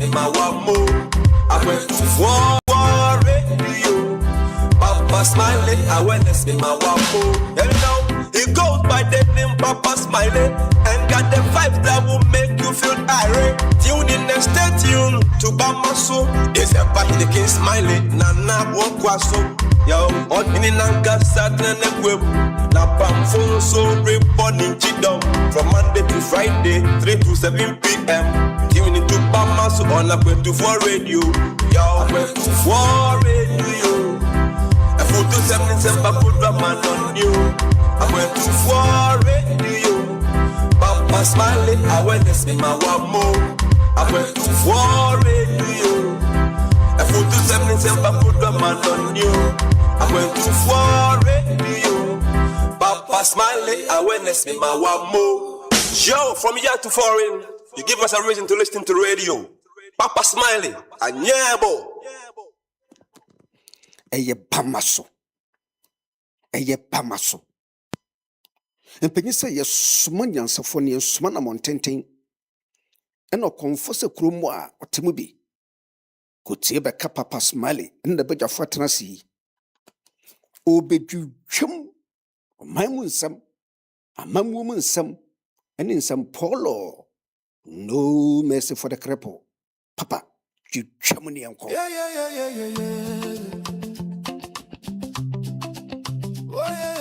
awareness in my one more. Akwantufuo radio. Papa Smiley, awareness in my one more. You know, he goes by the name Papa Smiley and got the vibe that will make you feel irate. Tune in and stay tuned to Bamaso. It's a party the King Smiley. Nana Wokwaso. Yo, on in Nanka Saturday web. Na Pamphone so reporting Chidom from Monday to Friday, 3 to 7 p.m. Tune into Bamaso on Akwantufuo radio. Yo, Akwantufuo radio. A photo 77 put a man on you. Akwantufuo radio. Papa Smiley, awareness in my one more. Akwantufuo radio. A photo 77 put a man on you. Akwantufuo radio. Papa Smiley, awareness in my one more. Yo, from here to foreign, you give us a reason to listen to radio. Papa Smiley, Anyabo. Eye Pamaso. Eye Pamaso. And Penisa, yes, Sumanian Sophonia, Sumana Montaigne, and no confess a crumwa or Timubi. Could see a Papa Smiley in the bed of Fatanasi. Obey you, chum. My moon some, a man woman some, and in some polo. No mercy for the cripple. Papa, you chamony uncle. Yeah. Oh, yeah.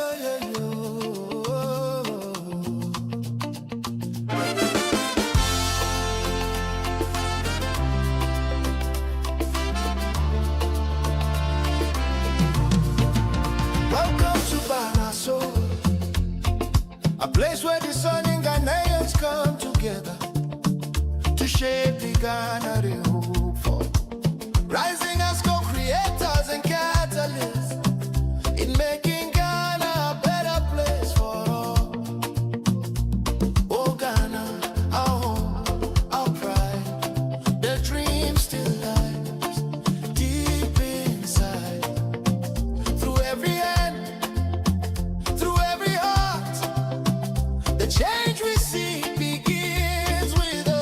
Welcome to Banaso, a place where the sun and Ghanaians come together to shape the Ghana they hope for. Rising as co-creators and catalysts in making Ghana a better place for all. Oh Ghana, our home, our pride, the dream still lies deep inside. Through every hand, through every heart, the change we see begins with us.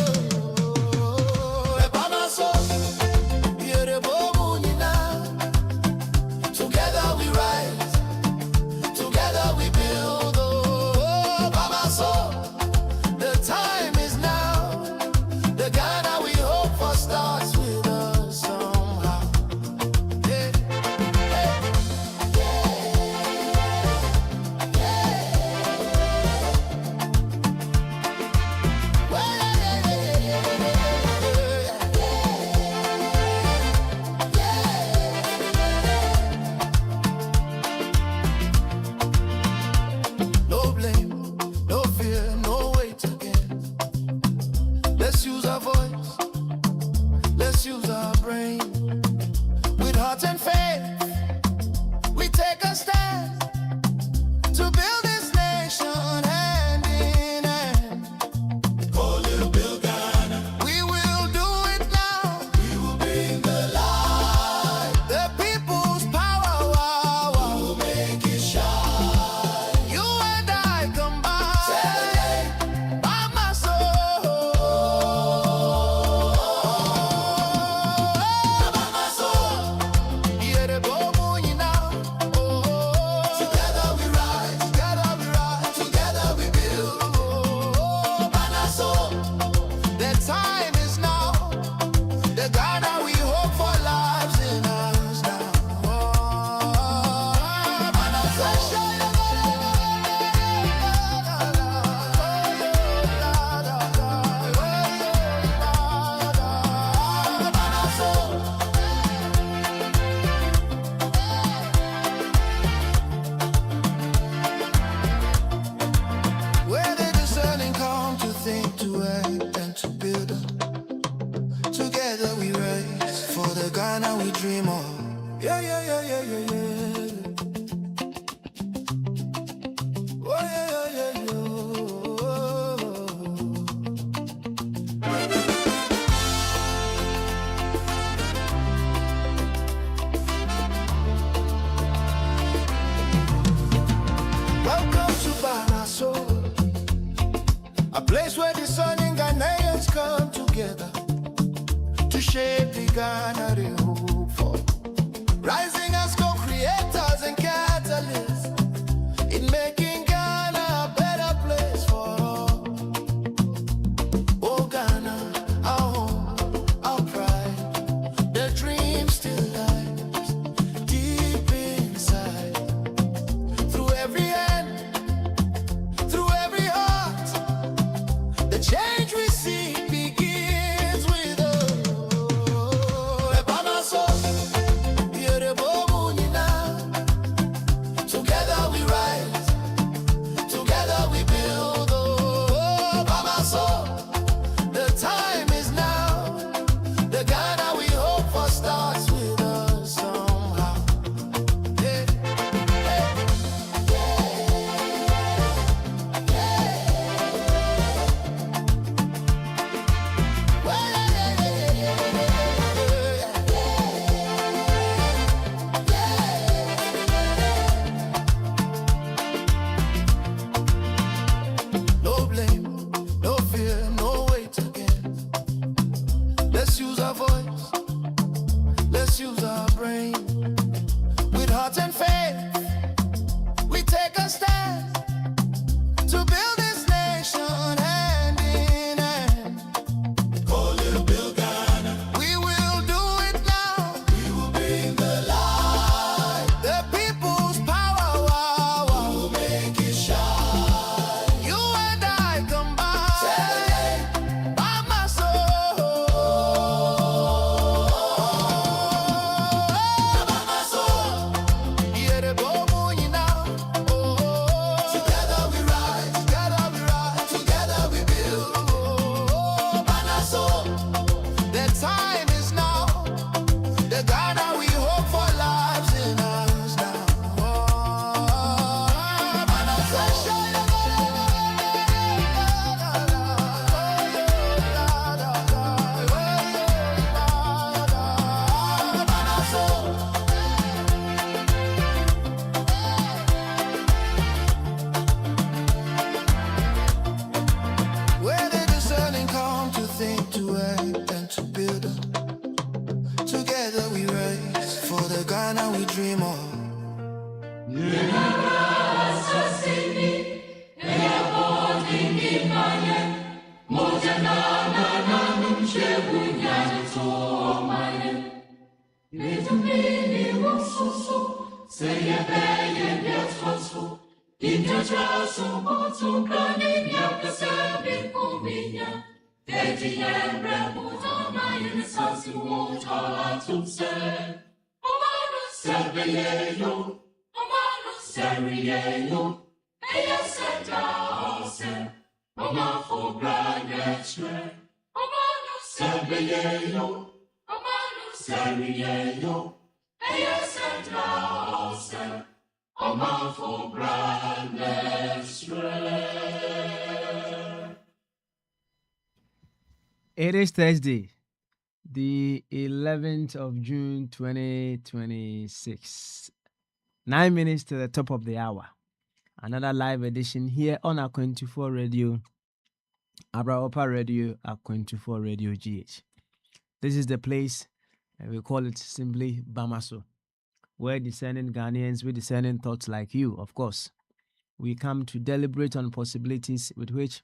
Together we rise, together we build. Oh, Bamaso, the time is now. The Ghana we hope for starts with us somehow. Yeah. No blame, no fear, no weight again. Let's use our voice, let's use our brain. With heart and faith, we take a stand to build this nation hand in hand. Oh, little Bill Ghana, we will do it now. We will bring the light, the people's power. We will make it shine. You and I combine. Celebrate by my soul. By my soul. Yeah, the boom, you know. Together we rise, together we build. Oh, by my soul. The time is now. The Ghana we hope for lives in us now. Oh, by my soul. Where did the discerning come to think, to act, and to build? Together we rise for the Ghana we dream of. Yeah. Oh, yeah. Welcome to Banaso, a place where the sun and Ghanaians come together to shape the Ghana they hope for. Rising as co-creators and catalysts in making Ghana a better place for all. Oh Ghana, our home, our pride, the dream still lies deep inside. Through every hand, through every heart, the change we see begins with us. Together we rise, together we build. Oh, Bamaso, the time is now. The Ghana we hope for starts with us somehow. Yeah, yeah, no blame, no fear, no wait again. Let's use our voice, let's use our brain. With heart and faith, we take a stand to build this nation hand in hand. Oh, little Bill Ghana, we will do it now. We will bring the light, the people's power. Wow, wow. We will make it shine. You and I combine. Celebrate by my soul. By my soul. Yeah, the boom, you know. Together we rise, together we build. Oh, by my soul. The time is now. The Ghana we hope for lives in us now. Oh, by my soul. By my soul. Where the discerning come to think, to act, and to build. Together we rise for the Ghana we dream of. It is Thursday, the 11th of June 2026. 9 minutes to the top of the hour. Another live edition here on Akwantufuo Radio, Abraopa Radio, Akwantufuo Radio GH. This is the place, we call it simply Bamaso, where discerning Ghanaians with discerning thoughts like you, of course, we come to deliberate on possibilities with which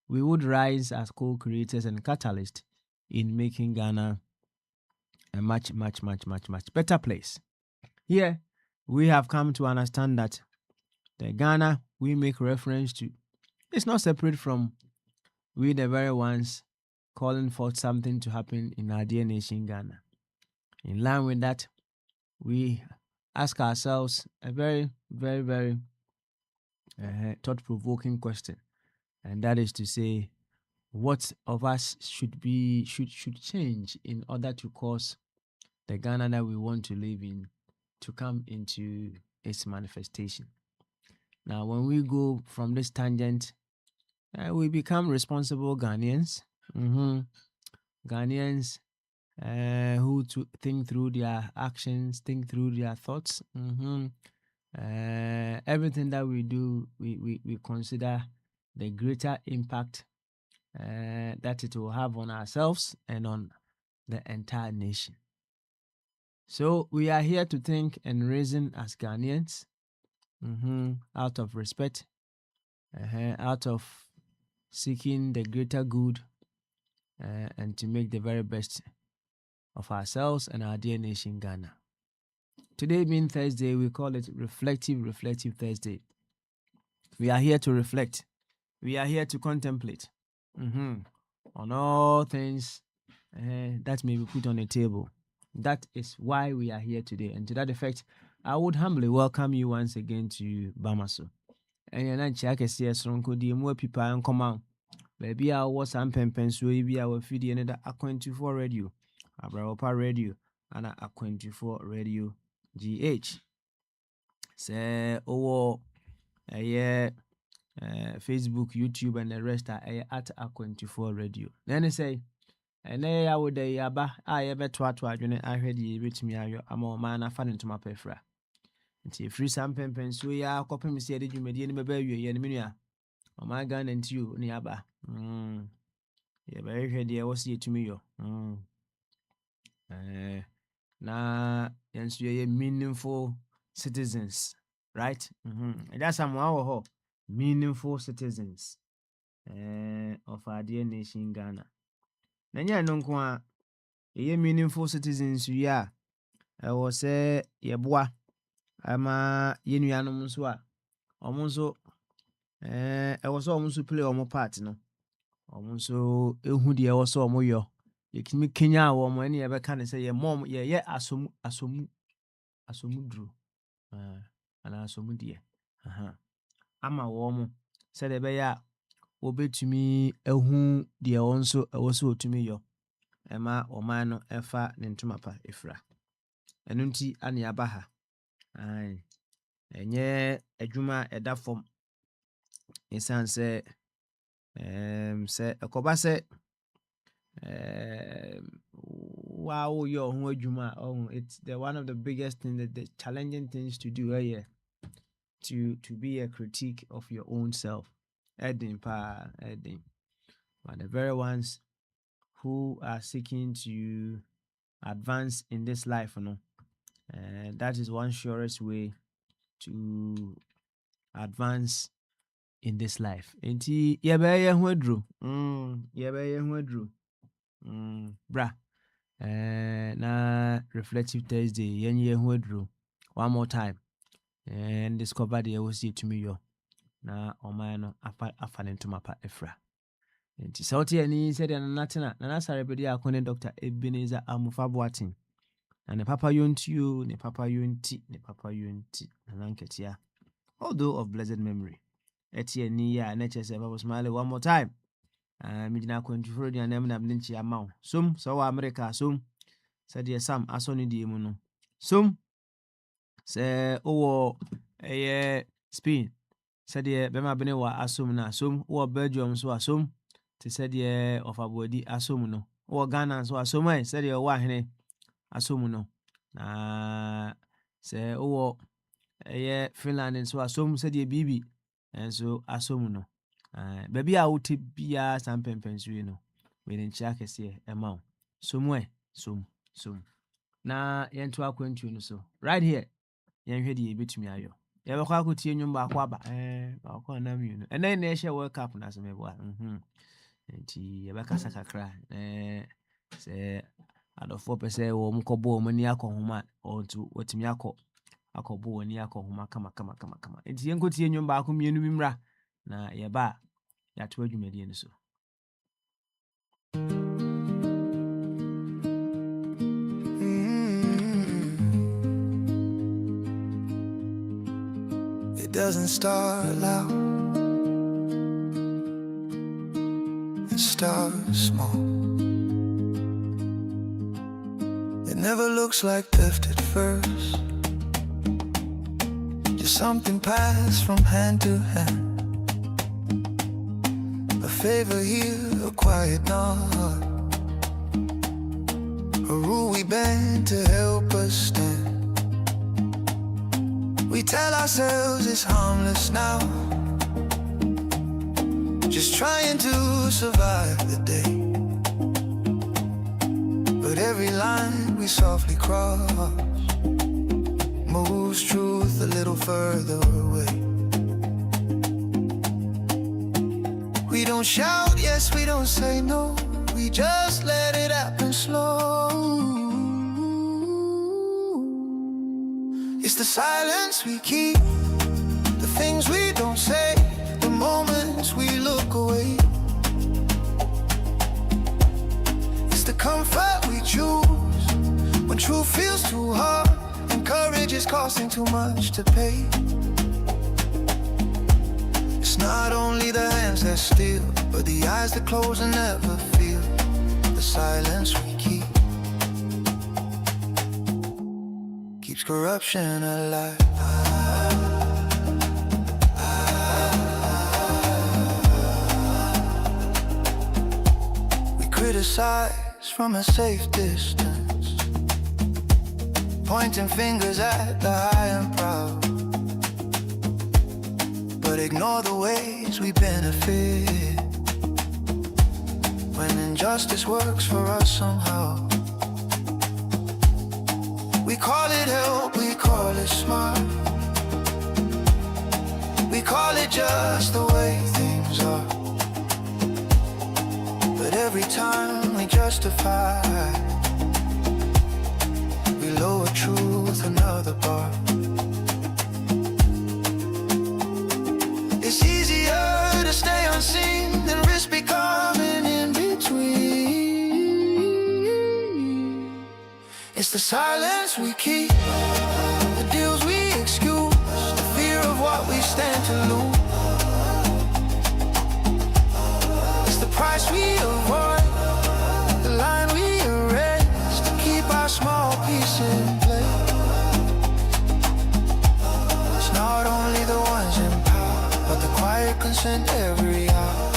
we would rise as co-creators and catalysts in making Ghana a much better place. Here, we have come to understand that the Ghana we make reference to is not separate from we the very ones calling for something to happen in our dear nation Ghana. In line with that, we ask ourselves a very thought-provoking question, and that is to say, what of us should change in order to cause the Ghana that we want to live in to come into its manifestation. Now, when we go from this tangent, we become responsible Ghanaians. Ghanaians who to think through their actions, think through their thoughts. Everything that we do, we consider the greater impact that it will have on ourselves and on the entire nation. So we are here to think and reason as Ghanaians, out of respect, out of seeking the greater good, and to make the very best of ourselves and our dear nation, Ghana. Today being Thursday, we call it Reflective Thursday. We are here to reflect. We are here to contemplate on all things that may be put on the table. That is why we are here today. And to that effect, I would humbly welcome you once again to Bamaso. And you're not check a CS the more people and come out. Baby, I was some pen so be our feed another Akwantufuo radio, Abraopa radio, and Akwantufuo radio GH. Say, Facebook, YouTube, and the rest are at Akwantufuo radio. Then I say, and I would yaba, I ever twat when I heard ye reach me. I'm all man, I found into my pefra. Until free some pen so ya copy me said you made any baby, Yeniminia. Oh my gun and you, Niaba. Yeah, very ready. I was here to me. Na yes, we are meaningful citizens, right? And that's some meaningful citizens of our dear nation, Ghana. Nanya no kwa ye meaningful citizens we are. I was say ye boa ama ye nuanom nso a omo nso I was almost play omo part no. Omo nso ehu de wo so omo yo. Ye kimi Kenya wo mo ene ye be kan say ye mom ye asomu duro. Ana asomu de. Ama wo mo say de be ya obetumi ehu de wo nso wo so otumi yo. Ema oman no efa ne ntoma pa efra. Enu nti ane aba ha. Enye adwuma eda fom. Insan say ekoba say wow your ho adwuma it's the one of the biggest thing the challenging things to do here to be a critique of your own self. But the very ones who are seeking to advance in this life, that is one surest way to advance in this life. Enti yebeye ho adru. Bra. Na Reflective Thursday yenye ho adru. One more time. And discover the was to me yo. Na oman afane to mapa efra. Enti sauti ani said na natina na nasarabedi akone Dr. Ebenezer Amufabuatin. Na ne papa yonti ne papa yonti na nanketia. Although of blessed memory. Eti ni ya nature say Papa smile one more time. Me dina Akwantufuo dia na na bninchi amount. Sum so wa America sum. Said ye Sam asoni di mu no. Sum se owo Spain. Said ye bema bene wa asum na sum owo Belgium so asum. Te said ye of abodi asum no. Owo Ghana so asum said ye wa hene asum no. Na se owo Finland so asum said ye bibi. And so asomu no baby a wote bia sampempensu no we den chia kese ema somwe som na yentu akwantu no so right here yenhwe de yebetumi ayo ye be kwa akotie nwumba akwa ba akwa na mi no ena na ehye world cup na so mebo enti ye be kasa kakra se adofo pese wo mkobo mo ni akohoma ontu wotumi akobo woni akohoma kama enti yenkotie nwumba akomienu bi mra na ye ba ya to adwumadi ni so. It doesn't start loud, it starts small. It never looks like theft at first, just something passed from hand to hand. A favor here, a quiet nod, a rule we bend to help us stand. We tell ourselves it's harmless now, just trying to survive the day. but every line we softly cross moves truth a little further away. We don't shout, yes, we don't say no, we just let it happen slow. It's the silence we keep, the things we don't say, the moments we look away. It's the comfort we choose when truth feels too hard and courage is costing too much to pay. It's not only the hands that steal, but the eyes that close and never feel the silence we keep. Keeps corruption alive. We criticize from a safe distance, pointing fingers at the high and proud, but ignore the ways we benefit when injustice works for us somehow. We call it help, we call it smart, we call it just the way things are. But every time we justify, we lower truth another bar. It's easier to stay unseen than risk becoming in between. It's the silence we keep, the deals we excuse, the fear of what we stand to lose. It's the price we avoid, the line we erase to keep our small piece in play. It's not only the ones in power, but the quiet consent every hour,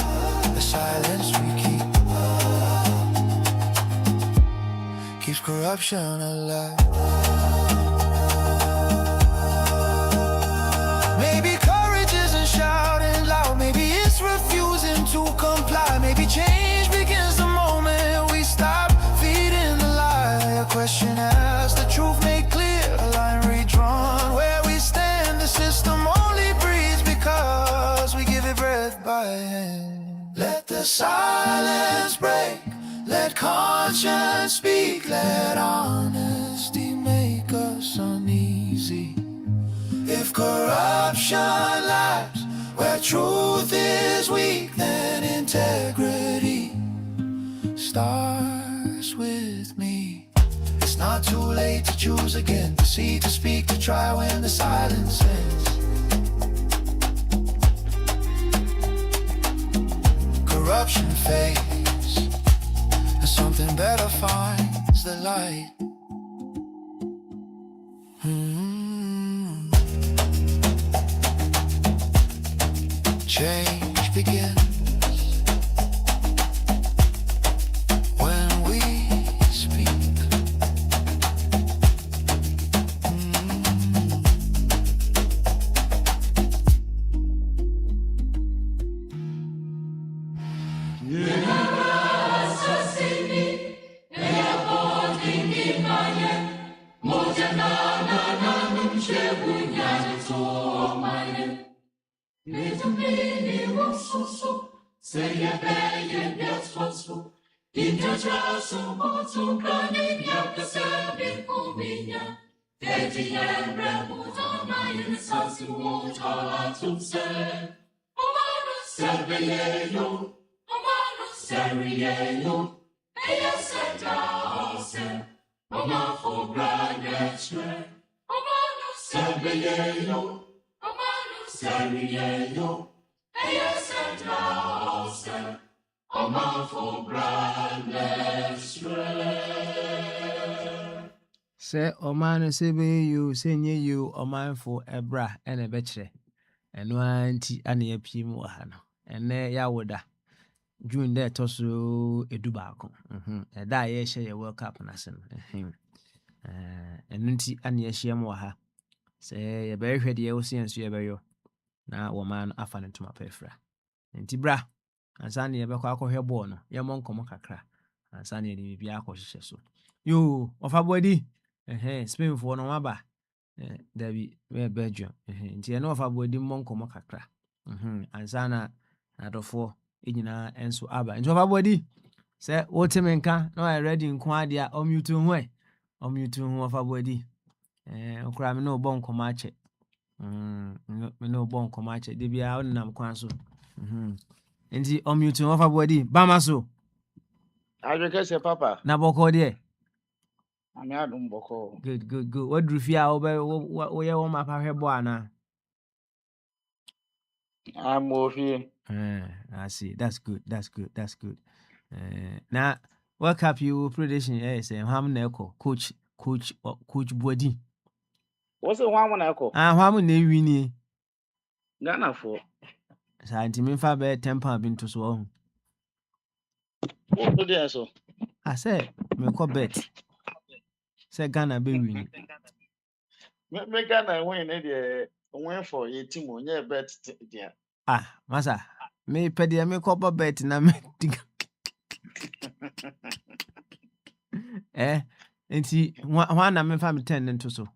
the silence we keep, keeps corruption alive. Maybe courage isn't shouting loud, maybe it's refusing to comply. Maybe change begins the moment we stop feeding the lie. A question asked, the truth made clear, a line redrawn. Where we stand, the system only breathes because we give it breath by hand. Let the silence break, let conscience speak, let honesty make us uneasy. If corruption lies where truth is weak, then integrity starts with me. It's not too late to choose again, to see, to speak, to try when the silence ends. Corruption fades and something better finds the light. Change begins when we speak. Say Oman say be you say nye you Oman for ebra ene betre eno anti ane apim wa ha no ene ya woda June there toso edubaako eda ye hye ye World Cup na se no eno nti ane ahia mo ha say ye be hwede ye wo senso ye be yo na wo man no afa ne tuma pefra nti bra ansa ne ye be kwa akohwe ball no ye mo nkomo kakra ansa ne ye bibia akohye so Yo, of a body. Spain for no maba. Debbie, Belgium. Nti no of a body monko makakra. And sana adofo inyina enso aba. Nti of a body. Say what menka no I ready in kwadia omutu hwe. Omutu hu of a body. Okra me no bon komache. Me no bon komache. De bia onam kwan so. Nti omutu of a body. Bama so. Adweke papa. Na boko de. Ami adum boko. Good. What do you feel? What you want my papa boy na? I'm ofi. I see. That's good. Now, what cap you prediction? Say, how many coach body? What's the one echo? How many win? Ghana for. Santi fa be 10 pound into so. What do so? I say, me call bet. Say Ghana be win. Me Ghana win win for 18 mo nye bet dia. Masa. Me pedia me call bet na me. Nti na me fa me 10 into so.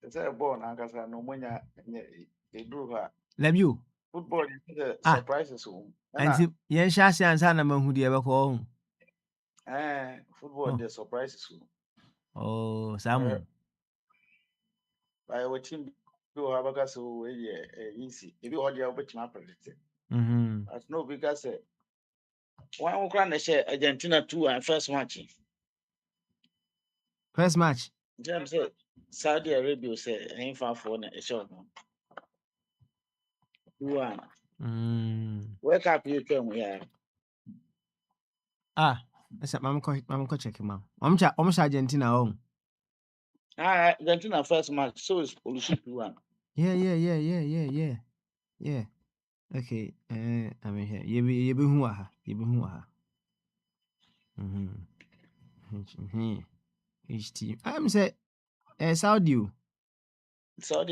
Say ball na kasa no monya eduru ha. Love you. Football is surprises. Nti yen sha se ansa na mahu de be ko. Football the surprises. Oh, Samu. By our team do have a so easy. If you hold your which my predict. As no because one can share Argentina 2 and first match. James said Saudi Arabia said ain't far for a short. 2-1. Wake up you come here. That's mama ko check him out. Omcha Argentina on. Argentina first match so it's Olushi 2-1. Yeah. Okay. I mean here. You be who aha. Each team. I'm say Saudi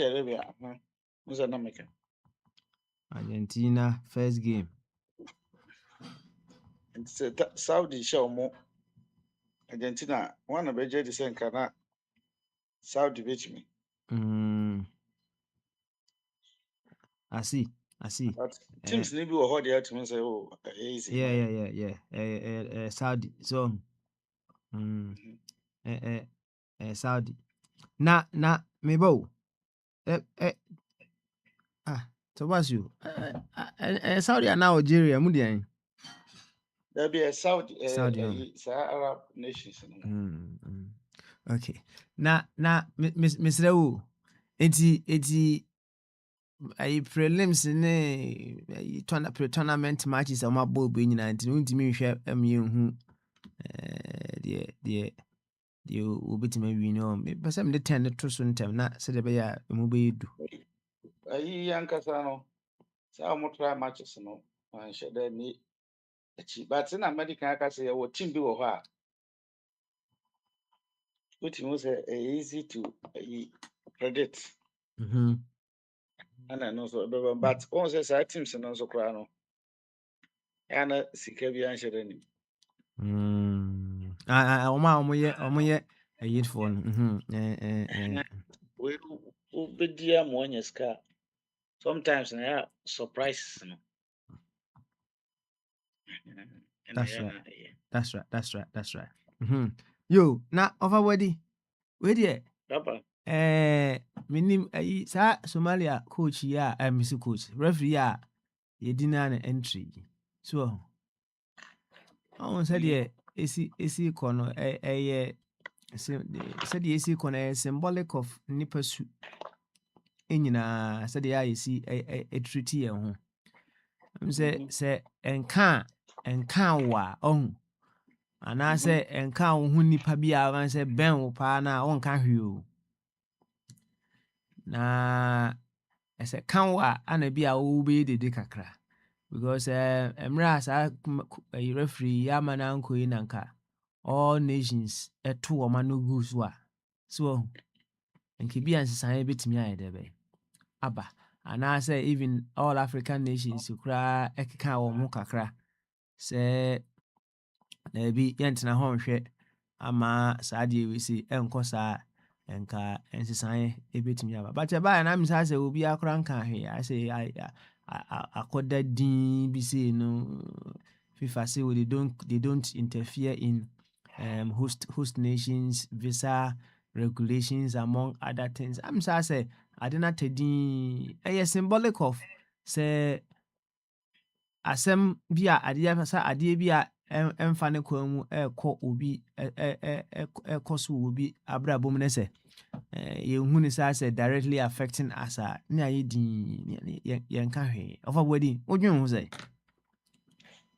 Arabia. Who's an American? Argentina first game. And Saudi show more. Argentina one of the same kana Saudi beat me. I see. But teams need to hold the to say easy. Yeah. Saudi. So Saudi. Na me bo. So what's you? Saudi and Algeria, Mudian. There be a Saudi Arab nations. Okay. Na Miss Rau. Eti I prelims ne tournament matches on my ball being 19 to me share hu the ubit me we know but some the 10 to soon time na said be ya mu be do Yankasano sa mo try matches no and share there ni but in America aka say your team be wo ha which means easy to predict. And I know so but on says our teams no so cry no ana sika bi an share ni omo a yit for we be dia mo anya ska sometimes na surprises no. That's right. Yo, na overbody. Wait there. Papa. Minim sa Somalia coach ya, Mr. Coach, referee ya, ye dinner entry. So, I want said ye, AC corner, said the AC corner symbolic of nippers in said the IC a treaty. Say and can wa on. And I say and can who nipa be around say ben wo pa na on can hwe na ese kan wa ana bi a wo be de kakra because emra sa referee ya mana anko yi nanka all nations eto o manu gu so enke bi ansesan betimi aye de be aba and I say even all African nations kura ekeka wo mo kakra say na bi yɛntena hɔ nhwɛ ama saa deɛ we si ɛnkɔ saa nka nsesaeɛ ɛbɛtumi aba but ɛbaeɛ na mesa sɛ obi akora nka hwee asɛ akɔda din bi sei no FIFA say they don't interfere in host nations visa regulations among other things. I'm say I didn't tedi a symbolic of say asem bia adeɛ sa adeɛ bia ɛmfa ne kwan mu ɛkɔ obi ɛkɔ so obi abrabɔ mu ne sɛ yɛhu ne saa sɛ directly affecting us a ne ayɛ din yɛnka hwee ɔfa bɔdi wodwen ho sɛ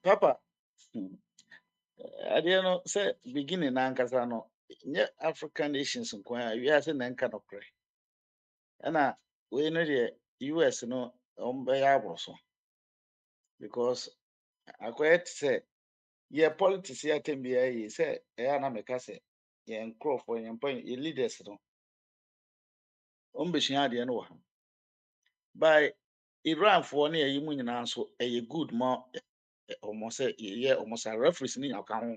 Papa, adeɛ no sɛ beginning na ankasa no nyɛ African nations nko a wiase na nka no korɛ ɛna wei no deɛ US no ɔmbɛyɛ aboro so because akɔyɛ te sɛ yɛ politics yɛ atem biara yi sɛ ɛyɛ na meka sɛ yɛn nkurɔfoɔ yɛn mpa yɛ leaders no ɔmbɛsua adeɛ no wɔ ha by Iranfoɔ ne yɛyi mu nyinaa nso ɛyɛ good ma ɔmo sɛ yɛyɛ ɔmo sa referees ne nyaka ho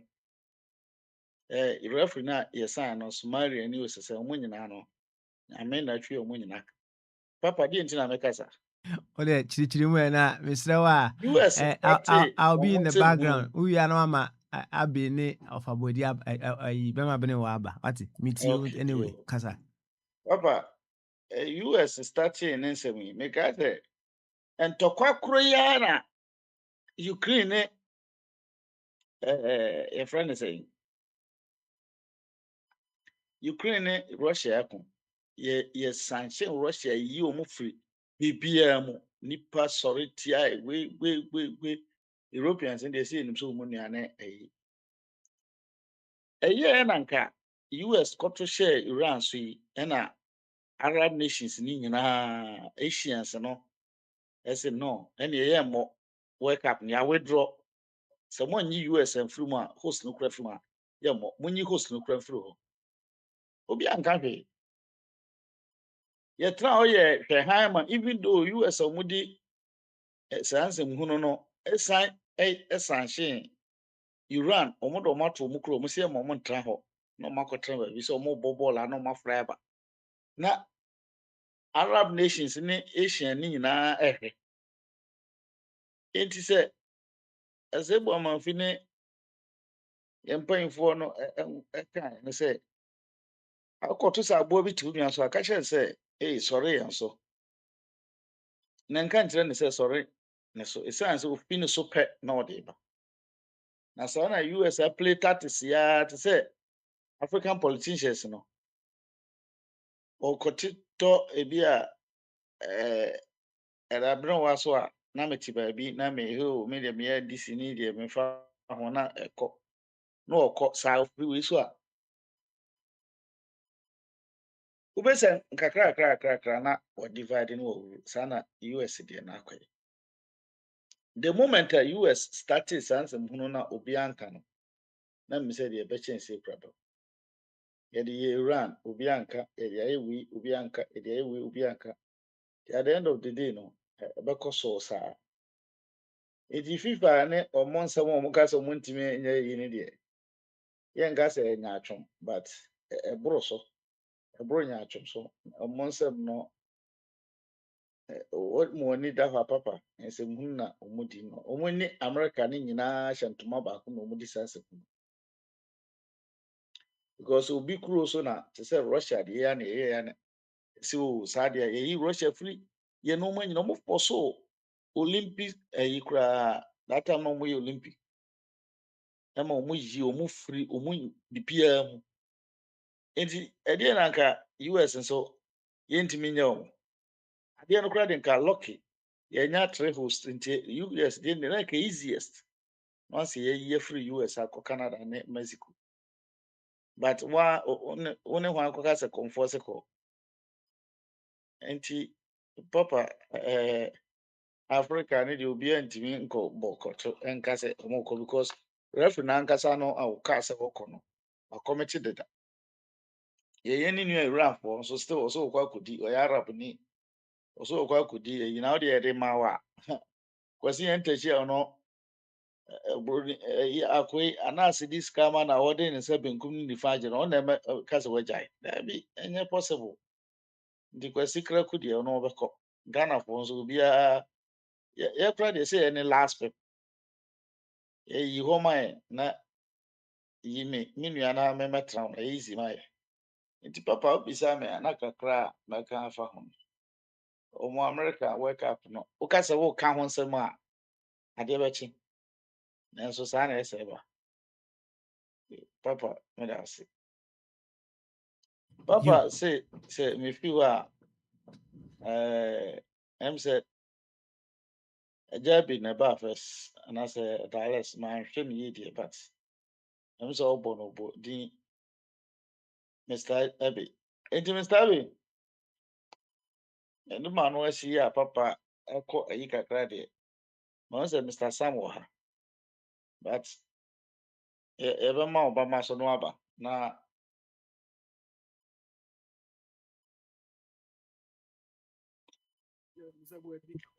referee na yɛsan no Somalia ne osese ɔmo nyinaa no nyame na atwi ɔmo nyinaa papa deɛ nti na meka sa ɔde kyirikyiri mu na mesrɛ wa US I'll be in the background we are no ama abi ne ɔfabodi ayi bɛma bene wɔ aba wate metie anyway kasa papa US starting ne nsɛm yi meka sɛ ntɔkwa koro yi na Ukraine ne yɛfrɛ ne sɛ Ukraine ne Russia ako yɛ sanction Russia yi ɔmo firi biribiara mu nipa sɔre tia we Europeans and they say nim so ɔmo nuane ɛyɛ na nka US kɔto hyɛ Iran so yi ɛna Arab nations ni nyinaa Asians no ɛsɛ no ɛna ɛyɛ mmɔ World Cup ne withdraw sɛ mo anyi US mfiri mu a host no kura firi mu a yɛ mmɔ mo nyi host no kura mfiri hɔ obi anka hwee yɛtena hɔ yɛ hwɛ han ma even though US a ɔmo di saa nsɛm hunu no ɛsan hyɛn Iran ɔmo de ɔmo ato ɔmo kuro ɔmo sɛ ɛma ɔmo ntena hɔ na ɔmo akɔtena baabi sɛ ɔmo bɔ bɔɔl a na ɔmo afra aba na Arab nations ne Asian ne nyinaa ɛhwɛ enti sɛ ɛsɛ bu amanfi ne yɛn mpanyinfoɔ no ɛka ne sɛ akɔto sɛ aboa bi tiw nua so aka kyerɛ sɛ sɔre yɛn so na nka nkyerɛ ne sɛ sɔre ne so ɛsiane sɛ ofi ne so pɛ na ɔde ba na saa na US play tactics ya te sɛ African politicians no ɔkɔtotɔ ebi a ɛdabrɛ wɔ so a na mete baabi na me deɛ meyɛ DC ne deɛ mefa ho na ɛkɔ na ɔkɔ saa ofiri wei so a wobɛsɛ nkakrakrakrakra na ɔdivide no wɔ saa na US deɛ no akɔyɛ the moment a US started saa nsɛm hunu na obi anka no na me sɛ deɛ ɛbɛkyɛn sɛ kura bɛ yɛde yɛ Iran obi anka yɛde ayɛ wei obi anka yɛde ayɛ wei obi anka at the end of the day no ɛbɛkɔ so saa eti FIFA ne ɔmo nsɛm a ɔmo ka sɛ ɔmo ntumi nyɛ yi ne deɛ yɛnka sɛ ɛnya atwom but ɛboro so ɛboro nya atwom so ɔmo nsɛm no mo ani da hɔ papa nsɛm hunu na ɔmo di no ɔmo ne America ne nyinaa hyɛ ntoma baako na ɔmo di saa nsɛm because obi kuro so na te sɛ Russia deɛ ya na ɛyɛ ya na ɛsɛ o saa deɛ yɛyi Russia firi yɛn ɔmo nyina ɔmo fɔ so Olympic ɛyi koraa that time na ɔmo yɛ Olympic ɛma ɔmo yi ɔmo firi ɔmo bibiara mu nti ɛdeɛ na nka US nso yɛntumi nyɛ ɔmo adeɛ no koraa de nka lucky yɛnya three host nti US deɛ na nka easiest once yɛyi firi US akɔ Canada ne Mexico but one ho akɔka sɛ kɔmfoɔ sɛ kɔ nti papa Africa ne deɛ obiara ntumi nkɔ bɔkɔto nka sɛ ɔmo kɔ because referee n'ankasa no a ɔka sɛ ɔkɔ no akɔmɛkye deda yɛyɛ ne nua Iranfoɔ nso still ɔsɛ ɔkɔ akɔdi ɔyɛ Arab ni ɔsɛ ɔkɔ akɔdi ɛyi na ɔde yɛde ma wa kwasi yɛn ntɛkyi a ɔno Akwe anase this kama na ɔde ne nsa benkum ne nifa agye no ɔna ɛmɛ kasa wagyae daabi ɛnyɛ possible nti kwasi kra ko deɛ ɔno ɔbɛkɔ Ghana fo nso obiara yɛkora deɛ sɛ ɛne last pep yɛyi hɔ ma yɛ na yi me nua na mɛmɛtena na yɛyi si ma yɛ nti papa obisa me na kakra a mɛka afa ho ɔmo America World Cup no wokasa woka ho nsɛm a adeɛ bɛkye nanso saa na ɛsɛ ba papa me da ase papa say me feel em say Ajabi na ba first and I say Dallas man hwɛ me yie but em say ɔbɔ no bo din Mr. Abi enti Mr. Abi ɛno ma no asi a papa ɛkɔ ayi kakra deɛ ma say Mr. Sam wɔ ha but ɛbɛma Obama so no aba na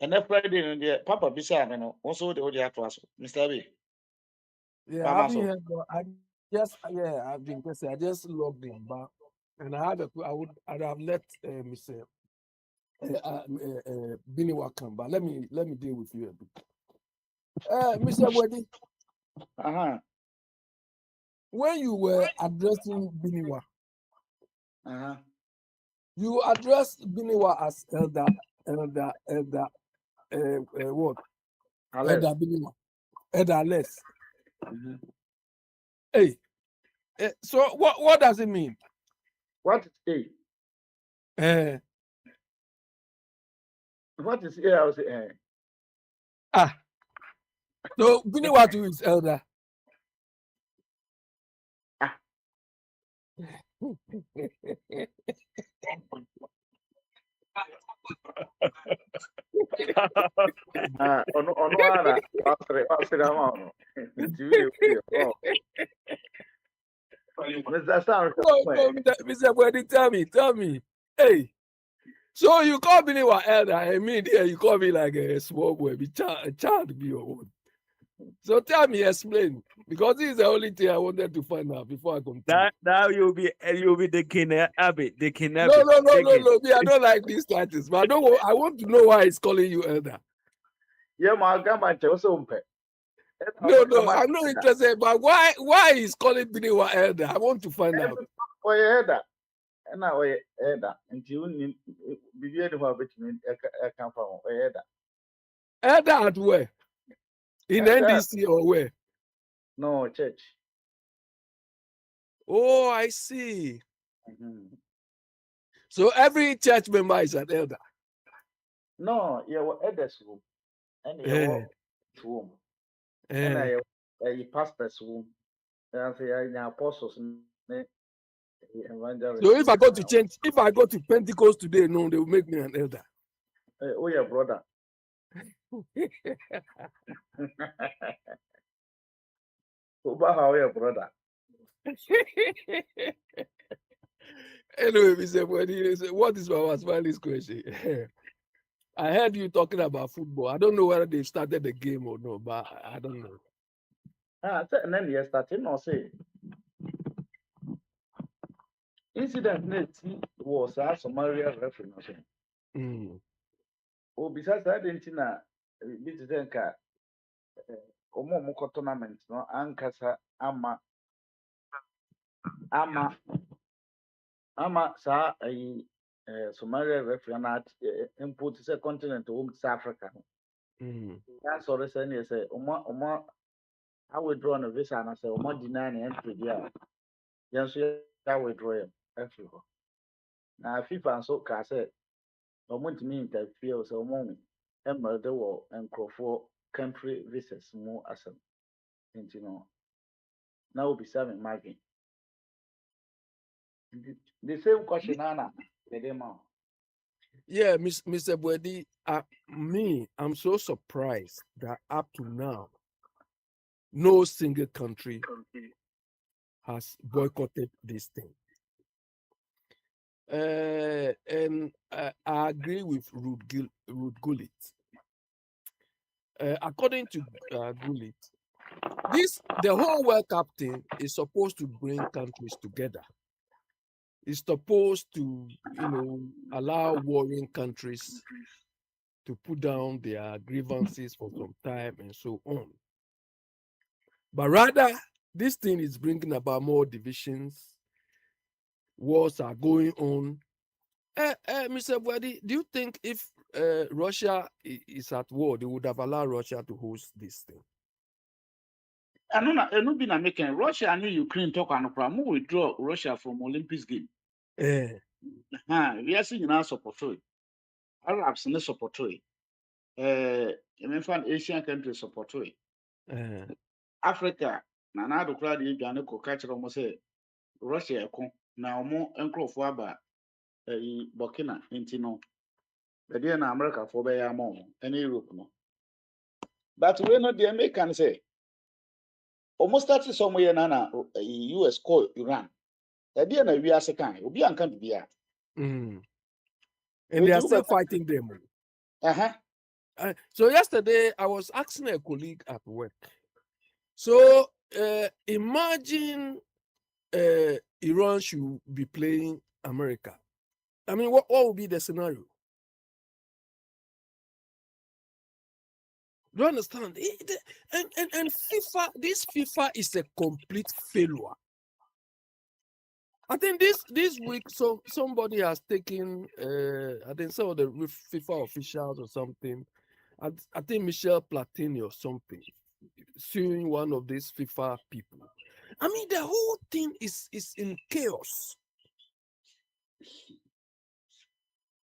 ɛnɛ Friday no deɛ papa bisa me no wo so de wo de ato aso Mr. Abi Yeah, Bama I've been so here, but I've been busy. I just logged in, but and I'd have let Mr. Biniwa come, but let me deal with you a bit. Mr. Wedi, uh-huh when you were addressing Biniwa, uh-huh you addressed Biniwa as elder, what? Alex. Elder Biniwa, elder less. Mhm. Hey, so what does it mean? What is A? Uh, What is A? I was saying. so Biniwa too is elder. Ah. Ono ara asere ama ono. Oh. Mr. Sam. Mr. Wedi, tell me. Hey, so you call Biniwa elder? I mean, yeah, you call me like a small boy, a child be your own. So tell me, explain, because this is the only thing I wanted to find out before I continue. Now you'll be the king Abbey, the king Abbey. No. Me, I don't like these titles, but I want to know why he's calling you elder. Yeah, my grandma also umpe. No, I'm not interested. But why he's calling Biniwa elder? I want to find out. Oh, yeah, that. And now, yeah, that. Until you be the one between a come from. Oh, yeah, that. Elder at where? In Elder. NDC or where? No, church. Oh, I see. Mm-hmm. So every church member is an elder. No, yeah, what elders room. And yeah, room. And I pastor's room. And I say, I apostles. So if I go to Pentecost today, no, they will make me an elder. Oh, yeah, brother. How your brother? Anyway, Mr. Wedi, what is my Smiley's question? I heard you talking about football. I don't know whether they started the game or no, but I don't know. And then you started no say. Incident was a Somalia reference. Oh, besides that, this is a tournament, no, Ankasa ama sa Somalia reference input is a continent home South Africa. That's all the same. You say, I withdraw on a visa and I say, deny entry there. Yes, I withdraw him. Now, FIFA and so can say, to me interfere so moment. Emma the war and Crawford country visas more as a now will be serving margin. The same question, Anna, the demo. Yeah, Mr. Wedi, I'm so surprised that up to now, no single country has boycotted this thing. And I agree with Ruud Gullit. According to Gullit, the whole World Cup thing is supposed to bring countries together. It's supposed to, allow warring countries to put down their grievances for some time and so on. But rather, this thing is bringing about more divisions. Wars are going on. Mr. Bwadi, do you think if Russia is at war, they would have allowed Russia to host this thing? I know been American. Russia and Ukraine talk on the withdraw Russia from Olympics game. We are seeing now support it. Arabs in the support it. Asian countries support it. Africa, na do crowd you can go catch them say Russia now more enclosed aba Burkina intino. The day na America for be more and Europe no. But we know the Americans say almost started somewhere na US call Iran. The day na we are second, obi an can be And they are still fighting them. So yesterday I was asking a colleague at work. So imagine Iran should be playing America. I mean, what would be the scenario? Do you understand? And FIFA, this FIFA is a complete failure. I think this week, so somebody has taken, I think some of the FIFA officials or something. I think Michel Platini or something, suing one of these FIFA people. I mean, the whole thing is in chaos.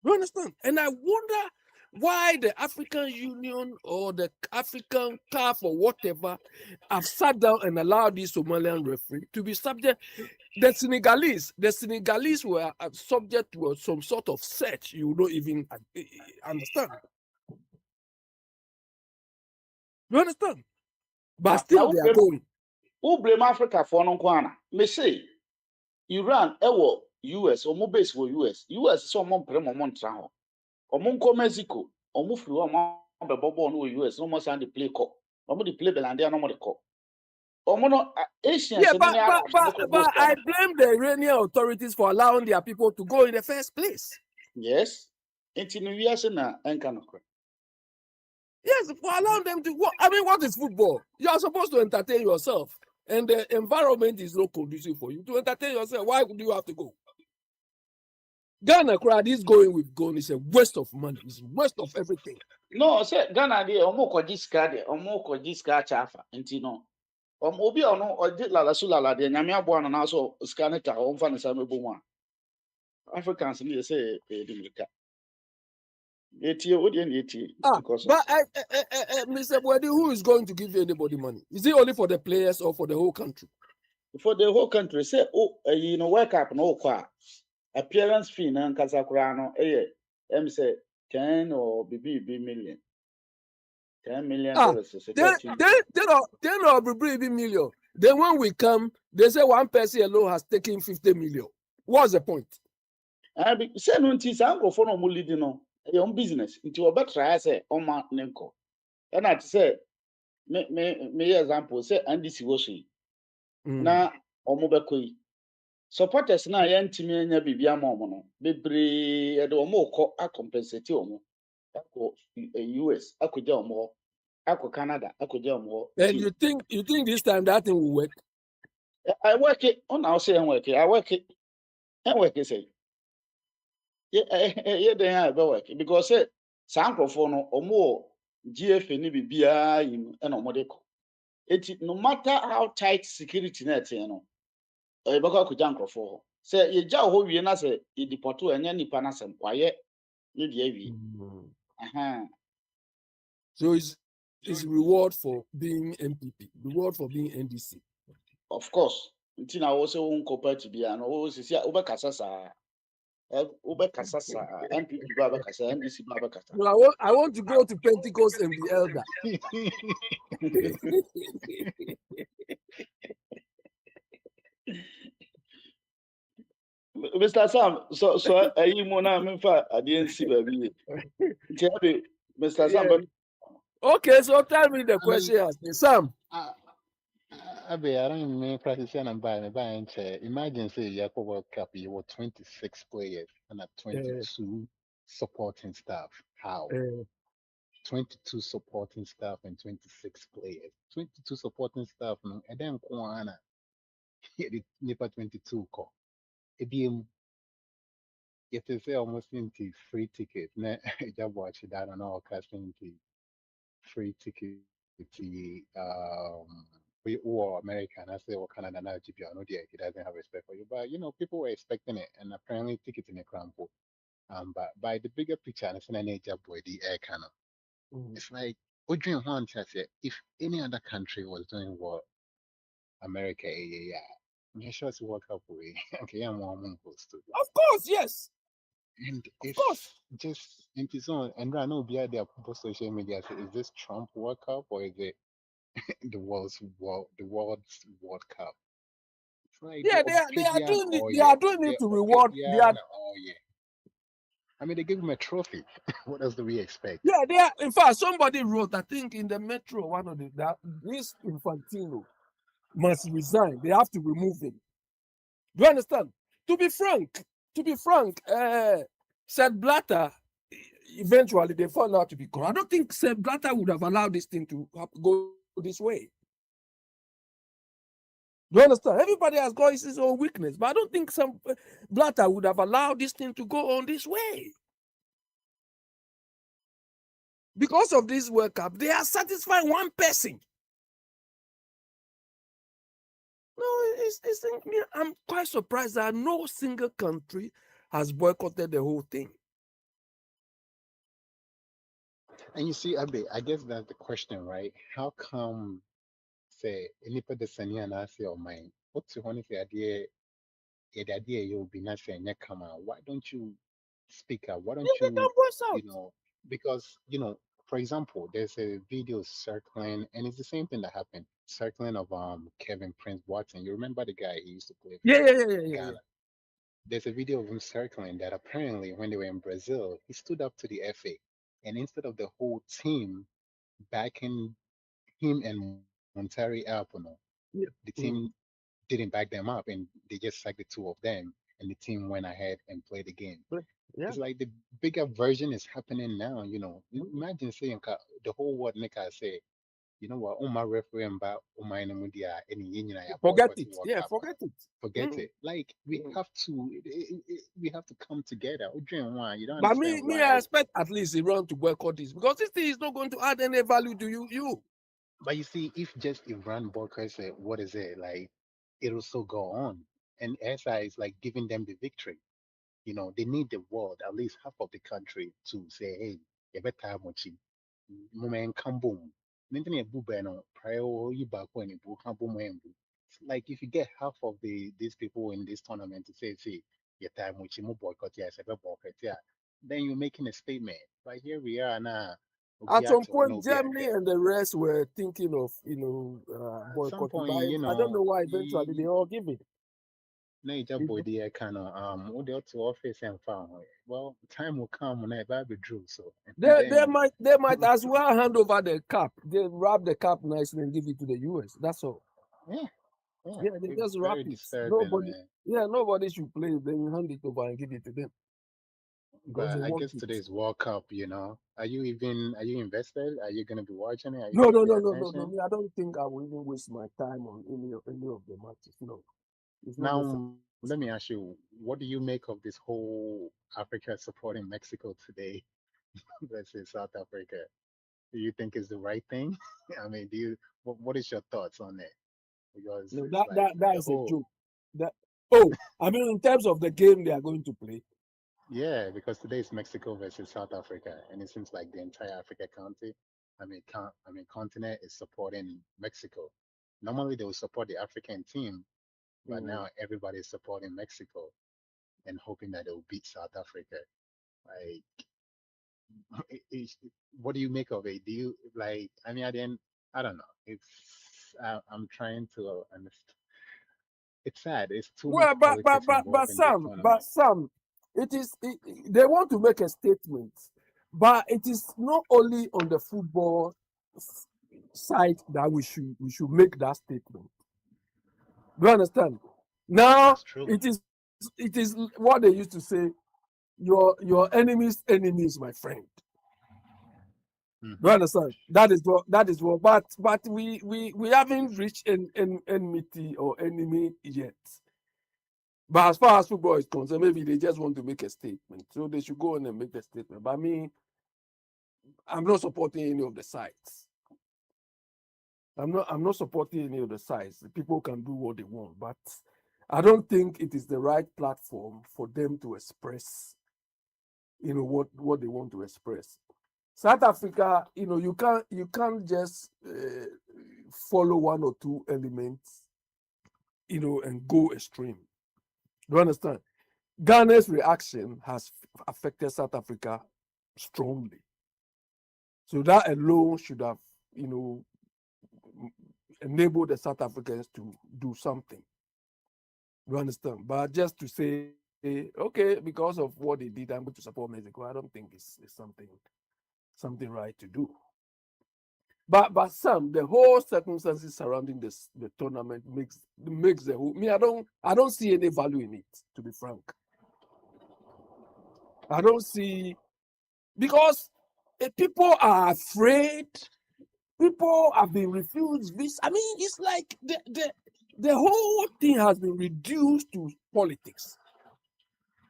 You understand? And I wonder why the African Union or the African CAF or whatever have sat down and allowed this Somalian referee to be subject. The Senegalese were subject to some sort of search you don't even understand. You understand? But still they are going. Who blame Africa for no kwana? Me say Iran US or base for US. US so mon premo mon traho. Omo Mexico, omo free omo be bobo no US no more sand the play call. Omo the play belande no more the call. Omo no Asians. Yeah, but I blame the Iranian authorities for allowing their people to go in the first place. Yes. Into New Year's na enkanokra. Yes, for allowing them to. I mean, what is football? You are supposed to entertain yourself, and the environment is not conducive for you to entertain yourself. Why do you have to go? Ghana crowd is going with gun. It's a waste of money. It's a waste of everything. No, say Ghana de omo ko jiska chafa. Enti no. Obi ono oje lala sulala de nyame abo ano na so scan ta o mfa ne sa mebo mu a. Africans ni say America. But Mr. Bwadi, who is going to give anybody money? Is it only for the players or for the whole country? For the whole country. Say, World Cup no kwa appearance fee na nkasa kura no say 10 or BB million. 10 million dollars. Then or BB million. Then when we come, they say one person alone has taken 50 million. What's the point? Say no nti sa nkrofo no mo lead no. Your own business into a better say on my nenko. And I'd say me example say Andy Siwoshi. Na omobekoi. Supporters na yantimi anya bibia momo bebre e de omo ko compensate omo. Ako US, ako ja omo, ako Canada, ako ja omo. And you think this time that thing will work? I work it on our say I work it. I work it say. Yeah, they have work because Sankrofo no omo GFA ni bibia yin na omodeko. No matter how tight security net no. E baka ko jankrofo ho. Say ye ja ho wie na say e deporto enya nipa na sem kwaye ye dia wie. So it's reward for being MPP, reward for being NDC. Of course. Until I also won compared to be an always see obekasa sa NPP babakasa NDC babakasa. Well, I want to go to Pentecost and be elder. Mr. Sam, so you mona memfa adiensi baby. Mr. Sam. Okay, so tell me the question. Sam, Abe, I don't even mean practice and buying chair. Imagine say you have a World Cup, you were 26 players and a Uh, 22 supporting staff. How? uh, 22 supporting staff and 26 players. 22 supporting staff, no, and then Kwana, nipa 22 call. It is almost into free ticket. Na just watch that on all casting free ticket. We or American, I say, or Canada, now GP, no, he doesn't have respect for you. But people were expecting it, and apparently, ticket in the crown. But by the bigger picture, and it's an age boy, the air cannon. mm. It's like, Odrin Juan says, if any other country was doing what America, I'm sure it's World Cup way. Okay, I'm one host to. Of course, yes. And Of it's course. just in its own. And I know behind their social media, say, is this Trump World Cup or is it the world's World Cup? It's like Yeah, they are Obsidian doing it. all They year. are doing The it to reward. They are Obsidian all year. I mean, they give him a trophy. What else do we expect? yeah, they are. In fact, somebody wrote, I think in the Metro, one of the that this Infantino must resign. They have to remove him. Do you understand? To be frank, said Blatter. Eventually, they found out to be corrupt. I don't think Sepp Blatter would have allowed this thing to go this way. Do you understand? Everybody has got his own weakness, but I don't think some Blatter would have allowed this thing to go on this way. Because of this World Cup, they are satisfying one person. No, I'm quite surprised that no single country has boycotted the whole thing. And you see, Abe, I guess that's the question, right? How come, say, any the Sani and I say, oh, mine, what's the honey idea? The idea you'll be not saying, yeah, come on, why don't you speak up? Why don't Yeah, they you, can voice out. because, for example, there's a video circling, and it's the same thing that happened, circling of Kevin Prince Watson. You remember the guy he used to play for Yeah. Ghana? There's a video of him circling that apparently when they were in Brazil, he stood up to the FA, and instead of the whole team backing him and Montari up, Yeah. the team didn't back them up, and they just sacked the two of them, and the team went ahead and played the game. Yeah. It's like the bigger version is happening now. Imagine saying the whole world, Nick, I say, you know what, my referee and about my media, any Forget it. Yeah, forget it. forget it. Like we have to, we have to come together. You don't But understand me, I why. expect at least Iran to boycott this because this thing is not going to add any value to you. But you see, if just Iran boycotts it, what is it like? It'll still go on, and SI is like giving them the victory. They need the world, at least half of the country, to say, hey, you better mochi, moment come boom. Anything a boo no prior you back when you book boom. Like if you get half of these people in this tournament to say, see, your time mochi mo boycott yeah, boycott yeah, then you're making a statement. But here we are now. At some point, Germany and the rest were thinking of, At some boycotting. point, But I don't know why eventually they all give it. na ija boy the kind of what they to office and found. Well, time will come when I be drew. So They might as well hand over the cap. They wrap the cap nicely and give it to the US. That's all. yeah, They it's just wrap very it. disturbing, man. Nobody should play it. Then you hand it over and give it to them. Because But they I want guess it. today's World Cup, are you invested? Are you gonna be watching it? Are you No. gonna pay attention? Me, I don't think I will even waste my time on any of the matches. No, it's not necessary. Now, let me ask you, what do you make of this whole Africa supporting Mexico today versus South Africa? Do you think is the right thing? I mean, what is your thoughts on it? Because No, it's like that the is a whole joke. I mean, in terms of the game they are going to play. yeah, because today is Mexico versus South Africa, and it seems like the entire Africa county, continent is supporting Mexico. Normally they will support the African team, but now everybody is supporting Mexico and hoping that they will beat South Africa. Like, what do you make of it? Do you like? I mean, at the end, I don't know. I'm trying to understand. It's sad. It's too much Well, politics involved in this tournament. Sam, they want to make a statement, but it is not only on the football side that we should make that statement. Do you understand? Now That's true. it is what they used to say, your enemy's enemy is my friend. Do you Mm-hmm. understand? That is what but we haven't reached an enmity or enemy yet. But as far as football is concerned, maybe they just want to make a statement. So they should go on and make the statement. But me, I'm not supporting any of the sides. I'm not supporting any of the sides. People can do what they want, but I don't think it is the right platform for them to express, what they want to express. South Africa, you can't just follow one or two elements, and go extreme. Do you understand? Ghana's reaction has affected South Africa strongly. So that alone should have, enabled the South Africans to do something. You understand? But just to say, okay, because of what they did, I'm going to support Mexico, I don't think it's something right to do. But the whole circumstances surrounding the tournament makes the whole. I don't see any value in it, to be frank. I don't see, because people are afraid. People have been refused this. I mean, it's like the whole thing has been reduced to politics.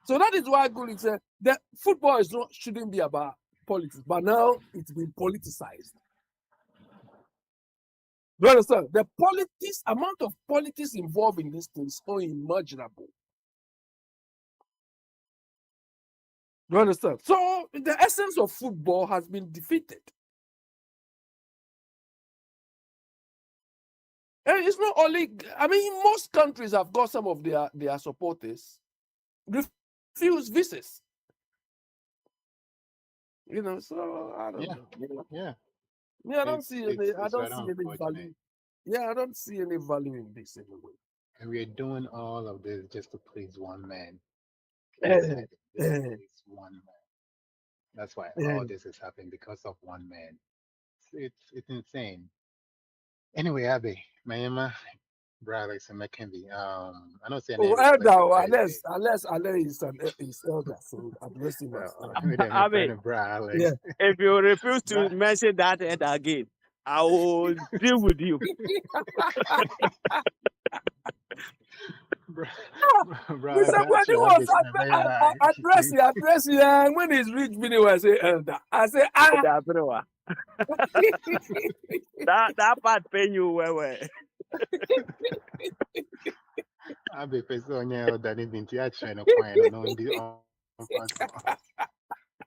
So that is why Gullit said that football shouldn't be about politics, but now it's been politicized. Do you understand? The amount of politics involved in this thing is unimaginable. Do you understand? So the essence of football has been defeated. And it's not only, I mean, most countries have got some of their supporters refuse visas. So I don't know. Yeah. Yeah, I don't see any unfortunate. value. Yeah, I don't see any value in this anyway. And we are doing all of this just to please one man. Eh, Just to eh, please one man. That's why eh. all this is happening because of one man. It's insane. Anyway, Abby, my brother is a McKenzie. I don't see any Oh, request elder, request there. unless is elder, so address him as elder. We didn't I find mean, a bra, Yeah. Alex. if you refuse to Bra, mention that head again, I will deal with you. bra, bra, Mr. that's Kwadi your was ambition. address you. And when he's reached video, I say elder. I say That part pain you well. Abby, person on your elder, been teaching a point on the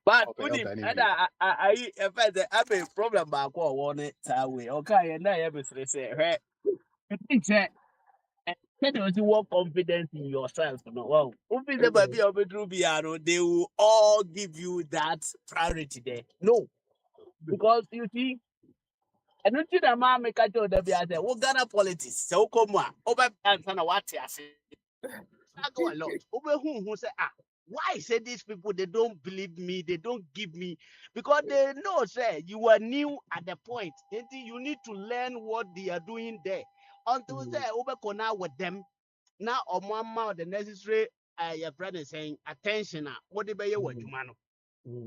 But of Udim, elder. and I have a problem back on it that way. Okay, and I have to say, hey, I think that you want confidence in yourself. No, wow. If they might be able to be, they will all give you that priority there. No, because you see, and don't you the man make a joke that be at the Ghana politics. So come on, over and what I say. I go a lot. Over who say why say these people they don't believe me, they don't give me because they know say you are new at the point. You need to learn what they are doing there. Until say over connect with them now or mama the necessary your brother saying attention what they be what you man.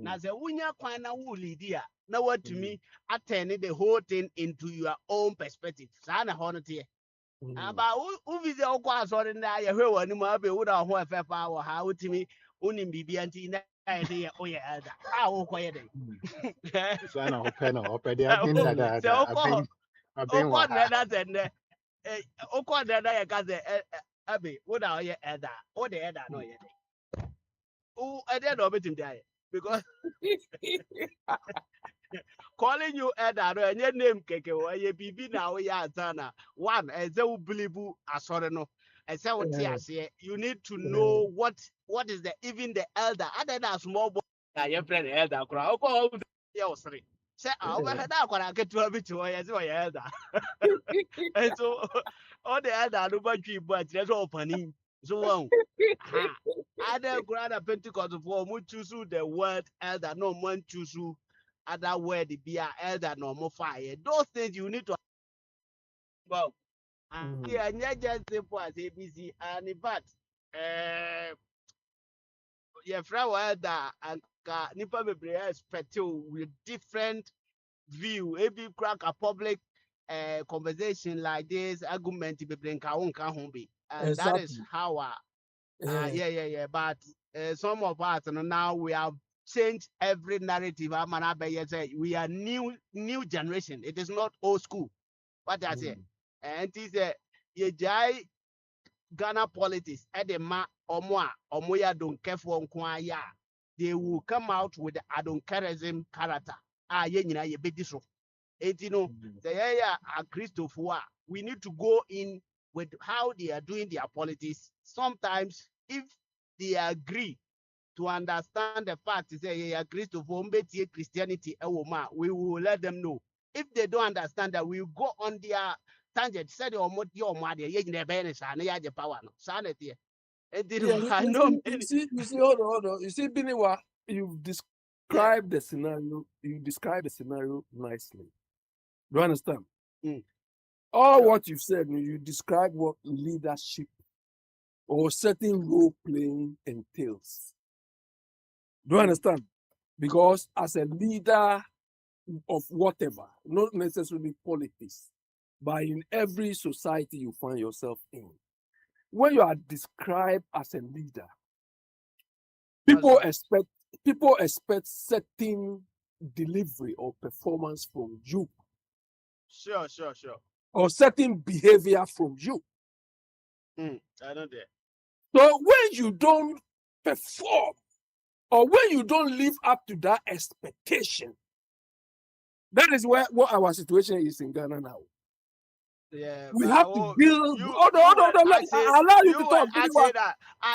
Now say unya kwana wu lead now what to me attend the whole thing into your own perspective. Sana honor Aba uvize okwa asọrọ ndị ahịa hwe wani mu abe wo da ho efefa wo ha utimi unim bibia nti na ede ye oye ada a wo koye den Sana open the agenda that se I've been okọ na waha. da sende okọ na da ye ka se abe wo da oye ada wo de ada no ye den o ede na obetim dey because calling you Eda no any name keke o ye bibi na we ya atana one eze wo believe asore no eze wo te ase you need to know what is the even the elder other than small boy na your friend elder kura o ko ye osre say we head akwara ketu bi ti o ye say o ye elder and so all the elder no ba twi but there's all pani so one other grada Pentecost for mu choose the word elder no man choose other word be a elder no more fire. Those things you need to well Yeah, not just simple as ABC. And in fact, your friend that and nipa bebree expect with different view. Maybe crack a public conversation like this, argument bebree nka wo nka ho bi. And that is Exactly. how yeah. But some of us now we have changed every narrative. We are new generation. It is not old school. What I say? And it is a Ghana politics at the ma omoya don't care for they will come out with the I don't careism character. Ye nyina ye be this so. You know, the area Akwantufuo, we need to go in with how they are doing their politics. Sometimes if they agree to understand the fact, say yeah, Christianity, we will let them know. If they don't understand that, we will go on their tangent. Said your mother, you never the power. Sanity. Yeah, I know you many. see, hold on. You see, Biniwa, you've Yeah. described the scenario. You described the scenario nicely. Do you understand? All what you've said, you describe what leadership or certain role playing entails. Do you understand? Because as a leader of whatever, not necessarily politics, but in every society you find yourself in, when you are described as a leader, people expect certain delivery or performance from you, Sure. or certain behavior from you. I know that. So when you don't perform, or when you don't live up to that expectation, that is what our situation is in Ghana now. Yeah, We have to build. Hold on. Allow you to talk.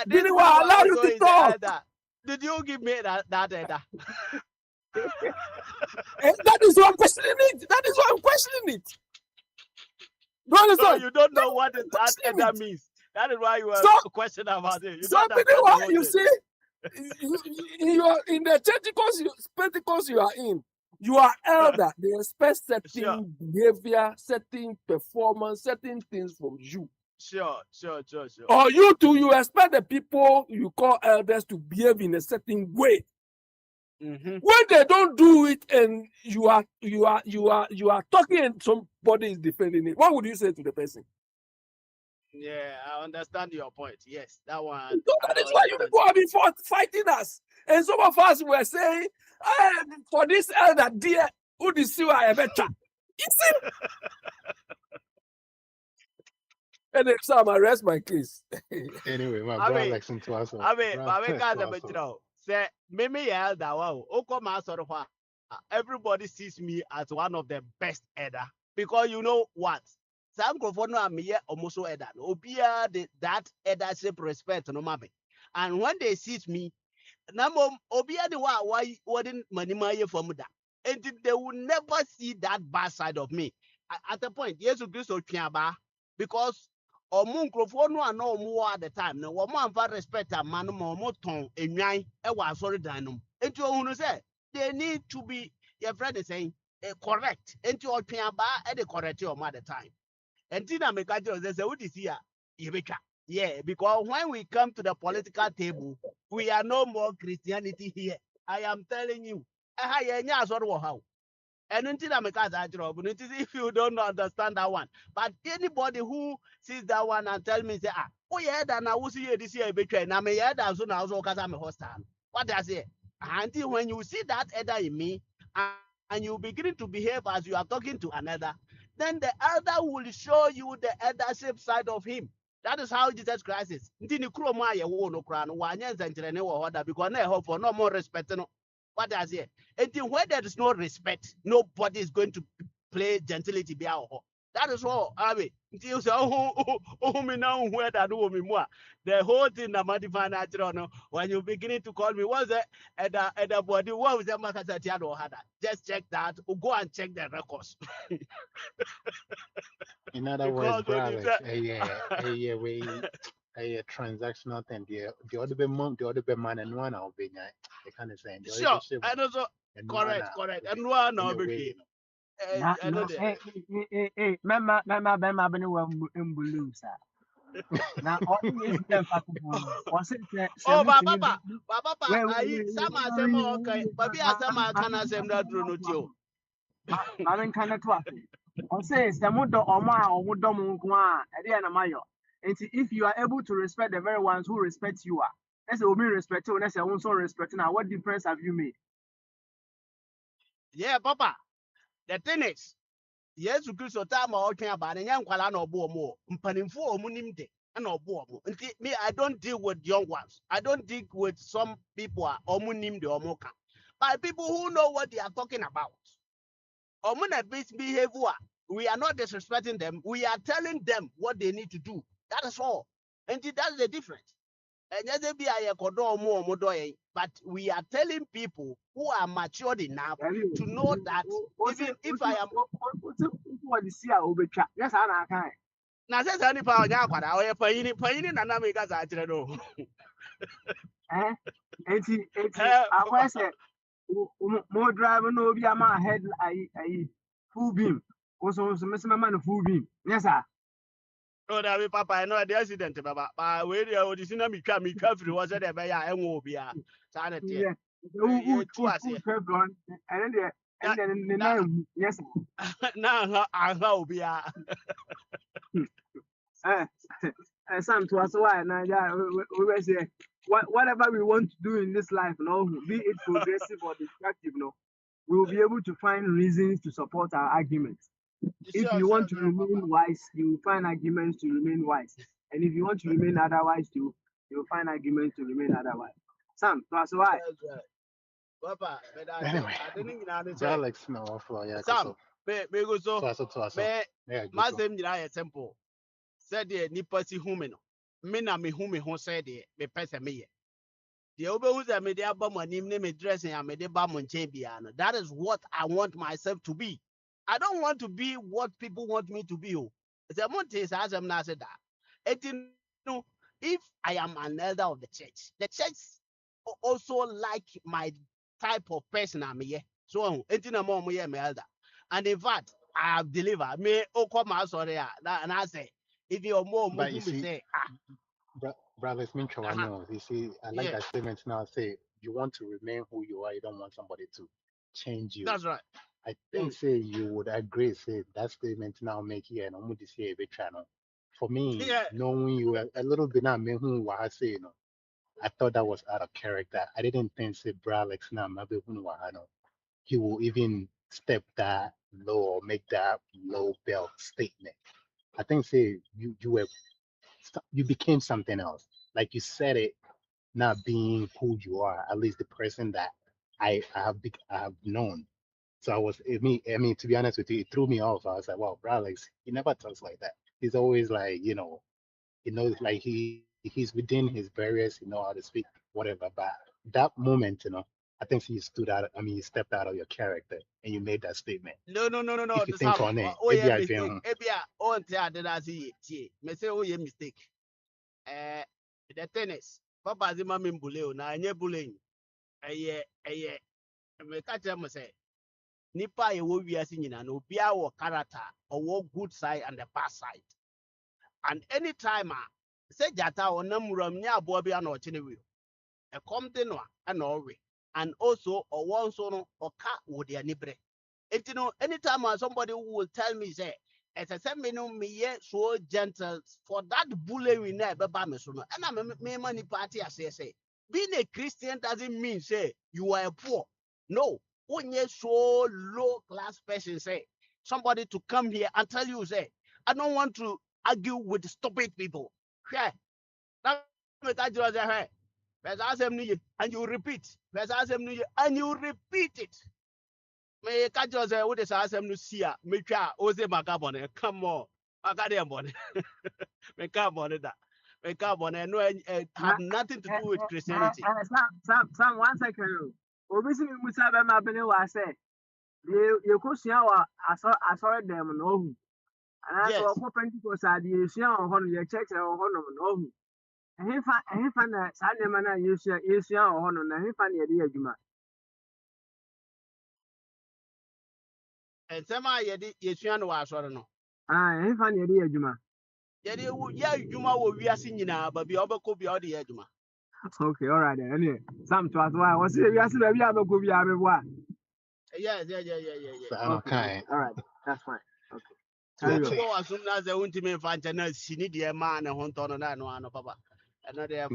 This Allow you also to is the talk. elder. Did you give me that elder? That is why I'm questioning it. That is why I'm questioning it. Do you So understand? you don't know what that elder means. That is why you are questioning about it. You So don't understand the whole you thing. see, you are in the Pentecost you are in. You are elder. They expect certain behavior, certain performance, certain things from you. Sure. Or you too, you expect the people you call elders to behave in a certain way. When they don't do it, and you are talking, and somebody is defending it, what would you say to the person? Yeah, I understand your point. Yes, that one. So that is why you people have been fighting us. And some of us were saying, for this elder, dear, who did see I ever chat? You see? And then Sam, I rest my case. Anyway, my brother likes to us. Say, Mimi elder, wow, everybody sees me as one of the best elder. Because you know what? Some no am here almost so elder. Obia that eldership respect no mabe. And when they see me, obia the why wouldn't money from that. And they will never see that bad side of me. At the point, yes, because ɔmo nkurɔfoɔ no a na ɔmo wɔ at the time no wɔn amfa respect ama no ma ɔmo tɔn enwan ɛwɔ asɔredan no mu eti ohunu sɛ they need to be your friend is saying correct eti ɔtwe aba ɛde correct ɔmo at the time eti na meka kyerɛ ɔsɛ sɛ wodi si a yɛbɛtwa yeah because when we come to the political table we are no more Christianity here I am telling you ɛha yɛn nyɛ asɔre wɔ ha o. And if you don't understand that one, but anybody who sees that one and tell me, say, oh yeah, that now we see this year betray. Now me yeah, that's so now so because I'm a hostile. What does it? Until when you see that elder in me, and you begin to behave as you are talking to another, then the elder will show you the eldership side of him. That is how Jesus Christ is. Because no more respect. What does it? And where there is no respect, nobody is going to play gentility. That is all. I mean, until you say, me now, where that do me more. The whole thing I'm defining natural. When you beginning to call me, what's that? At the body, what was that? Just check that. Go and check the records. In other words, brother, a transactional thing. The other be mom, the other be man, and one I'll be they kind of saying. Sure, and also correct. And one I'll be. Eh, Na I know na there. mema bene wa mbulu sa. Na ọdún yẹn sì tẹ̀ fà kúkú no. Ọ̀sẹ̀ sẹ̀ Oh, mú tìmí Papa, dùn. Papa, I some Wait, asem okay, but be asem aka na asem na duro no tio. maame nka ne to ase. Ɔse sɛ modɔ ɔmo a ɔmo dɔ mo nko a ɛde yɛ na mayɔ. Nti if you are able to respect the very ones who respect you a, na sɛ obi respect you na sɛ wo nso respect na what difference have you made? Yeah, Papa. The thing is, yes, Kristo time o twen aba na nya nkwala na obo omo. Mpanimfo omo nim de na obo omo. Nti me I don't deal with young ones. I don't deal with some people a omo nim de omo ka. But people who know what they are talking about. Omo na behave a we are not disrespecting them. We are telling them what they need to do. That is all. And that's the difference. And yes, be a kodo omo omo do yen, but we are telling people who are matured enough to know that even if I am wɔde si a obetwa nyɛ saa na aka ɛ. na sɛ saa nipa a ɔnyɛ akwara ɔyɛ panyini na nam ika saa kyerɛ no Nti papa akɔyɛ sɛ mo drive na obi ama head ayi full beam. Nso mesi mɛma no full beam. Nyɛ saa. o da bi papa ɛno ɛde accident bɛba ba wei deɛ ɔde si na mitwa firi hɔ sɛ deɛ ɛbɛyɛ a ɛnwo obiara saa ne teɛ Yeah. yɛtu aseɛ And then the name, yes. na anha obiara Some to us why now we say whatever we want to do in this life, no, be it progressive or destructive, no, we will be able to find reasons to support our arguments. If you want to remain wise, you will find arguments to remain wise. And if you want to remain otherwise, you will find arguments to remain otherwise. Sam, to us why? papa mɛda ase Anyway, ade ne nyinaa ne sɛ Alex no off yeah, sam me go so so. me Yeah, go so. masɛm nyinaa yɛ simple sɛdeɛ nipa si hu me no me na mehu me ho sɛ deɛ mepɛ sɛ meyɛ deɛ wobɛhu sɛ mede aba mo anim ne me dressing a mede ba mo nkyɛn biara no that is what I want myself to be. I don't want to be what people want me to be. Sɛ monte saa asɛm no ase da enti no if I am an elder of the church also like my type of person I'm here. So enti na mo yɛ me elder. And in fact, I have delivered me okoma sorry and I say if you're more But you who me see, say brothers, you see, I like yeah, that statement now. Say you want to remain who you are. You don't want somebody to change you. that's right. I think say you would agree. Say that statement now make here and almost this year a bit channel. For me, Yeah, knowing you a little bit now, me who I say you know, I thought that was out of character. I didn't think say Bralex now maybe who I know he will even step that low or make that low belt statement. I think say you became something else. Like you said it, not being who you are, at least the person that I have known. So I mean, to be honest with you, it threw me off. I was like, wow, bro, like he never talks like that. He's always like, he knows like he's within his barriers, he know how to speak, whatever. But that moment, I think he stood out. I mean, you stepped out of your character and you made that statement. no. If you The think Sam, on it, oh maybe yeah, I mistake. think, Maybe I on tell that I see. Me say oh yeah, mistake. Eh, the tennis. Papa zima me mbule na anye bullying. Eh, me catch him say. Nipa ye wo wiase nyina no bia wo character or good side and the bad side. And anytime say jata onam ram nya abo bia na oche ne wi. E come de no and we. And also or one so no oka wo de anibre. It anytime somebody will tell me say as I said me no me ye so gentle for that bully we never ba me so no. And I me money party as say being a Christian doesn't mean say you are poor. No, when you so low class person say somebody to come here and tell you say I don't want to argue with stupid people. Yeah, that make I just say hey, and you repeat, and you repeat it. Me catch us with the asem no see a me twa o se maka bone come on maka dem bone me ka bone da me ka bone no have nothing to do with Christianity. Sam, 1 second. Obi si mi musa be ma bene wa say ye kosua wa asɔre dɛm na ohu anaasɛ Yes, ɔkɔ pentecost ade yɛsua wɔ hɔ no yɛkyerɛkyerɛ wɔ hɔ nom na ohu ɛhefa na saa nneɛma no a yɛsua wɔ hɔ no na ɛhefa na yɛde yɛ adwuma. And some I yes, you know, I saw no. Ah, if I need a juma. Yeah, Juma will be a singing, but be over could be all the Juma. Okay, all right then. Anyway, some to us why was it? We are still a bit of a Yeah. Sana Okay, okay, kai. all right, that's fine. Okay, So carry on. people assume that the ultimate fantasy, she need a man and hunt on that one, Papa. And not there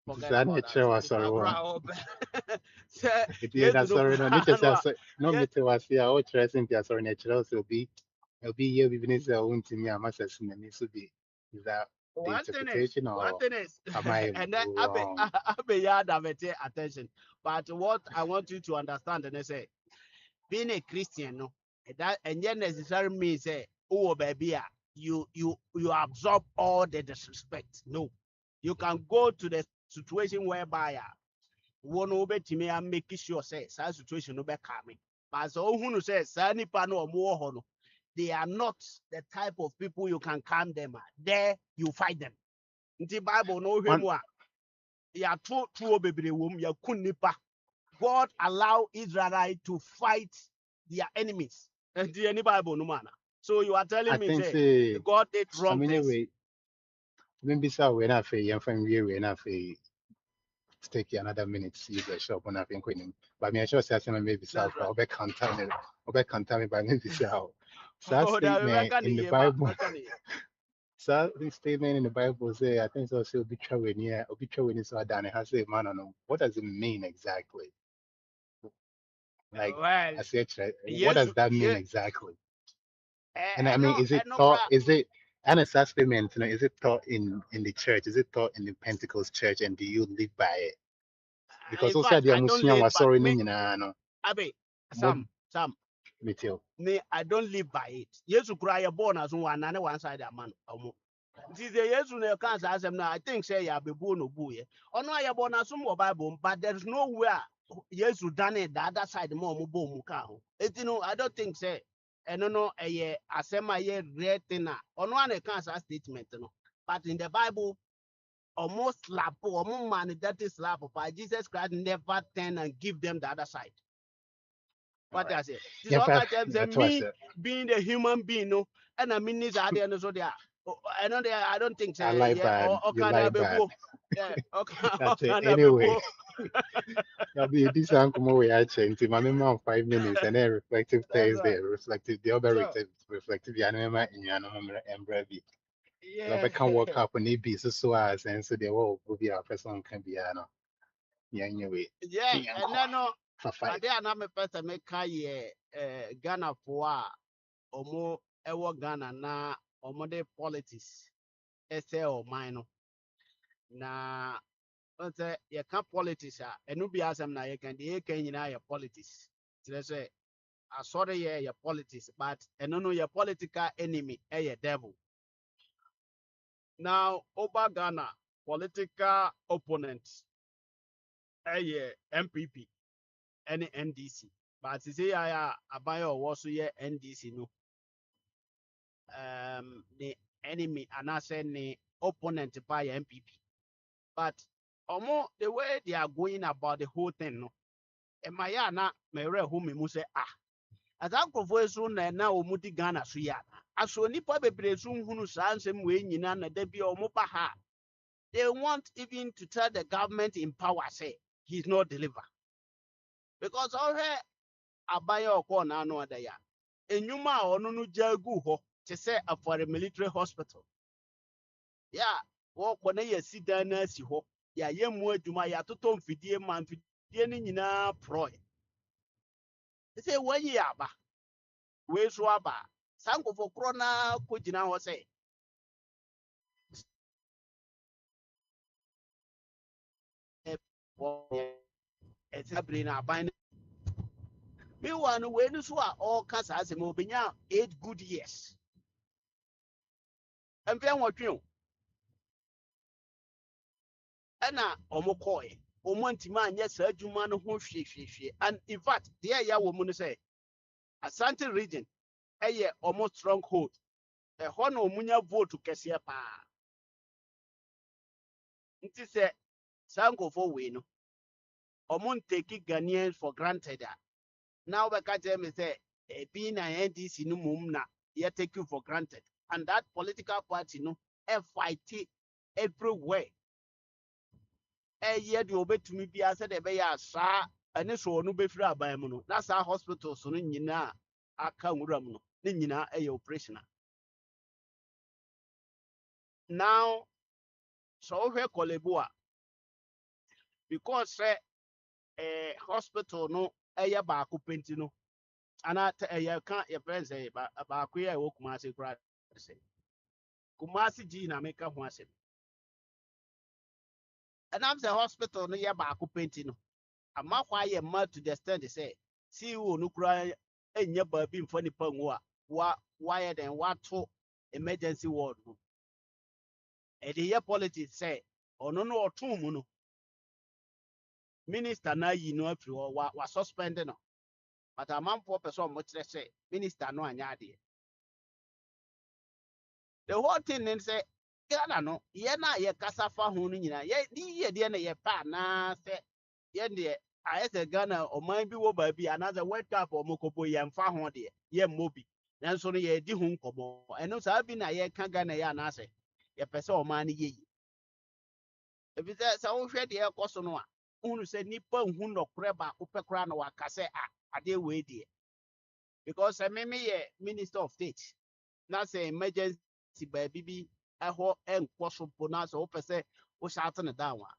forget Sana about that. eche So wa the sorry wa. Barbara, say, Iti yes, na to no sorry no. Niche sa Kranwa. so no Yes, mete wa si a o chere sin pia sorry na chere so bi ye bi ni se o ntimi a masa sin ni so bi. Is that the interpretation one or thing is, am I and then wrong? Abe yard have attention. But what I want you to understand, and I say, being a Christian, no, that and yet necessarily means say, oh baby, you absorb all the disrespect. No, you can go to the situation whereby one over to me and make sure say that situation no be coming. But so who says Sani Pano or more they are not the type of people you can calm them. There you fight them. In the Bible, no One him ya two baby womb ya kunipa. God allow Israel to fight their enemies. And the Bible no man. So you are I telling me think say say God did I wrong mean things. we maybe so we na fe yan fan we na fe take another minute see the shop on I think when but me sure say maybe so That's for right. over contaminate by maybe so that Oh, that statement in the Bible we so the statement in the Bible say I think so say obituary so done it has say man no what does it mean exactly like well, I said what yes, does that mean yeah, exactly and I mean no, is it no, taught is it and a statement you know, is it taught in the church is it taught in the Pentecost church and do you live by it because in also fact, the I don't amusua live was by sorry me, no Abe, what Sam, Mitchell. me, I don't live by it. Yes, you cry a born as one side a man. It is the yes, when you can't ask them now. I think say ya be born or boy. Or no, ya born as some Bible, but there's nowhere yes, you done it the other side more boom. It you know, I don't think say. And no, a year, as a year, red thing. On one account, statement, no. But in the Bible, almost slap or man that is slap but Jesus Christ never turn and give them the other side. All What right. I say? This Yeah, all but kind of that's what I me said. being a human being, no, and I mean this idea and so there. I know there I don't think I say like yeah bad. or You can I like be bad. bo. Yeah, okay, That's it. can I be Anyway, bo. I'll be this uncle way I change my memo 5 minutes and then reflective That's Thursday, right. reflective the other So reflective anima in Yanama and Brady. yeah, Robert can work up on EB so as and so they will be our person can be ano. Yeah, anyway. yeah, and then no, For five. but they are not a person make Ghana for omo ewo Ghana na omo de politics. Ese o mine na say you can politics and no be asem na you can the can your politics. So say I sorry your politics, but and no your political enemy your devil. Now over Ghana political opponent your MPP any NDC. But say I buy or also your NDC no the enemy and I say the opponent by MPP. But the way they are going about the whole thing no ɛma na mɛwerɛ ho me mu sɛ asa nkurɔfoɔ so na ɔmu di Ghana so yɛ aso nipa bebree so nhunu saa nsɛm wei nyinaa na da bi ɔmo ba ha they want even to tell the government in power say he's not deliver because ɔhwɛ aban a ɔkɔɔ n'ano ɔda yɛ enyuma a ɔno no gya gu hɔ te sɛ afɔre military hospital yɛ a wɔkɔ na yɛsi dan na asi hɔ yɛayɛ mu adwuma yɛatotɔ mfidie ma mfidie no nyinaa porɔe sɛ wɔayi aba wei so aba saa nkɔfo korɔ na kɔgyina hɔ sɛ ɛsɛ bere no aban no meanwhile no wei no so a ɔreka saa asɛm obɛnya 8 good years ɛmfɛ nwɔtwe o ɛna ɔmo kɔɔɛ ɔmo antimi anyɛ saa adwuma no ho hwehwehwɛ and in fact deɛ ɛyɛ wɔ mu no sɛ Asante region ɛyɛ ɔmo stronghold ɛhɔ na ɔmo nya vote kɛseɛ paa nti sɛ saa nkɔfo wei no ɔmo ntake Ghanaians for granted a now we catch them say being an NDC no mum na you take you for granted. And that political party no fight everywhere. Yet you obey to me be as said a sa and so no be free by mono. That's our hospital so nina akanguram no nina a operational. Now so here kolebua because a hospital no ba kupenti no ana can your friends say ba kuya wo kumasi kra say kumasi ji na make ho asem. And I'm the hospital no ba kupenti no ama kwa ye ma to the extent they say see who no kra enya ba bi mfa nipa nwo a why then what to emergency ward no e dey politics say ono no otum mu no minister na yi no afiri wa suspend no but amanfo person mo kire say minister no anya ade the whole thing is say Ghana no ye na ye kasa fa ho no nyina ye ni ye de na ye pa na say ye de ayese Ghana o man bi wo ba bi another World Cup o mokobo ye mfa ho de ye mobi nanso no ye di ho nkomo eno sa bi na ye ka Ghana ye na say ye pese o man ye yi ebi say wo hwe de ye koso no a unu say nipa hu no kore ba ko pekora na waka say ade we de because me ye minister of state na say emergency baby bi eho enko so po na so pese wo shout na down a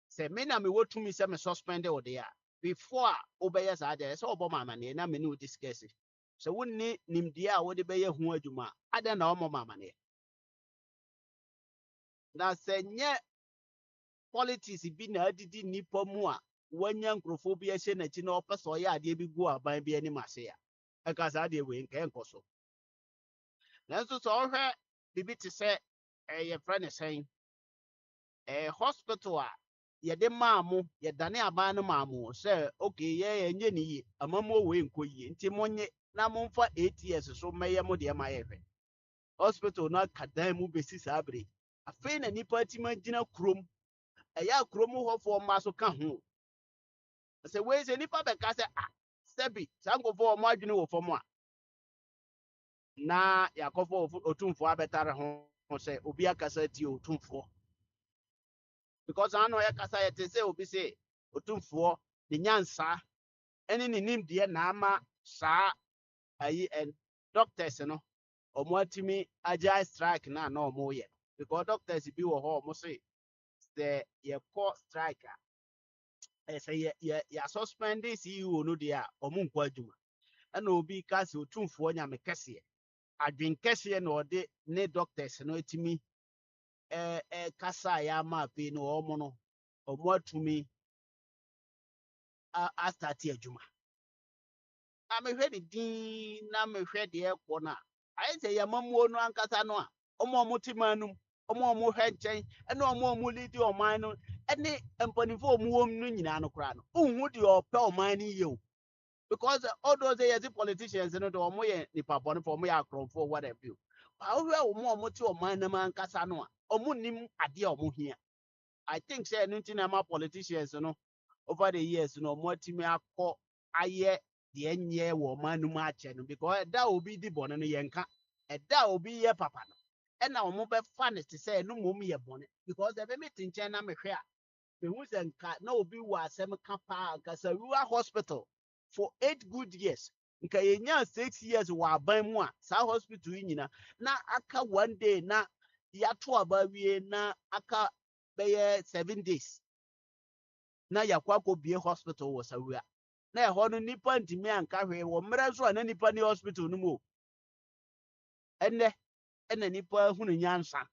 say me na me wotumi say me suspend o de a before obeye sa de say obo mama ne na me no discuss so wonni nimdie a wo de beye hu adwuma ade na omo mama ne na say nye politics bi na adidi nipa mu a wanya nkrofo bi ehye na chi na opese oya ade bi gu aban bi ani mase ya eka sa ade we nka enko so nanso so ohwe bibi te say your friend is saying hospital a ye de maamu ye dane aban no maamu say okay ye enye ni yi amamo we nko yi nti monye na momfa 8 years so meye mo de ma ye hwe hospital na kadan mu besi sabre afei na nipa ti ma gina krom eya krom ho fo ma so ka ho say we say nipa be ka say sebi sankofo mo adwene wo fo mo a na yakofo otumfo abetare ho say obi akasa ti otumfo because I know yakasa yete say obi say otumfo the nyansa ene ni nimdie na ama sa ayi and doctors no omo atimi agile strike na omo ye because doctors bi wo ho omo say the ye call strike say ye suspend CEO no dia omo nkwa adwuma na obi ka say otumfo nya me kese adwen kese na ode ne doctors no atimi kasa ya ma pe no omo no omo atumi a start adwuma amehwe de din na mehwe de ekwo na ayi se yamamuo no ankasa no a omo timanum omo hwe nchen ene omo lead oman no ene empanifo omo no nyina no kra no unhu de ope oman ni ye o because all those years politicians no de omo ye nipa bone for omo ya akronfo whatever you ahwe omo ti oman na ankasa no a omo nim ade omo hia I think say anything na politicians no over the years no omo timi akọ aye the enye wo manu ma che no because that will be the bone no yenka that will be ye papa no and na omo be fan to say no mom ye bone because the meeting chen na me hwe a me hu se nka na obi wo asem ka pa nka sa rural hospital for 8 good years nka yenya 6 years wa ban mu a sa hospital nyina na aka 1 day na ya to aba wie na aka be 7 days na yakwa ko bie hospital wo sa wua na ho no nipa ntimi anka hwe wo mra so na nipa ni hospital no mo enne nipa hunu nyansa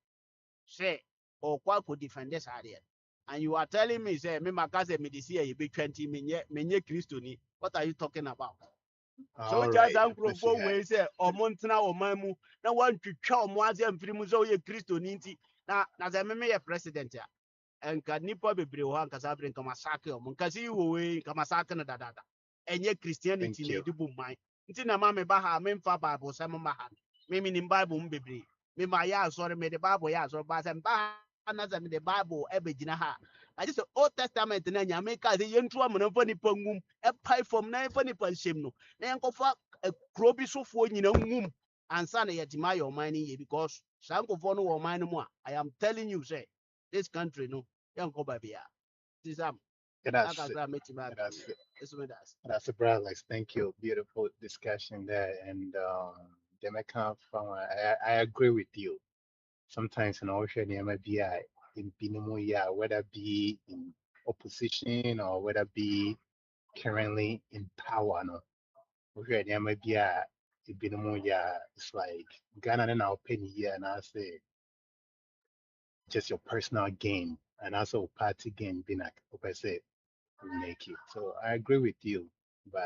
say okwa ko defend this area and you are telling me say me makase medicine ye be 20 menye Kristo ni what are you talking about so just ankrofo we say omontena o mamu na wantwitwa omo aze amfiri mu so ye Kristo ni nti na ze me ye president ya enka nipa bebre ho anka sa brin kama sake omo nka si wo we kama sake na dadada enye Christianity na edibu man nti na ma me ba ha me mfa bible se mo ma ha me ni bible mbebre me ma ya asori me the bible ya asori ba se mba na ze me the bible ebegina ha I just Old Testament na nyame ka de yentu amana fa nipa ngum e pai from na fa nipa nshem no na yankofa kuro bi sofo nyina ngum ansa na yetima your mind here because sankofo no wo mind mu a I am telling you say this country no yanko babia tisam That's it. akasa metima That's it. this one does. That's it, brother. Like, thank you. Beautiful discussion there. And Demeka, I agree with you. Sometimes in ocean, there might be in Binomo, yeah, whether be in opposition or whether be currently in power. No, ocean, there might be in Binomo, yeah, it's like Ghana and our penny here, and I say just your personal gain and also party gain being like I say will make you. So I agree with you, but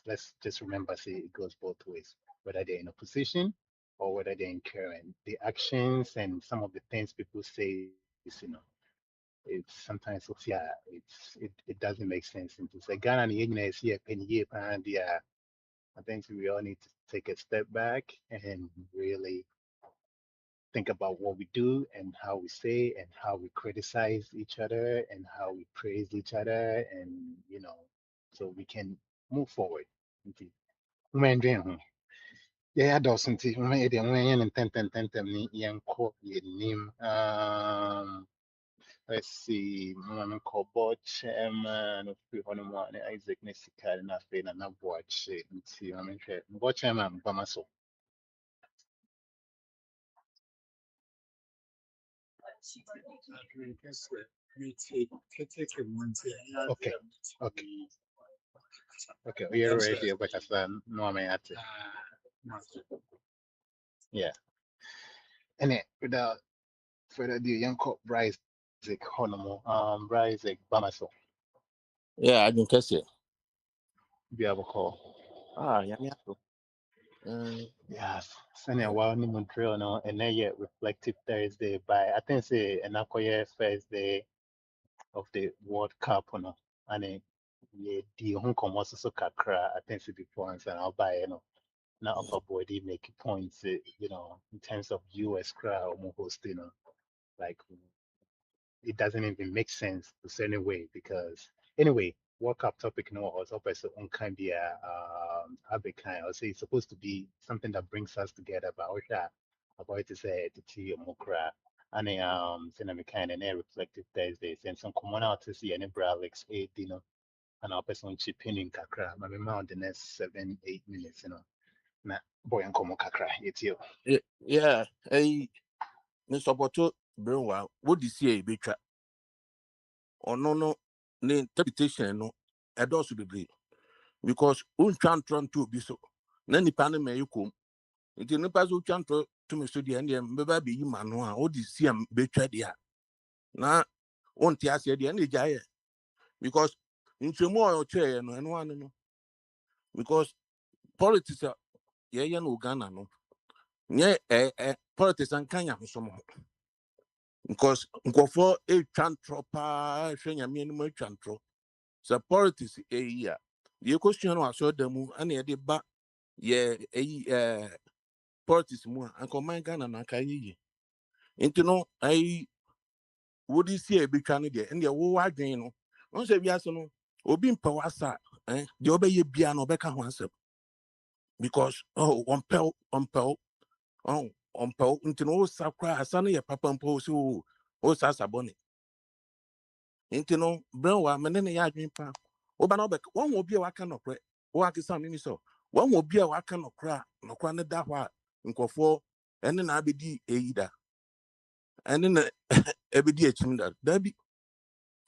let's just remember say it goes both ways, whether they're in opposition or whether they're in current. The actions and some of the things people say is, it's sometimes yeah, it doesn't make sense. And to say Ghana and is here penny year and yeah, I think we all need to take a step back and really think about what we do and how we say and how we criticize each other and how we praise each other, and so we can move forward. Yeah, Dawson, let's see, Mama Kobo chairman of Honeyman, Isaac Nessica, and I've been an watch it. See, I'm interested. Watch chairman, Bamaso. Okay, okay, okay. We are ready, but as no, I mean, yeah. And it without further ado, young cop Bryce Honomo, Bryce Bamaso, Yeah, I don't catch it. be able to call. Yeah, yeah. Yes, Sunny a while in Montreal, no, and then yet reflective Thursday by I think say an first day of the World Cup, no, and then yeah, the Hong Kong was also kakra. I think say before and I'll buy, now upper body make points, in terms of US crowd or hosting, like it doesn't even make sense to say anyway because anyway, World Cup topic no was also on kind be kind. I'll say it's supposed to be something that brings us together, but about to say the tea mokra and cinema kind and reflective Thursdays and some common out to see any bralex 8 and our person chipping in kakra. My on the next 7-8 minutes, na boy and como kakra, it's you. Yeah, hey, Mr. Poto, bro, what do you see a bit? Or no, the interpretation, no, a dose be brave because unchan to be so. Nanny panel may you come. It in the past, unchan to me so the end, maybe you man, what do you see a bit? Now, won't you ask the end of the because in more chair and one, no, because politics are, yeah, no Ghana, no. Yeah, politics and Kenya, some because for a chantro pa, showing a minimum chantro. So politics a year. The question was so the move and the back, yeah, politics more and command Ghana and Kayi. Into no, I would see a big candidate and the whole again. Once a no, or being powasa, the obey piano back once because one pel, into no sacra, sunny a papa and pose who sasa bonnet. Into no, brown woman, and a yard dream pa. Obanobek, one will be a wakan of crack, walk is something so. One will be a wakan of crack, no cranny that what, and go for, and then I be aida. And then every day, chimney, there be.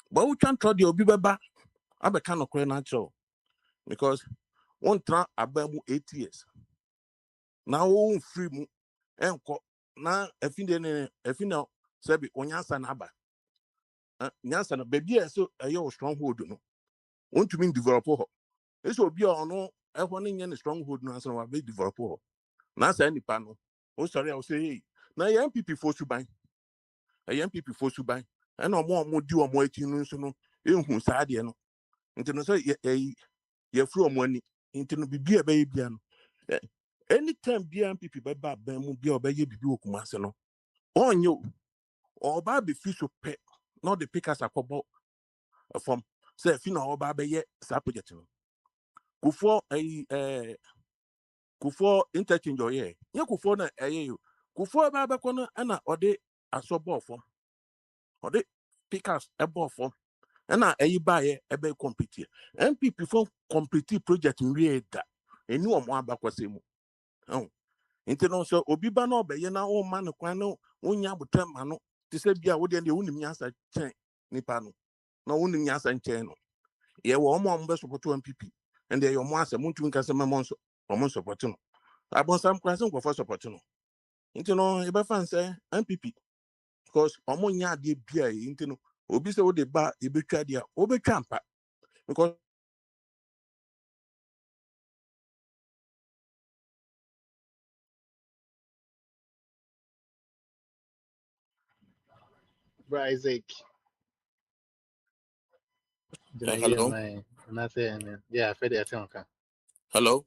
But we can't try the Obiba back. I be kind of crack natural because one try about 8 years. Now, won't free mu and now, if you know, Sabi, on Yansan Abba. Yansan, baby, so a stronghold, no. Want to mean develop. This will be on everyone in stronghold, no, so I'll be develop. Now, say any panel. Oh, sorry, I'll say, hey, now, young people force you buy. A young people force you buy. And no more do or more 18 so no, you who sad, you know. Into no say, you're from money, into no be a baby. Anytime BMP by Bam will be a baby, no. On you, or Barbie fish of pet, not the pickers are couple from say fina oba be ye sa project no Kufo Kufo interchange ye Kufo na you Kufo ba kono na ode asobo form ode pickers ebo form na ba ye ebe compete MPP for complete project we da eni omo abakwase mu nti no so obi ba na obeye na o ma ne kwan no onya botam ma no ti se bia wo de wonim nyasa chen nipa no na wonim nyasa chen no ye wo omo be support MPP and they your mo asem ntu nka se memo so omo support no abon sam kwan se nkofo support no nti no e be fan say MPP because omo nya de bia nti no obi se wo de ba e betwa de a wo betwa ampa because Bro Isaac. Yeah, hello man. And I say, yeah, I feel the hello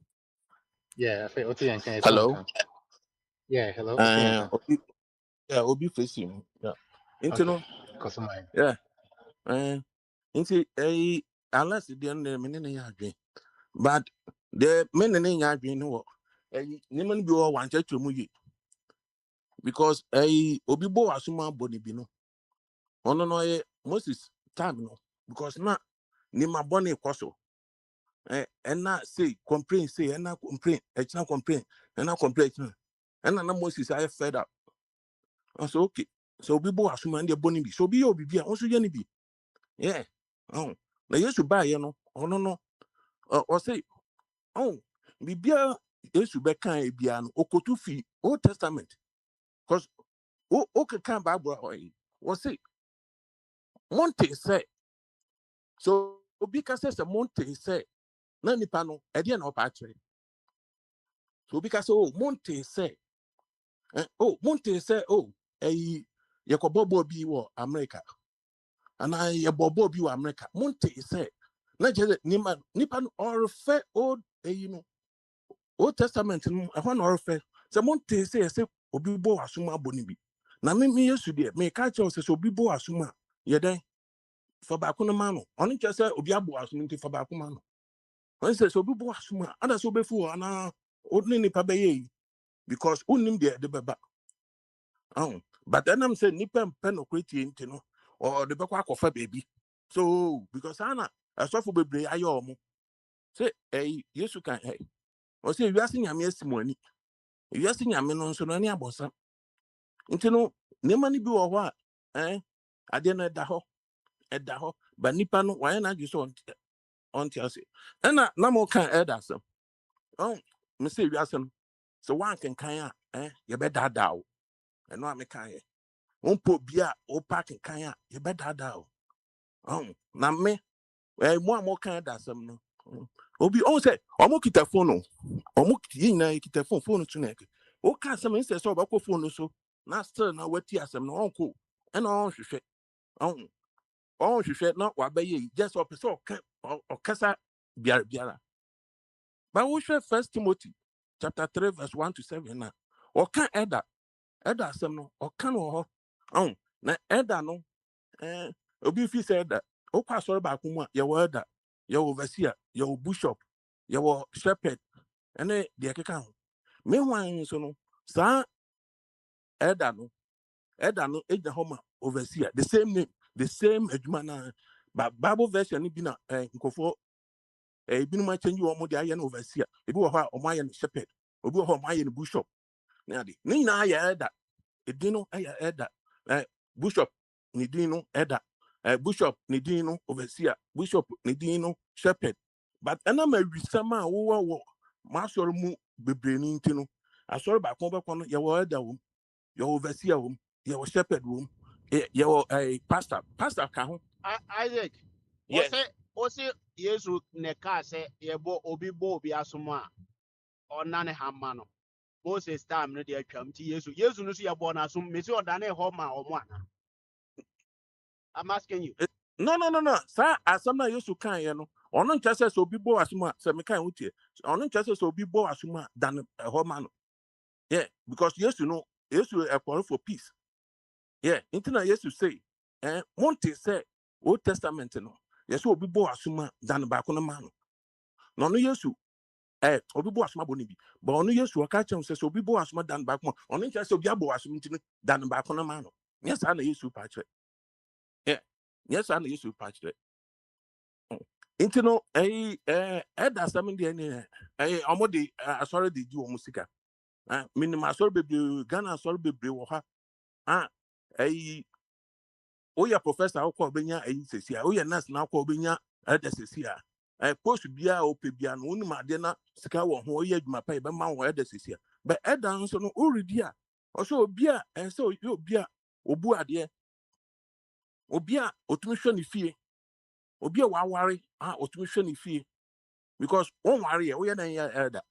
Yeah, I feel hello Yeah, hello. Okay. obi yeah obi facing yeah nti no Cause mine. yeah nti unless the end me ne ya adwen but the men ne ya adwen no ni man bi o wan cheche mu yi because obi bo asuma boni bi no ono no Moses time no because na ni ma boni kwaso and na say complain say and na complain and na complain and na Moses I fed up so okay so obi bo asuma and boni bi so bi obi bi a onso ye ni bi yeah na yesu ba ye no ono no or say bibia yesu be kan ebia no okotu fi Old Testament because o can Bible or say Monte say so obi ka say Monte say na nipa no e de na opa kire so obi ka say Monte say Monte say ye ko bobo bi wo America ana ye bobo bi wo America Monte say na je nipa no or fe old no Old Testament no e ho na or fe say Monte say obi bo asuma boni bi na me yesu de me ka che say obi bo asuma ye den for baako no ma no ono che say obi abo asuma nti for baako ma no when say so obi bo asuma ada so befu ana odni nipa be ye because unim de beba but then I'm saying nipa pen no kweti nti no or de bekwa akofa baby so because ana asofo bebre ayo omo say yesu kan o say wiase nyame asimoni wiase nyame no nso no ne abosa nti no nema ni bi wo ho a ade no da ho ba nipa no wa na adwo so on tiase na mo kan edasem me say wiase no so wan kan kan a ye be dada o eno a me kan ye won po bia o park kan a ye be dada o na me mo kan edasem no obi say omo kita phone omo yin na kita phone tu na o ka asem say so ba ko phone so na still na wati asem no onko eno on hwehwe hwehwe na wa be ye just up so o kasa biara but we share 1 Timothy chapter 3 verse 1 to 7 na o kan elder asem no o kan ho na elder no obi fi say elder o kwa so ba ko mu a ye wo elder ye wo overseer ye wo bishop ye wo shepherd ene de keka ho me wan so no sa elder no ejna homa overseer the same name the same adwuma na but Bible version ni bi na nkofo ebi no ma change wo mo de aye na overseer ebi wo ho a o ma aye na shepherd obi wo ho o ma aye na bishop na de ni na aye elder edin no aye elder bishop ni din no elder bishop ni din no overseer bishop ni din no shepherd but ana ma wisama wo ma soro mu bebre ni ntino asoro ba kon be kon no ye wo elder wo ye overseer wo ye wo shepherd wo ye wo pastor ka ho Isaac, yes ose Yesu ne ka se yebo obi bo obi asoma ona ne hama no. Moses time no de atwam ti Yesu no so yebo na asum me se odane ho ma omo ana. I'm asking you. no sa asam na yesu kan ye no ono ncha se obi bo asuma se me kan wutie ono ncha se obi bo asuma dan ho ma no yeah because yesu e call for peace yeah into na yesu say Monte say Old Testament no. Yes, obi bo asuma dan ba kono ma no. No no Yesu obi bo asuma boni bi. But ono Yesu aka chem say obi bo asuma dan ba kono. Ono nche say obi abo asuma ntino dan ba kono ma no. Yes, ana Yesu pa chere. Yes, ana Yesu pa chere. Intino that something there omodi sorry the do musika. Minimum sorry baby Ghana sorry baby wo ha. Oya professor akọ benya sesia oya nurse na akọ benya sesia post bia ope bia no unu ma de na sika wo ho oya adwuma pa be ma wo sesia but nso no already a oso obi a enso obi a obu ade obi a otumi hwe ne fie obi a waware otumi hwe ne fie because won ware ye oya dan ya elder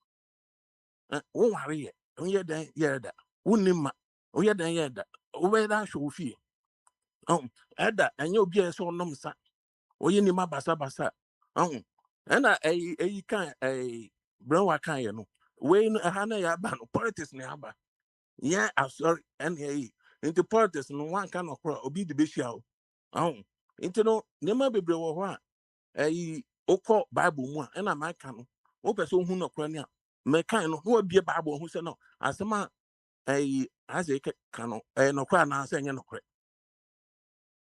won ware ye oya dan ya elder unima oya dan ya elder oya dan hwe fie Eda enye obi eso nom sa oye ni ma basa ena kan brown wa kan ye no we no ha na ya ba no politics na ya ba yeah sorry and into politics no one kan okra obi de be hia o into no nema bebre wo ho a okọ bible mu a ena ma kan no o pese ohun no kra ni a me kan no no bie bible hu se no asema ase kan no no kra na ase enye no kra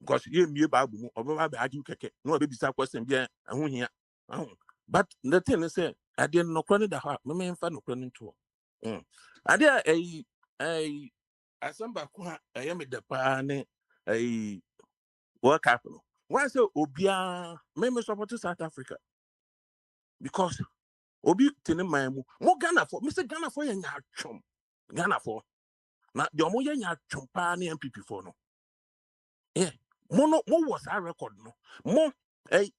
because you me Bible mu oba ba aju keke no be bisa question bia ho hia but the thing is say I didn't no credit the heart me mfa no credit to ade asamba ko a me de pa ne work up no why say obia me support South Africa because obi tene man mu mo Ghana for me say Ghana for nya atwom Ghana for na de mo nya atwom pa ne MPP for no mo was our record no mo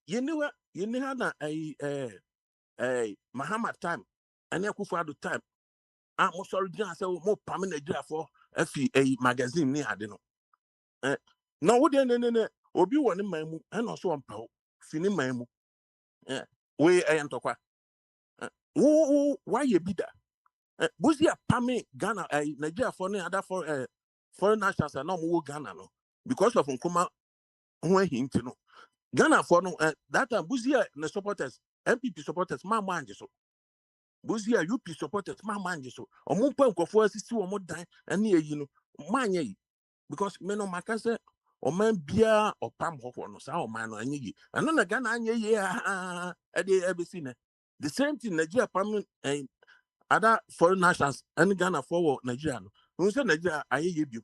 yeni ha na Mahama time and Akufo-Addo time mo sorry dia say mo pam Nigeria for afi magazine ni ade no na wo de ne obi woni man mu e no so ompaw fini man mu we entokwa why ye bida buzi a pam Ghana Nigeria for ne other for foreign nationals na mo Ghana no because of nkuma ho ahinti no Ghana for no that time Buzia the supporters MPP supporters ma manje so Buzia UP supporters ma manje so omo pa nkofo asisi omo dan ene eyi no manye yi because me no maka say oman bia opam hofo no sa oman no anye yi eno na Ghana anye yi e dey ebesi ne the same thing Nigeria pam other foreign nations and Ghana for Nigeria no who say Nigeria aye yi bio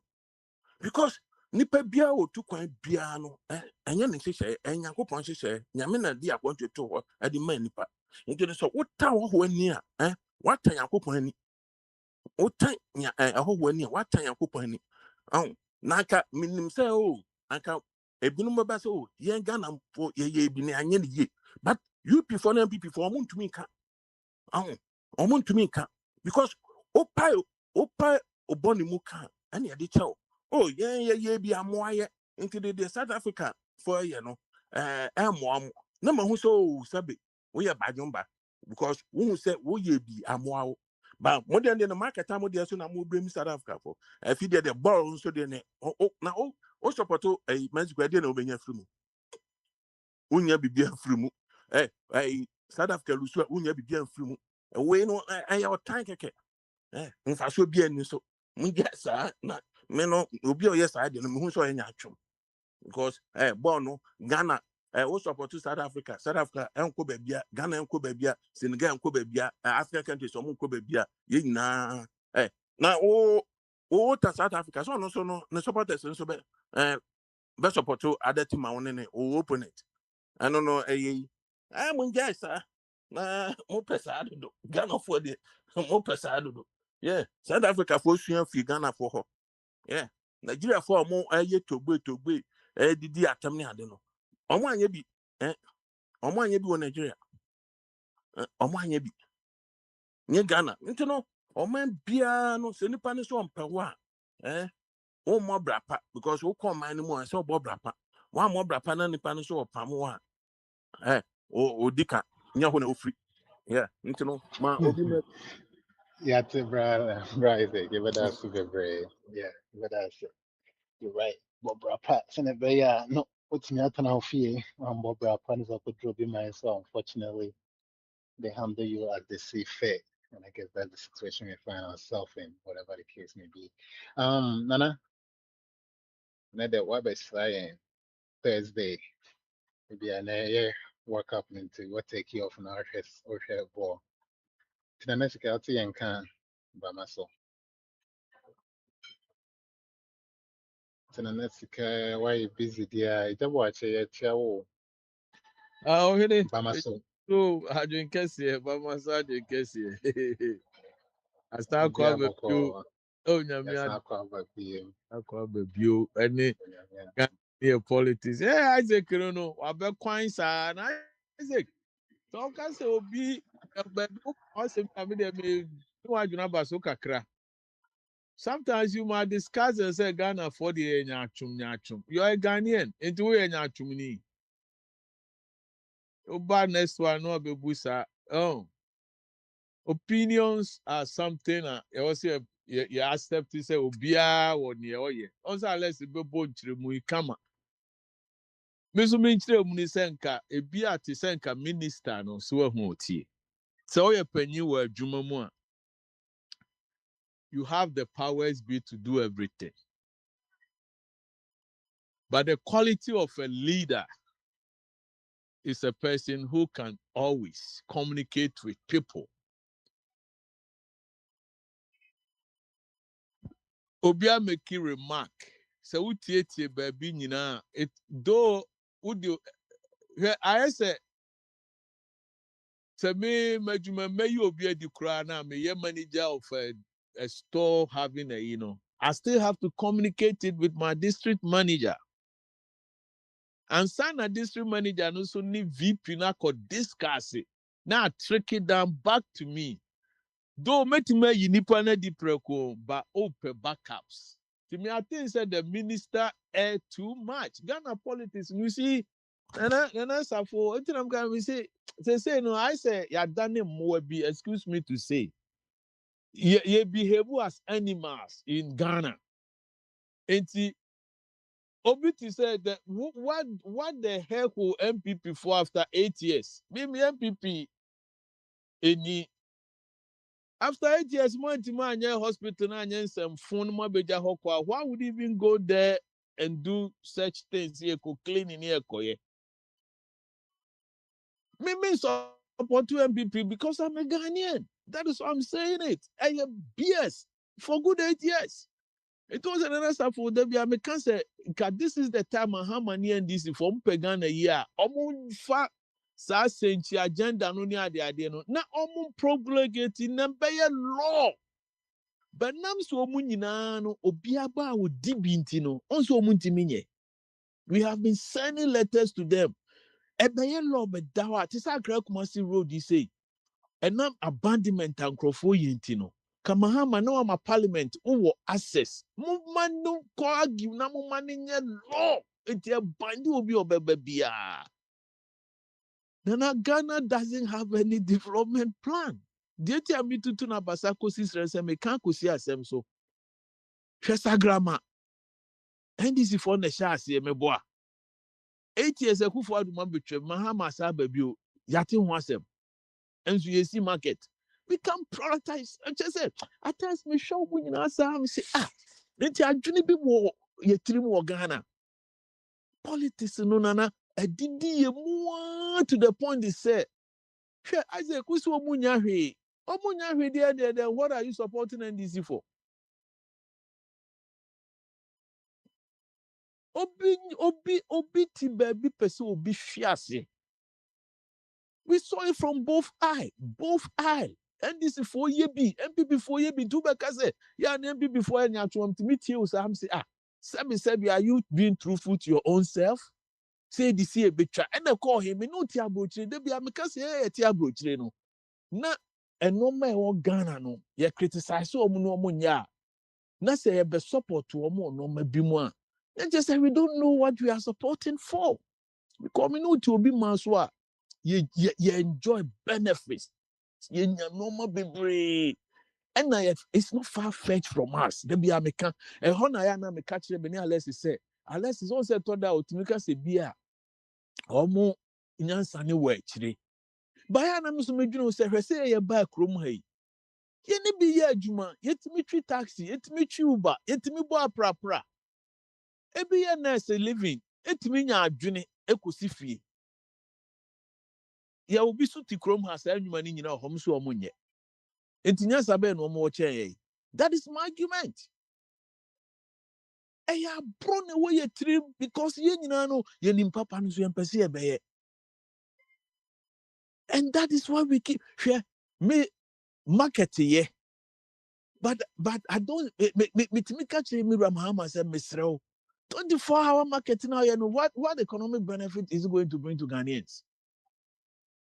because nipa bia o tu kwan bia no enye ne hyehyɛ Nyankopɔn hyehyɛ nyame na di Akwantufuo ho ade man nipa nti so wota ho ani a wata Nyankopɔn ani wota ho ani a wata Nyankopɔn ani na aka minim sɛ aka ebinum ba sɛ yen Ghana fo ye bi ne anye ne ye but UP for na MPP for omo ntumi nka omo ntumi nka because opai oboni mu ka ane ade kyɛw ye bi amoaye into the South Africa for you know amoam na ma hu so sabe we ye badwomba because who say we ye bi amoawo but modern the market time dey so na mo brem South Africa for if you the ball so dey na o support Mexico dey na obenya free mu unya bibia free mu South Africa lusu unya bibia free mu we no your time keke nfa so bia ni so mun get sa na me no obi o yes I dey no me hu so enya atwom because ball no Ghana we support South Africa enko babia Ghana enko babia Senegal enko babia African countries so enko babia ye nyina na ta South Africa so no ne supporters so be support other team ma won ne opponent I don't know mun get sa na mo pesa do Ghana for the mo pesa do yeah South Africa for sua fi Ghana for ho yeah Nigeria for mo togbe didi atam ne ade no omo anya bi wo Nigeria omo anya bi nye Ghana nti no omo bia no se nipa ne so ompewo a o mo brapa because wo come man mu so bo brapa wa mo brapa na nipa ne so opamo a o dika nya ho na ofri yeah nti no ma obi me Yeah, bra, Isaac, give it us super brave. Yeah, give it us. You're right. Bobrapa, Senebeya, no, what's me at an fee? Bobrapa is up with dropping my so unfortunately, they handle you as they see fit. And I guess that's the situation we find ourselves in, whatever the case may be. Nana, Nede Wabe Slaying Thursday, maybe an air work up into what take you off an artist or share ball. To the next Kelty and can by myself. To the next why you busy, dear? It's a watch a chow Ah, okay. by myself. So, I drink Cassie, but my son drink Cassie. I start Dear crying you. Boko, Oh, that's Nyamia, not quite about you. I call you. Any politics. Yeah, Isaac, you know, I bet coins and Isaac. So, I say, Obi, but I say, I mean, no, I do not basso kakra. Sometimes you might discuss and say, Ghana for the nyachum. You are a Ghanaian, into a nyachum ni. Oba next one, no, be busa. Oh. Opinions are something I also you accept to say obia or near oye. Also unless you be born mu kama. Me so me nchire mu ni senka ebia te senka minister no so ehun otie. So oye panyi wa adwuma mu a you have the powers be to do everything. But the quality of a leader is a person who can always communicate with people. Obia make a remark. So we tie baby nyina it though would you I say me majuma may you be a decrana me manager of a store having a I still have to communicate it with my district manager. And sign a district manager and also need VP na could discuss it. Now trick it down back to me. Though met me yinipa di preko but open backups. To me, I think said the minister air too much. Ghana politics, you see, and I say for I'm going to say no, I say you done more be excuse me to say. You behave as animals in Ghana. And see, Obiti said that what the heck will MPP for after 8 years? Maybe MPP any after 8 years, man, hospital and some phone beja hokwa. Why would even go there and do such things here? Cleaning here, me support to MPP because I'm a Ghanaian. That is why I'm saying it. I have BS for good 8 years. It was another stuff for them. I can say, this is the time I have money and this from Pagana year. Fa sa senchi agenda no ni ade no. Na promulgating number law. But nam so nyinaa no obiaba wo dibinti no onso muntimi we have been sending letters to them ebeye law be dawa ti sa kra Kumasi road you say enam abandonment and crofo yinti no kamahama na ma parliament wo access mo man no ko argue na mo man nye law enti bandi obi obeba bia na Ghana doesn't have any development plan deti ami tutu na basako sisrese me kan kosi asem so hwesa grama NDC for the shas ye meboa 8 years Akufo Aduma betwem Mahama sa babio yate ho asem enso ye see market we can prioritize and just say at times me show mu nyina sa me say nti adwene bi wo ye tirim wo Ghana politics no nana adidi ye mu to the point they say hwe Isaac kusi omunya hwe there what are you supporting NDC for obi ti baby person obi fiase. We saw it from both eye. NDC 4 year B, MPP 4 year B, two because yeah, MPP 4 year to meet you. So I'm saying, are you being truthful to your own self? Say this year betra. And I call him, no tia brochre, they be a because tia brochre no. Na and no man or Ghana no. You criticize so no munya. Na say be support to omo no me be more. They just say we don't know what we are supporting for. Because we know to be manswa. You enjoy benefits. You normal baby. And it's not far-fetched from us. There be a mechanic. And Honaya na me catch them. Unless he say, unless it's also thought out to make us a beer or more in Yansani way, chiri. By an Amazon, you say a back room, hey. Yeni be ya juma, yet me tree taxi, yet me Uber, yet me boa pra. Ebi ya nurse living, yet me nya adwene ekosifi. Ya obi so ti krom ha sa anwuma ni nyina hom so omonye. Entinya sabe no mo che. That is my argument. Eya bro na we ye tri because ye nyina no ye nim papa no so ye mpese ye beye. And that is why we keep share me market ye. But I don't me catch me Ramahama say Misrel. 24-hour market now, you know what economic benefit is it going to bring to Ghanaians?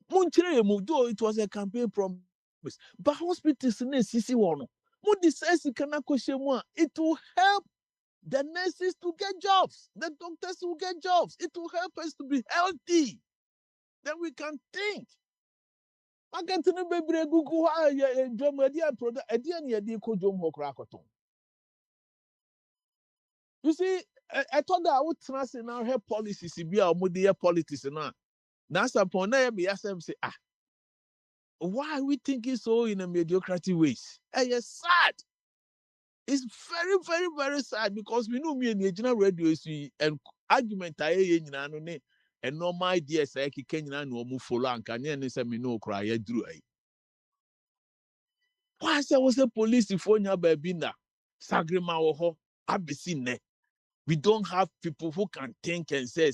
Though it was a campaign promise, but hospitals in CC one. It will help the nurses to get jobs, the doctors will get jobs. It will help us to be healthy. Then we can think. I can't remember Google you see, I thought that I would trust in our health policies, be our media politics now. That's upon them, yes, say, why are we thinking so in a mediocrity ways? Yes, sad. It's very, very, very sad because we know me and the general radio and argument and normal ideas I can no move follow and can say me no cry drew. Why say was a police if on your baby na sagrima ho abesine. We don't have people who can think and say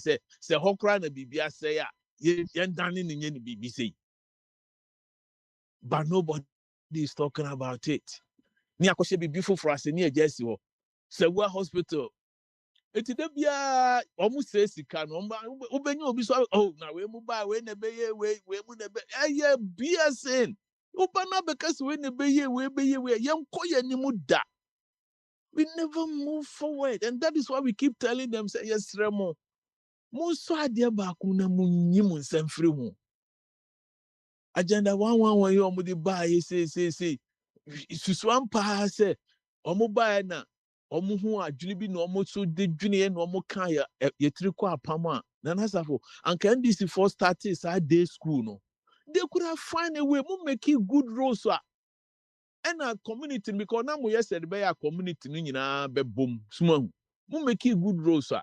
hokra na bibia say yen danin in yen BBC. But nobody is talking about it. Ni akoshe be beautiful for us near Jersey. So we hospital. It is bia almost say sika no obenye obi so na we mu ba we na be ye we mu na be eh BSN. Ubana because we na be ye we yen koye ni mu da. We never move forward, and that is why we keep telling them say yes remo. Mo so ade ba ku na mu nyim nsem firi mu. Agenda 111 yo mo di ba ye say susuan pa say omo ba na omo hu adwene bi na omo so de dwene na omo kan ya yetiri kwa apam a na nasafo anka NDC for started sa day school no they could have find a way mo make good roles so and a community because na mo yes said be a community no nyina be bom sumahu mo make good roles so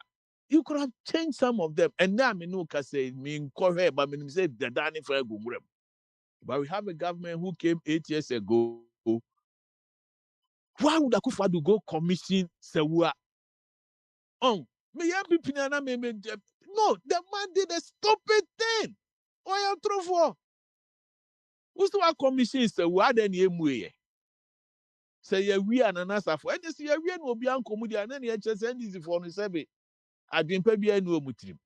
you could have changed some of them and now me no ka say me nkohwe but me say the dani for egumrem. But we have a government who came 8 years ago. Why would Akufo-Addo go commission Sewua? Oh, me no, the man did a stupid thing. Why am true for? Who's the commission Sewua then ye muye? Say ye we an anasa for. And this ye we no be an comedy and then ye just send this for no sebe. I been pay be no mutrim.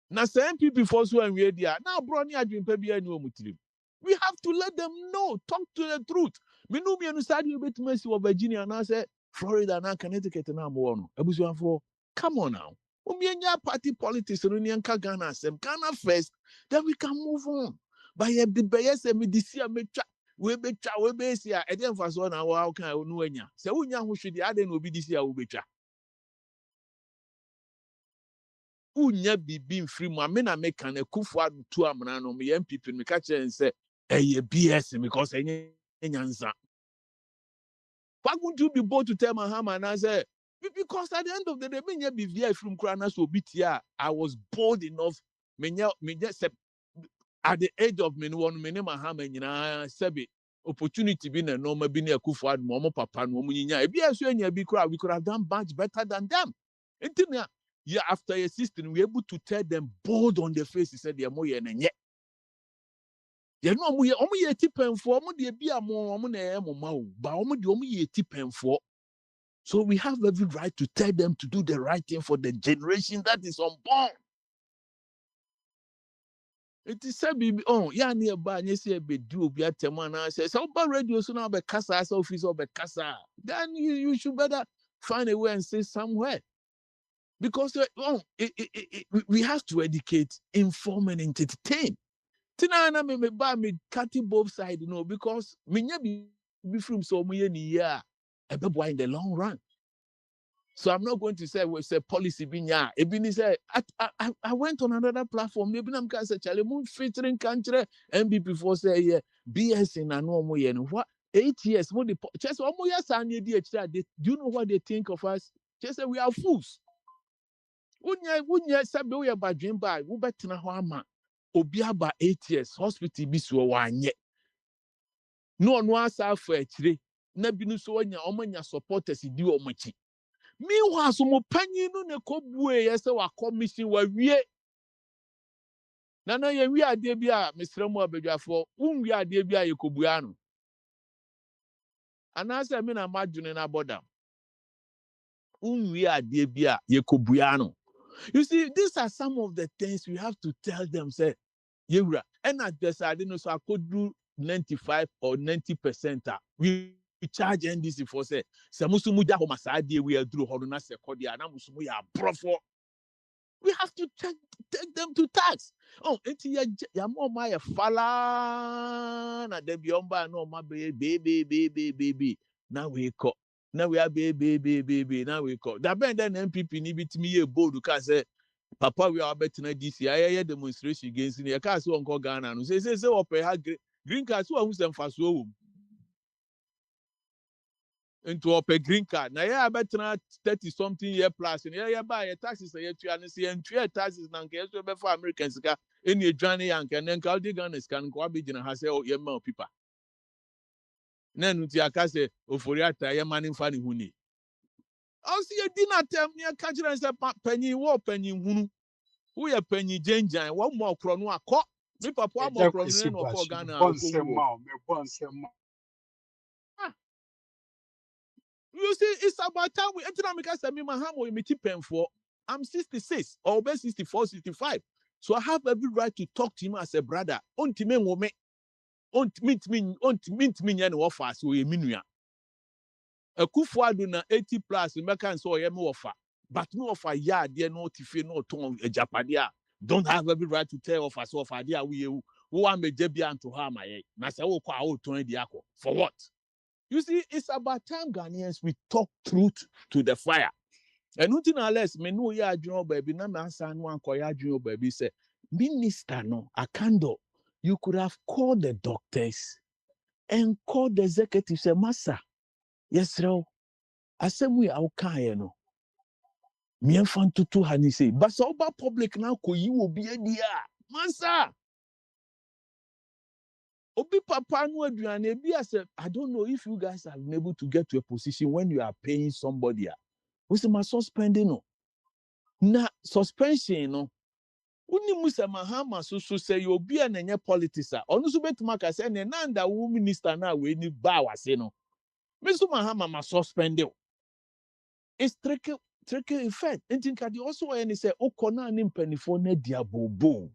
Na same people before so and we there. Now brony I been pay be no mutrim. We have to let them know, talk to the truth. Me no me understand you bet me see Virginia and I say Florida and Connecticut na mo no. Ebusuafo, come on now. Umienya party politics no nyanka Ghana sem. Ghana first, then we can move on. But ye be say me this year me twa we be see a e dey for so na how can no anya. Say unya ho hwede ade na obi this year we betwa. Unya bibi mfiri mu amena meka na Akufo-Addo tu amana no me MPP me ka kire say eye BS because enye nyansa. Why would you be bold to tell Mahama and I say because at the end of the day me be VI from Krana so BTR I was bold enough me just at the age of me one me Mahama nyina sebi opportunity be na normal be na Akufo-Addo mo papa no mo nyinya e bia so anya bi kra we could have done much better than them. Intimia yeah, after a system, we're able to tell them bold on the face. He said, "They're more than yet. You know, we are tipping for the beer more, but tipping for. So we have every right to tell them to do the right thing for the generation that is unborn. It is said, oh, yeah, nearby, you see a bit do be at Temana says, oh, but radio so now be Casa office or be Casa. Then you should better find a way and say somewhere. Because we have to educate, inform, and entertain. Tina me ba me cutting both sides, you know, because me be from so many years, in the long run. So I'm not going to say we say policy binya. Ebini say I went on another platform. Maybe I'm going to say Charlie Moon featuring country MB for say yeah BS in an omo yen. What 8 years? What the just omo years and do you know what they think of us? Just say we are fools. Unya sabe we are bad dream by we betina ho ama. Obi aba 8 years hospital bi so wanye. No asa for actually. Na binu so nya omanya supporters di omachi. Meanwhile, so mo panyin no ne kobue yese wa commission wa wie. Na ye wie ade bi a mesrɛ mo abadwafo, unwie ade bi a yekobua no. Anase me na madwene na bodam. Unwie ade bi a yekobua no. You see, these are some of the things we have to tell them say, yewura. And at the side no so I could do 95 or 90%. We charge NDC for say, Samusumu ja ho masade we aduru hodo na sekodia na musumu ya brofo. We have to take them to tax. Oh, enti ya mo ma ya fala na de biomba no ma baby. Now we call. Now we are baby. Now we call. That ben then MPP ni bitimi ye bold ka say papa we are better na DC aye demonstration against ni ka say onko Ghana no say ope ha green card so who sem faso wo into ope green card na ya better 30 something year plus and ya buy taxes ya tua ne say tua taxes na nke so be for Americans ka eni adwane yank and then ka di Ghana scan ko abegina ha say ye ma people na nuti aka say ofori ata ye mani fa ne huni o see ye di na tem ne ka kire say panyin wo panyin hunu wo ye panyin genjan wo mo okro no akọ me papa mo okro no na okọ Ghana akọ you see, it's about time we enter because I mean my ham or me for. I'm 66 or 64, 65. So I have every right to talk to him as a brother. Ontime wome. Mint me and offer so ye minuya. A kufu do na 80 plus in Mekan so ye no offer. But no offer ya dear no tife no ton a japadia. Don't have every right to tell offer so offer dear we who am a jebian to her my Nasa wo kwa o ton diako. For what? You see, it's about time Ghanaians we talk truth to the fire. And nothing unless me know ya job baby, na me answer no anko ya job baby say, Minister no, Akando, you could have called the doctors and called the executive say, Massa, yes, bro. I said we are okay, no. Me and fan tutu hani say, but so about public now, you will be a dear. Massa. Obi papa no aduane bi ase I don't know if you guys have been able to get to a position when you are paying somebody. We say my suspending no. Na suspension no. Uni musa mahama so say you be an enye politics a. Onu so betuma ka say na nda wo minister na we ni ba wase no. Me so mahama ma suspend you. It's tricky effect. Entin ka di also any say okona ni mpanifo na diabobo.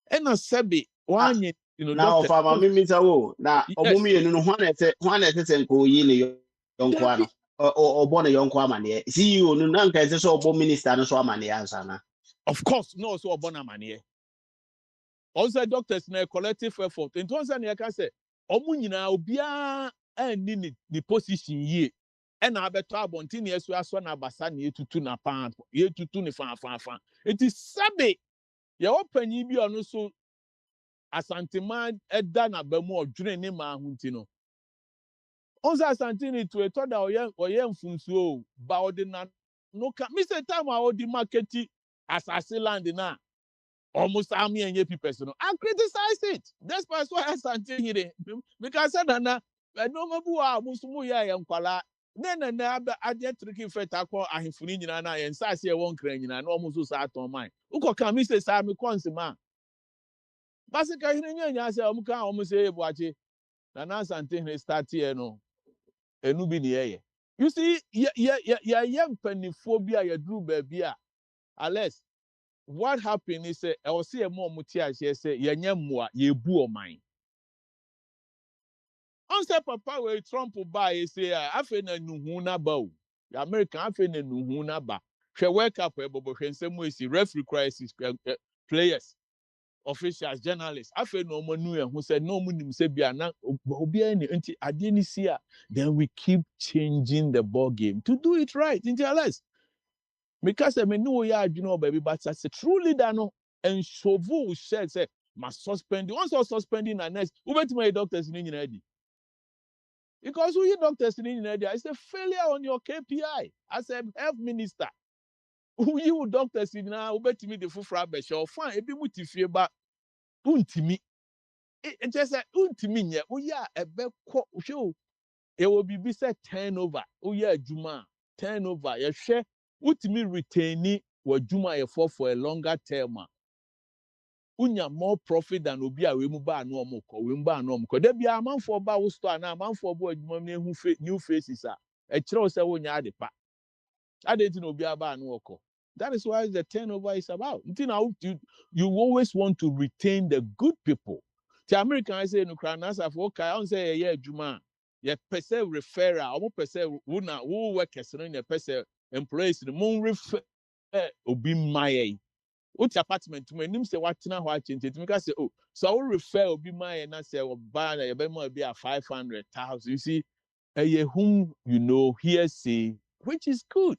And a sebi one you know Now, doctor. for my Mr. Wo, now, Yes. Omumi, no one at and go in young Quano or born a young Quamania. See you, no, none can say so, minister, no so many answer. Of course, no so bonamanie. Also doctors na collective effort. In terms of I can say, omu nyina obia ani ni position ye. And I beto abontin yesu aso na basa na etutu na pan. Ye tutu ni fan. It is sabe. Ye opanyi bi ono so asantema eda na bamu odwene ne ma ahunti no. Onza asantini to eto da oye mfunsuo ba odina no ka me say time a odi marketi asase land na almost army and people. I criticize it. That's why I stand here. Because I don't know. I know Mabua, Musumuya, and Kuala. Then I get tricky fet. I call a Hifuni and Sassia won't crank and almost sat on mine. Uko come, Mr. Sammy Consima. Basically, I say, Muka almost say, watch it. And I something start here, no. And no be the air. You see, young penny phobia, your drew baby. Unless. What happened is I was see a more mutia she say yenye mwa ye bu o mine. On say papa we Trump buy say afe na nuhu na ba o. The American afe na nuhu na ba. She wake up e bobo hwe nsem we see referee crisis players. officials, journalists. I feel no one knew who said no one said then we keep changing the ball game to do it right. Less. Because I mean, no, yeah, baby, but that's a true leader, no. And so who said, must suspend. Once or suspending and next, who bet my doctors in India? Because who doctors in India? It's a failure on your KPI as a health minister. Who you doctors in now, who bet me the full frabbe show fine, it be mutifie, but untimi. It just said untimi, yeah, a bed show. It will be said turnover. Oh, yeah, Juma, turnover. You share, ultimately retaining what Juma for a longer term. Unya more profit than Obi a we muba no omoko, we muba no omoko. There be a man for ba store na man for boy who new faces are. A chiro say wonya adepa. I didn't know Obi aba no oko. That is why the turnover is about. You always want to retain the good people. The American say no cranasa for okay, I don't say yeah Juma. Yeah, person referral, almost person who workers in the person employees the moon refer Obi Maye. What apartment to my name say what now what change it because say oh so I will refer Obi Maye and I say oh ban a be 500,000. You see whom you know here say which is good.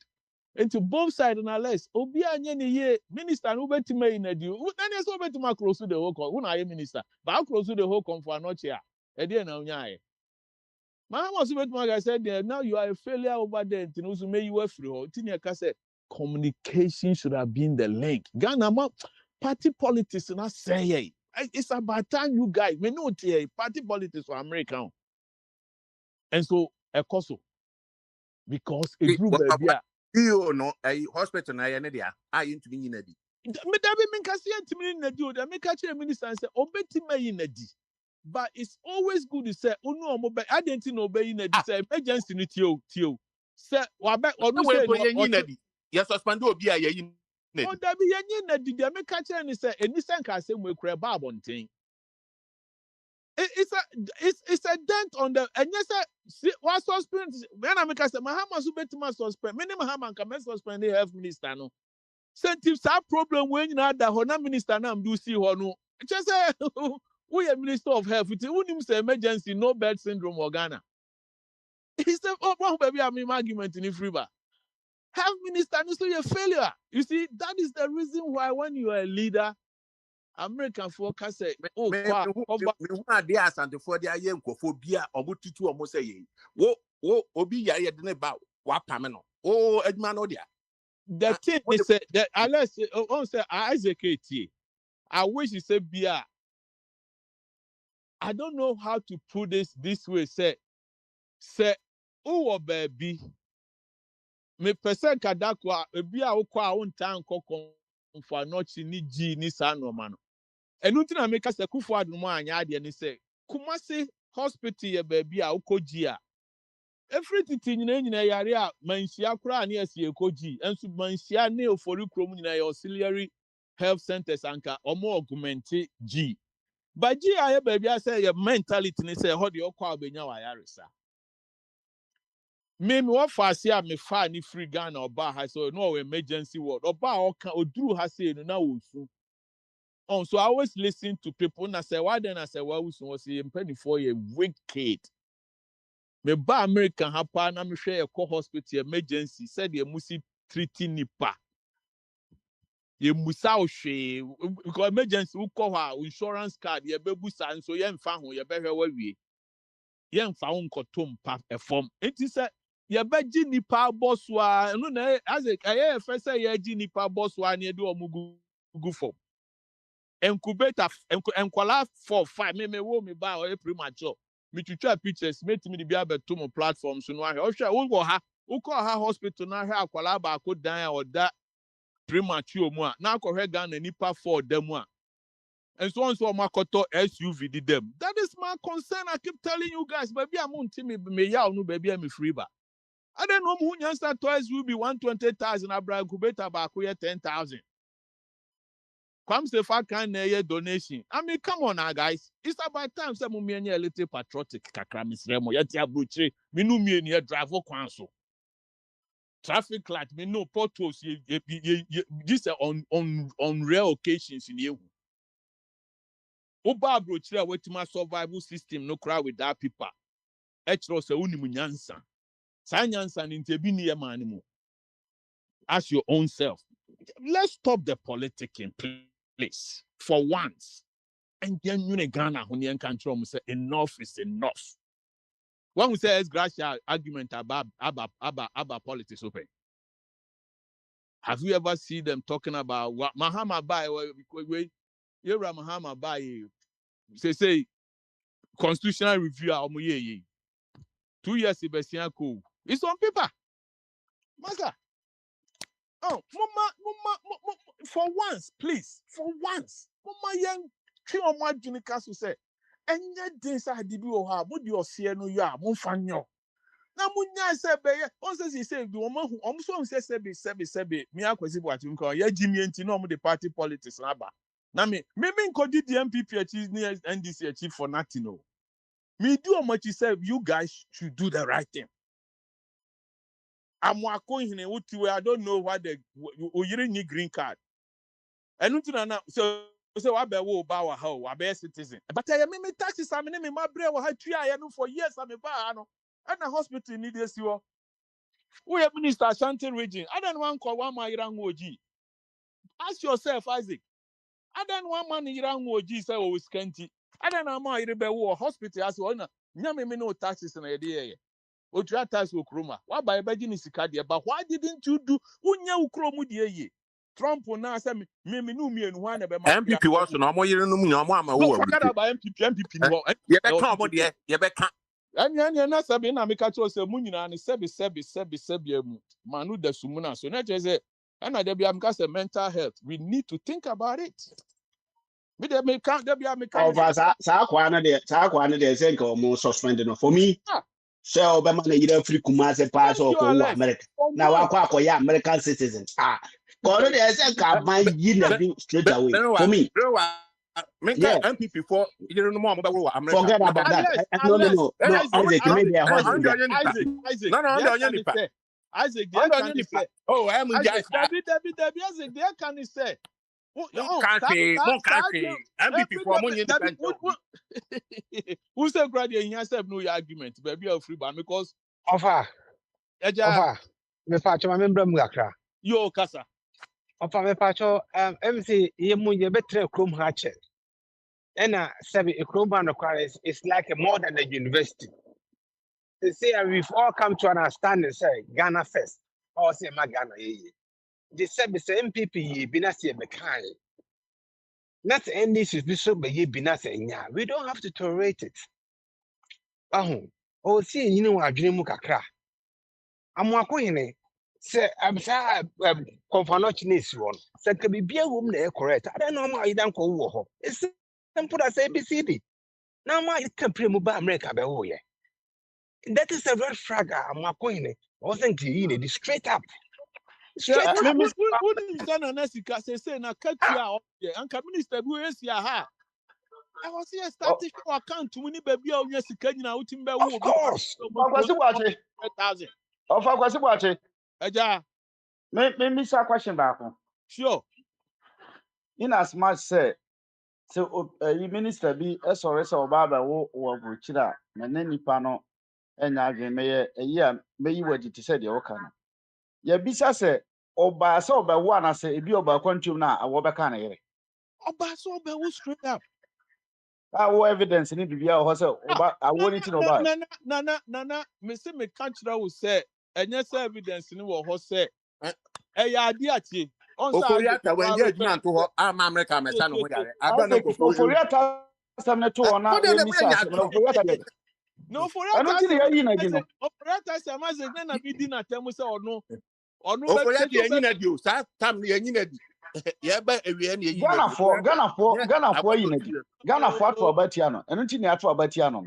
And to both sides and less Obi anye ne ye minister who bet me in a deal. Then is over to my close to the whole when I minister but I'll close to the whole for not here. E dey na unya my was with my guy said there now you are a failure over there. You may you were free. Said communication should have been the link. Ghana party politics not say it's about time you guys may not hear party politics for American. And so a coso because a group baby you know a hospital na dia I into me in a di. Me that be mean can see in the do that make catch a minister and say obeti me in a di. But it's always good to say, oh no, I didn't know in a emergency ni tio. Say, wabe or no say yes, suspend Obi a yin. Oh, that be yen na did make catch and say, and this can say we crab on thing. It's a dent on the and yes, what suspend when I make us Mahama Subeti suspend. Many Mahama can suspend the health minister no. Sentiment problem when you had the Hona minister now do see or no. Just say we are Minister of Health. It's a emergency, no bed syndrome or Ghana. He said, oh, baby, I mean, argument in Freeba. Health minister is a failure. You see, that is the reason why when you are a leader, American focus say, oh, me want dey asante for dey aye nkofobia obututu omo say ye. Wo obi yare de ne ba wa pame no. Oh, edma no dia. The thing they say that unless on say Isaac Eti, I wish he said Bia. I don't know how to put this way. Say, oh baby, me person kadakwa Bia okwa on time kokon for not ni G ni sa no man. And nothing I make us a kufu admo anya de ni say Kumasi hospital ye baby a ukoji a. Everything nyina yare a manhia kura na esi ekoji enso manhia ne ofori krom nyina ya auxiliary health centers anka omo augmente G. But G aye baby I say your mentality ni say ho de okwa obenya wa yaresa. Me what fast ya me fa ni free Ghana oba ha so no emergency ward oba oka oduru ha say no na wosu. So I always listen to people na say why then I say well wosu was impedi for a wicked. Me ba American hapa na me hwe e hospital emergency said the musi treating nipa. Ye musa ohwe because emergency wo call her insurance card ye bebusa so ye mfa ho ye behwe wawie. Ye mfa ho nkotom pa e form. Enti say ye beji nipa bosso a no na as e fe say ye ji nipa bosso a na e de omugu form. Incubator enkwala 4-5 me wo me ba o premature. Me twitwa pictures make me be able to platforms no ahwe wo wo ha wo call her hospital na ahwe akwala ba ko dan or da premature mu a na akọhwe Ghana nipa 4 dem a and so on so makoto SUV di dem. That is my concern. I keep telling you guys baby am ntimi me yaw no baby am free ba I don't know who nyansa toys will be 120,000 abra incubator ba ko 10,000. Come say for can a donation. I mean, come on now, guys. It's about time some me a little patriotic kakra misremo. Yeti abruche. Me no me near drive council. Traffic light. Me no potholes. This on rare occasions in you. Oba abrochire with my survival system no cry with that people. Etro se unimu nyansa. Sa nyansa ni ntebi ni ye manimu. Ask your own self. Let's stop the politicking, please. For once. And then you Ghana when you can say enough is enough. When we say it's gradual argument about politics, open. Have you ever seen them talking about what Mahama Bai? Yera Mahama Bai say constitutional review. 2 years it's on paper. Master. Oh, mama, for once, please, for once, mama young, kill my junior castle say, and yet this I did you have, would you see no ya, Monfanyo? Now, Munya said, also he said, the woman who almost says, Sebi, me akwesi what you call, ya Jimmy and Tino, the party politics, Naba. Now, maybe could the MPP achieve near NDC achieve for nothing, no. Me do how much you said, you guys should do the right thing. I don't know why you need green card. And so I be wo ba wa how I be citizen. But I me taxes I me my brain wa tria no for years I me ba no. And the hospital need this you. We minister Ashanti region. I don't want call one my oji. Ask yourself, Isaac. I don't want man iran oji say o scanty. I don't know my be wo hospital as one. Nyame me no taxes na ye. Otua tax okroma. Why by begging sika de but why didn't you do unya ukromu de ye? Trump now say me no me and one be MPP was no more year no more ama wo forget about MPP no. You be come about there, you be can. Anya na sabi na me catch say mu nyina ne sebi mu. Manu da sumuna so na say na there be am ka say mental health. We need to think about it. Me there me can there be am ka. Sa kwa na de say nka o suspend no for me. So Obama na yira free Kumasi pass or ko America. Now wa ya American citizen. God they say ka ban yi na straight away. For me. Yeah. MPP for you know more about America. Forget about that. No. Isaac, maybe a husband. Isaac. No. Isaac, they can say. Oh, I'm just Debbie, Isaac, they can say. Country. MPP for money independent. Who said graduate in yourself no argument, baby of free ban because Offer. Me patch my member Mugakra. Yo Casa. Offer me patch MC ye better chrome hatchet. And seven a chrome band requires it's like more than a university. They say we've all come to understand and say Ghana first, or say my Ghana. They said the MPP ye binasi mekai. Not any issues be so ye binasi. We don't have to tolerate it. Oh, see, you know, I dream mukakra. I'm walking say, I'm sorry, confirmation one. Said, can be a woman correct. I don't know why you don't call. It's simple as ABCD. Now, my can pre-move America. That is a red flag. I'm walking it. Wasn't he straight up? Straight up. Wouldn't done anEssica say, na cut you out there, and Minister Bues Yaha. I was here starting to account to many baby of yes, can out in Bew. Of course. Of course, watch it. Maybe a question back. Sure. In as much say, so you minister be SRS or Baba or Bruchida, and then Nipano, and I may a year, may you wait to say the Okana. Ya bisa say, or by so by one, I say, if you about Quantum now, I will can hear. Oh, but so by who straight up. Our evidence need to be our hustle. I want to know about Nana, Mr. McCantra will say, and yes, evidence in what say, a idea. Okoriata when you man to America, my son. I don't know for your time. No, for I don't think you're in a operator, some as a man be dinner, tell me so or no. Or no, for that, you start time the yeah, but Ghana for Batiano, and until you for Batiano.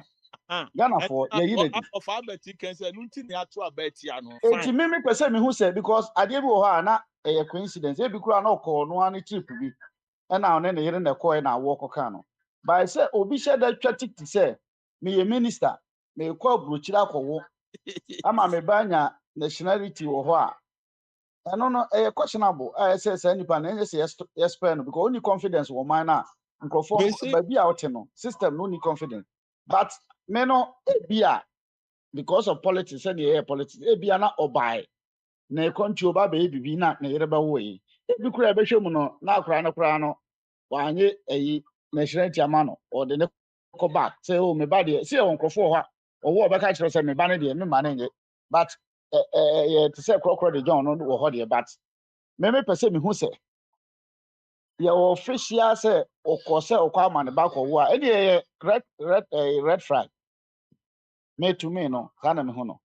Ghana for of Albert can say, Nuntin to Batiano. It's mimic person who said because I did not a coincidence. Every crown no call no one trip be. And now then here in the coin and walk cano. But I said, Obi said that tragic to say, me a minister, may call Bruchila for I'm a banya nationality or what. I don't know, questionable. I say, any pan, yes, pen, because only confidence will mine. Baby out system no need confidence. But me no bia because of politics and the politics bia na obai na country oba baby na yereba wo yi. Bi kura be hwemu no na kura no wanye eyi na hyiranti ama no or the ne ko back say oh me ba de see won krofo ho a owo obeka kire say me ba ne de me ma na nye but to say krokro de John no wo ho de but me pese me hu say your official say okose okwa ne back wo a any red flag me to me no kana me hu no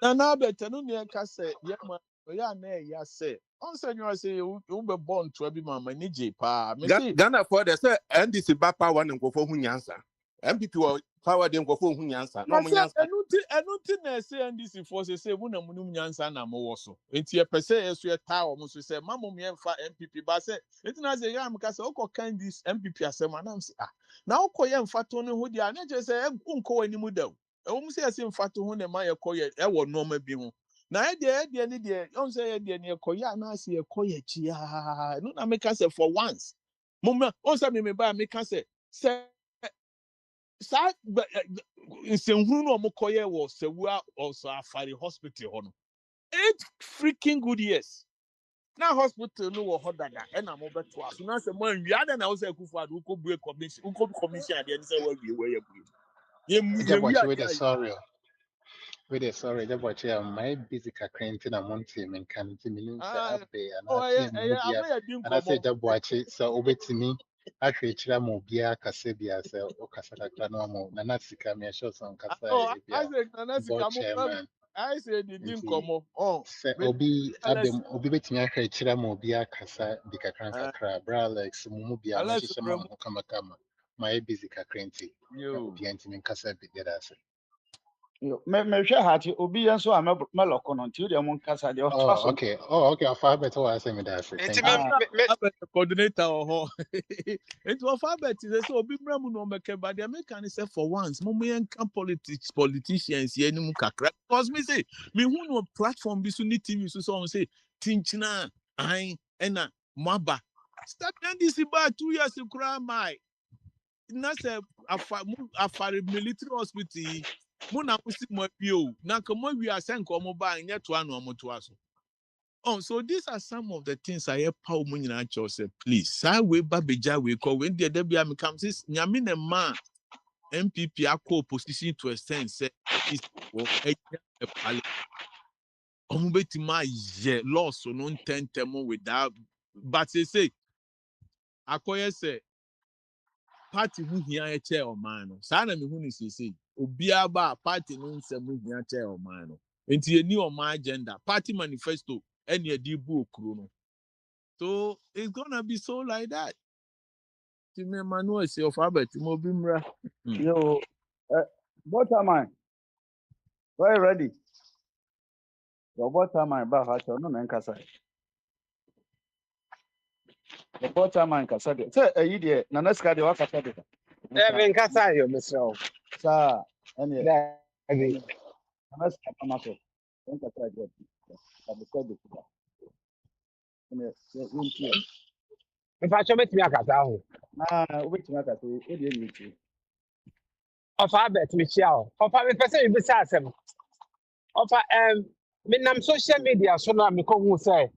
na better no near kase yema ya na ya say on say you say you be born to be mama ni je pa me say Ghana for the say NDC ba power ne nkofo hu nyansa MPP wo power de nkofo hu nyansa no mo nyansa enuti na say NDC for say mu na munum nyansa na mo wo so enti e pese yeso ye ta o mo so say mamom ye mfa MPP ba say enti na say ya mka say okọ kan this MPP asem anam say na okọ ye mfa to ne ho dia na je say nkọ wani mu da o mu say ase mfa to ho ne ma ye kọ ye e wo no ma bi ho na e de ni de on say ye de ne kọ ya na say ye kọ ye chi ha no na make say for once mum on say me ba make say sa nsenhuru no omokoye wo sewua also afari hospital ho no 8 freaking good years na hospital no wo hodada e na mo beto aso na se man wi ada na wo say kufu adu ko bue commission ade ni say wa wi we ya bue ye wi ade sorry, the watch my busy cranting a monty and can to me up there and I said, watch it so over to me. I create Mobia Casabia, so Casata Canomo, Nanasika, me show some Casa, board chairman. I said, you didn't come up. Oh, Obi Abim Obi Betimia Chira Mobia Casa, Bicacranca Crab, Bralex, Mubia, Mashama, Kamakama, my busy cranty. You began to me Casa Bidas. Me share hati obi yanso a me lokọ no nti de mo nkasa de o Oh, okay. Oh, okay. Alphabet. Oh, I say me that. Thank you. Coordinator ho. It was alphabet. So obi mramu no make but the American say for once mo me can politicians here ni mu kakra because me say me hu no platform bi so ni TV so say tinchina ai ena maba start this about 2 years kura mai na say afari military hospital mo na pusi mo bio na komo wi asen komo ba nya to anu omoto aso. Oh, so these are some of the things I hear Paul Munina say, please. Say we babeja we call when the Debia becomes this Nyamine man MPP ako position to extend say is a pali. Omubetima ye loss so no tentemo without but they say akoye say party who here chair or man. Sana me who is say obia ba party no nsem here chair or man. Enti ye new on my agenda party manifesto any edibu okru. So it's gonna be so like that. Time Manuel say of Albert Mobimra. yo bottom why ready your bottom ba ha cho no me nkasa your bottom nkasa de say eyi de na neska de wakasa de me nkasa yo mesro sa ene abi na neska mama so nkasa de abiko de kuda ene yinti me fa cho metimi akasa ho na obetimi akasa e de yinti alphabet me chia o ofa me pese me bisa asem ofa me nam social media so na me ko hu say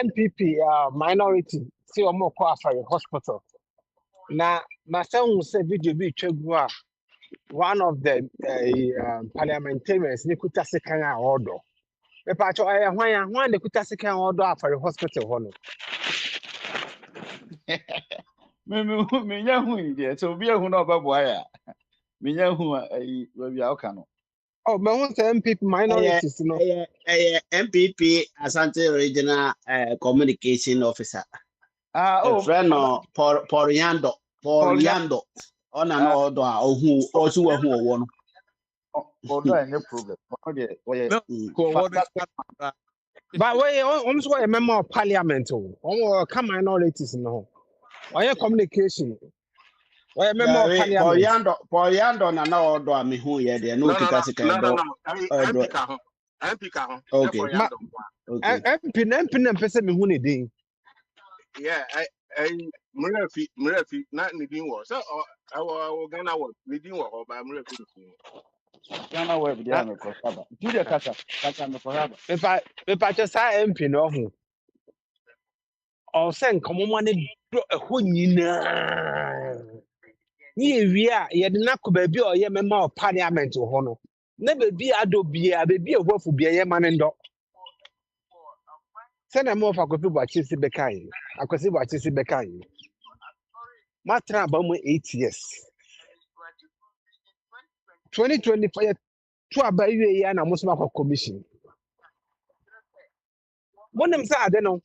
MPP minority see omo ko afare hospital na ma say hu say video bi twegu a one of the parliamentarians ni kuta sekan a order me pa cho hwan de kuta sekan order afare hospital ho no me nya hu ide so obi ehu na obaboa ya me nya hu ayi wa bi aka no oh me hu say MPP minorities no MPP Asante Regional Communication Officer. Friend no Poriando. Ona no do a ohu osu wa hu owo no. Odo any problem. But we almost a member of parliament o come minorities no. Oye communication. Oye member of parliament. Poriando na odo a me hu ye de no tika sika do. MP ka ho. Okay. MP na pese me hu ne din. Yeah, Murafi, not needing war. So, our Ghana was needing war by Murafi. Ghana web Na there me ko saba. Jude kasa me ko saba. pepa just sa MP no ho. O sen komo ne do ho nyina. Ni ewie a ye de na ko ba bi o ye mema o parliament ho no. Na be bi ado bia be bi ehofo bia ye ma ne ndo. Se na mo fa ko fi bo achisi bekai. Akwasi bo achisi bekai. Matra ba mo 8 years. 2025 to aba wie ya na mo so akọ commission. Monem say ade no.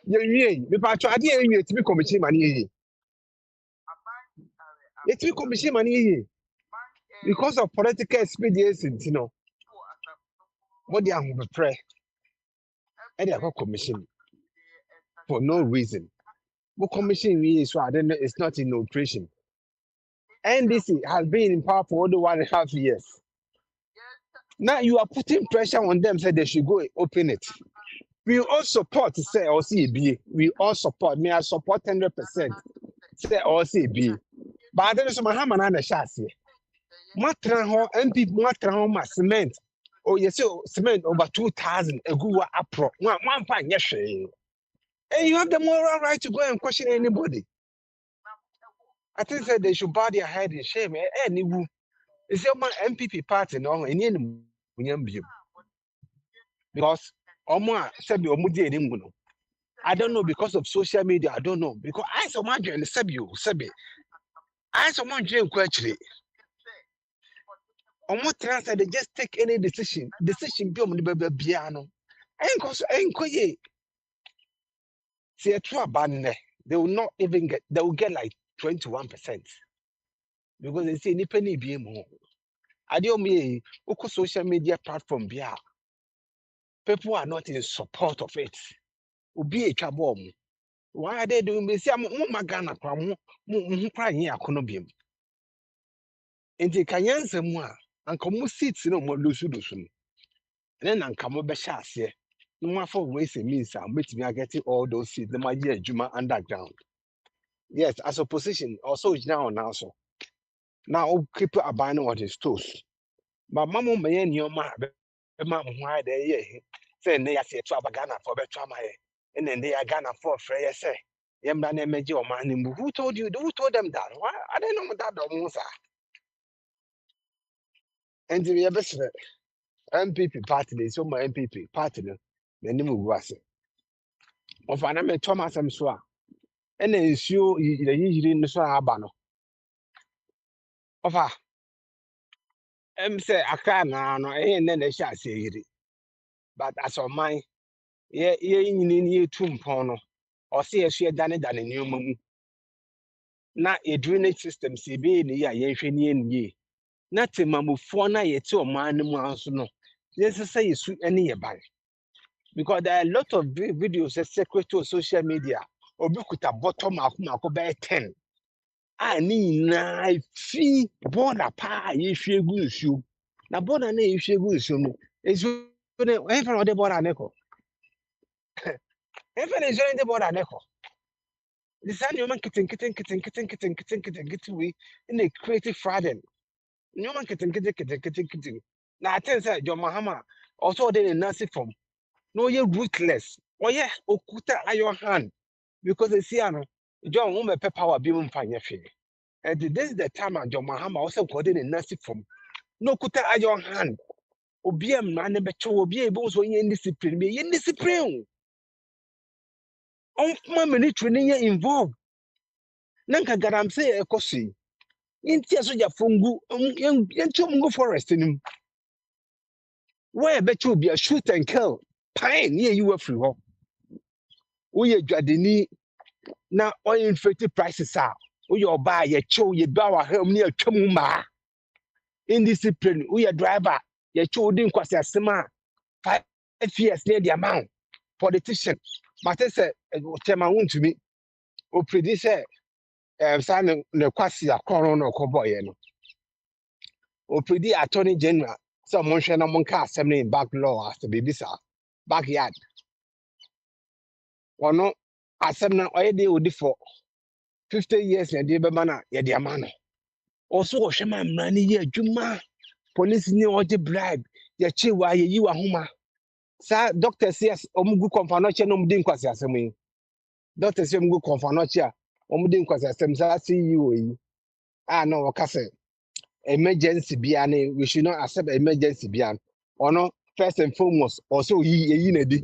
Ye wie, me pa twa ade ye wie ti commission ma ne ye. Ye ti commission ma ne ye. Because of political expediency, you know. What they are pre and they are commission for no reason. What commission we is so I don't know it's not in operation. NDC has been in power for only 1.5 years. Now you are putting pressure on them, say they should go open it. We all support say or CB. We all support. Me, I support 100%. Say or CB. But then some hammer and a chassis. Matra ho MP matra ho ma cement. Oh yes, so cement over 2,000 a good apro. One fine yes. And you have the moral right to go and question anybody. I think that they should bow their head in shame. Anyway, it's your MPP party no any because I don't know because of social media. I don't know because I saw my journey Sebi. I saw my journey actually. On what transfer they just take any decision. Decision be on the piano. Ain't ye. See a true ban they will not even get. They will get like 21% because they say any penny be more. I don't mean social media platform be people are not in support of it. Ubi a chabom. Why are they doing this? I'm Magana from crying here. Conobium. And the Kayan more and come seats no more lucidus. And then and come over shas here. No more for ways and means I'm waiting. I getting all those seats. The my dear Juma underground. Yes, as a position also is now and also. Now keep a banner on his toes. But Mamma may in your ma, why they say they are to Ghana for better. And then they are Ghana for Freya say. Yamdan Major man, who told you? Who told them that? Why? I don't know what that almost are. And the best MPP party, so my MPP party, the name was it. Of an Amen Thomas and Swa. And then you usually in the Swabano. Of her. Say, I can't know, and then they shall say it. But as of mine, ye tomb pono, or see a share done it than in your moon. Not a drainage system, see, be in the ye. Nothing, Mamma, for na yet to a man, no. Yes, say you sweet any by. Because there are a lot of videos that secret to social media. Or you could have bottom of Marco by 10. I need na fee border pa if you good you. Now, border name if you good you. It's when the border neco. Even is only the border neco. The sun you man kitten in a creative Friday. No man kitten. Now, I tell you, John Mahama also did a nursing form. No, you're ruthless. Oh, yeah, Okuta at your hand. Because they see, John Woman power beam fine. And this is the time John Mahama also got in a nursing form. No, Kuta at your hand. Obiam man, but you will be able to indiscipline me. Indiscipline. On my minute training involved. Nanka Garam say a cosi. In tears of your fungu, young Chomungo forest in him. Where bet you be a shoot and kill. Pine near you were free. We are Jadini. Now, oil inflated prices are. We are buy a show ye bow home near Chomuma. Indiscipline, we are driver. Ye show didn't cost a sema 5 years near the amount. Politician, but I said, Chema to me. O predice, sign the Quasia Corona Coboy. O predict Attorney General. Some motion among cast 7 back law after Bibisa. Backyard. Or no. asem na oye dey odi for 50 years na dey be mana ye dey amano also o hwe ma mra ni ye adwuma police ni o dey bribe ye chi wa ye yi wa homa sa doctors yes omugu konfanoche no mudi nkwasi asem yi doctors say omugu konfanoche a omudi nkwasi asem sa CEO yi no wakase emergency bia ne we should not accept emergency bia ono first and foremost also yi na di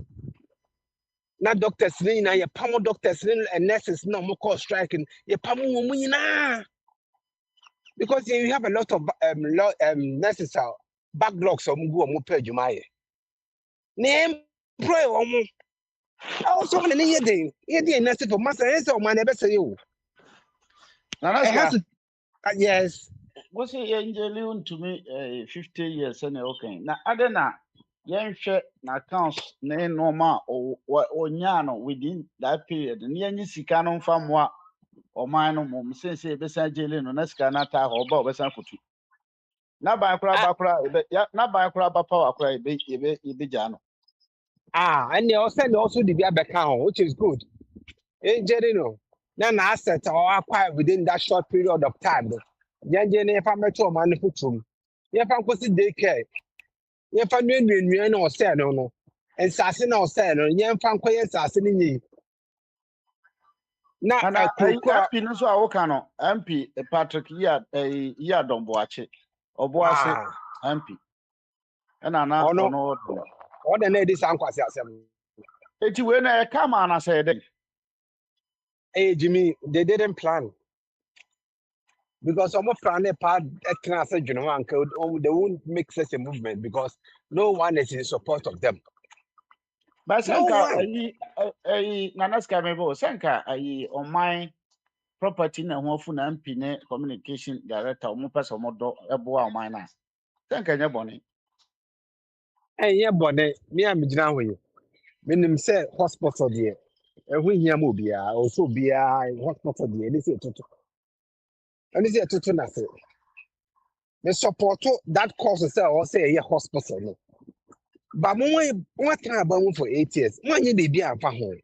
na doctors ni na ye pamo doctors ni and nurses no mo call striking ye pamo wo mu nyina because you have a lot of nurses out backlogs of go mo pay adwuma ye na employ wo mo also na ye dey nurse for master yes o man e be say you Nana it has ska to yes what's the angel to me 50 years and okay. Na adena yenhwe na accounts na normal or onyano within that period. Ni enyi sika no mfa moa oman no mum sense e besa jele no na sika na ta ho ba obesa fotu. Na ban kura ya na ban kura ba power kura ebe ja no. and they also the back account which is good Jerry no na asset or acquire within that short period of time Jenje na fa meto man futum ye fa nkosi daycare ye fa nwenwenwen na o say no ensase na o say no ye fa nkoye ensase ni nyi na Ana kokura MP no so a woka no MP Patrick ya domboache oboase MP na ono ono o da na dis ankwase asem eti we na e kama na say dey Jimmy they didn't plan because some plan a part class they won't make such a movement because no one is in support of them. but No senka one. nana ska me bo senka on property na ho fu na MP ne communication director o mo pese mo do ebo a on na senka nya boni And yeah, but me I'm with Minim say hospital there. When here mobia also be a hospital there. They say to and they say to nothing. They support that cause say or say a hospital. No. But what time about for 8 years? One year they be a home.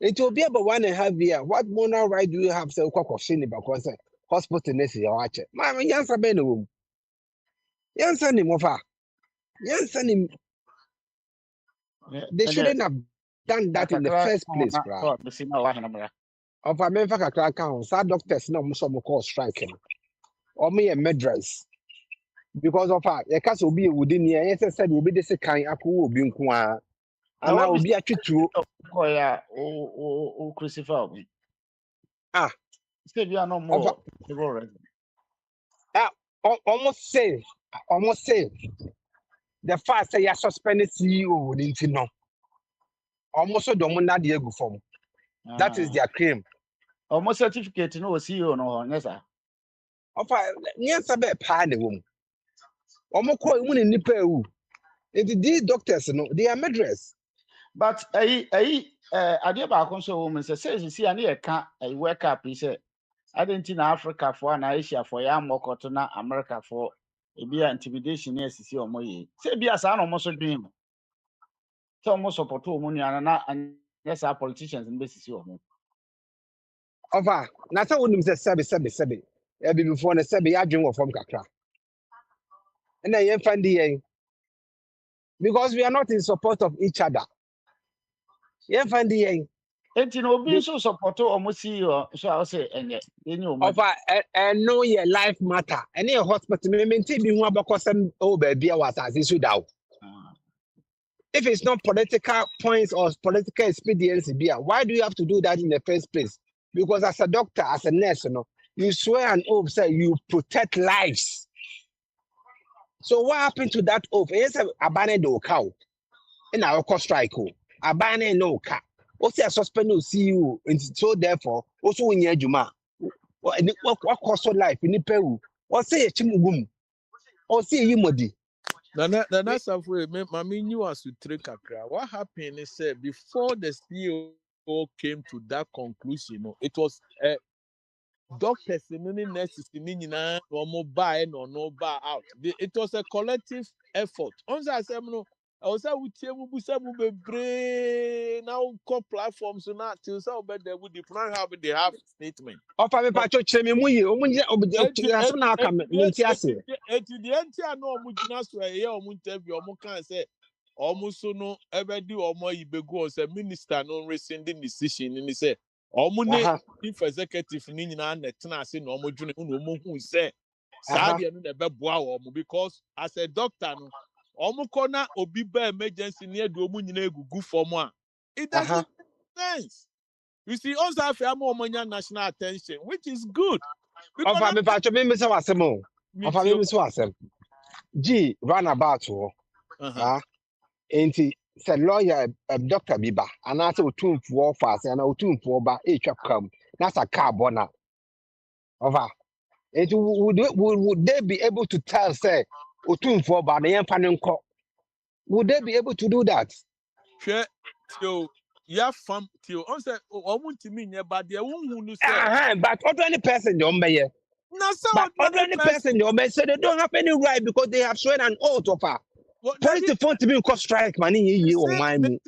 It will be about 1.5 years. What moral right do you have to question because hospital nurse you watch it? My answer be no. Answer him over. Answer him. They shouldn't have done that in the akakra first on place, na bruh. so be see na wa hena Of a member kakra count, some doctors no some call striking. Or me a medress. Because of her, a case will be within the yes, said will be the second aku will be nkwa. na And I what will be be a true. ko ya o crucify me Ah, say be no of more civil resident almost say the fact that you suspended CEO wouldn't know. Almost so don't want the ego form. That is their claim. almost certificate no CEO no yes sir Of a yes, a bit pan the woman. Almost call one in Nipa. These doctors, no, they are medress. but ade ba ko so wo say see ani e ka wake up say Argentina Africa for na Asia for ya mokoto na America for e bia intimidation na asisi omo yi say bia sa na omo so dwen mo so omo support omo nua na yes our politicians in basisi omo Of a na so when say sabi. Ebi before na sabi ya dwen wo form kakra. And then you find the because we are not in support of each other. You find the enti na obi so support omo CEO so I say enye enye omo of and know your life matter. Any hospital me maintain be one about some oh baby was as issue down. If it's not political points or political expediency, why do you have to do that in the first place? Because as a doctor, as a nurse, you swear an oath say you protect lives. So what happened to that oath? Yes, abandoned the cow in our cost strike. Abandoned no car. Also, a suspend no CEO, and so therefore, also in your juma. What cost of life in the Peru? Or say a chimugum, or say you modi. Nana Safwe, Mami knew as to trick Accra. What happened is before the CEO came to that conclusion, it was doctors and nurses no more buy no buy out. It was a collective effort. On that I was with you, we be now call platforms so not till so bad they would not have they have statement. Ofa me But pa cho chere me mu yi o mu je asem na aka me nti ase. the entire no mujina so e o interview o can say almost so no ever do or more ibego say minister no rescinding decision ni say ne Aha. chief executive ni nyina na tena ase na dwene no hu say saa Aha. de no na beboa wo because as a doctor no kọ na obi ba emergency near do nyina egugu form a it Aha. doesn't make sense. You see, also have national attention, which is good. Because Ofa me pa cho me se wasem o. Ofa that me se wasem. G runabout wo. Ah. Enti se lawyer doctor bi ba ana se otumfuo fa se na otumfuo ba e twa kam na sa car bona. Ofa. Enti would they be able to tell say otumfuo ba na yemfa ne nko? Would they be able to do that? share till ya fam till on say omuntimi nye bad there won't say But ordinary person don't be here. na so But ordinary ordinary person. person don't be so they don't have any right because they have sworn an oath of her. What Police the phone to be in court strike money ye on say my me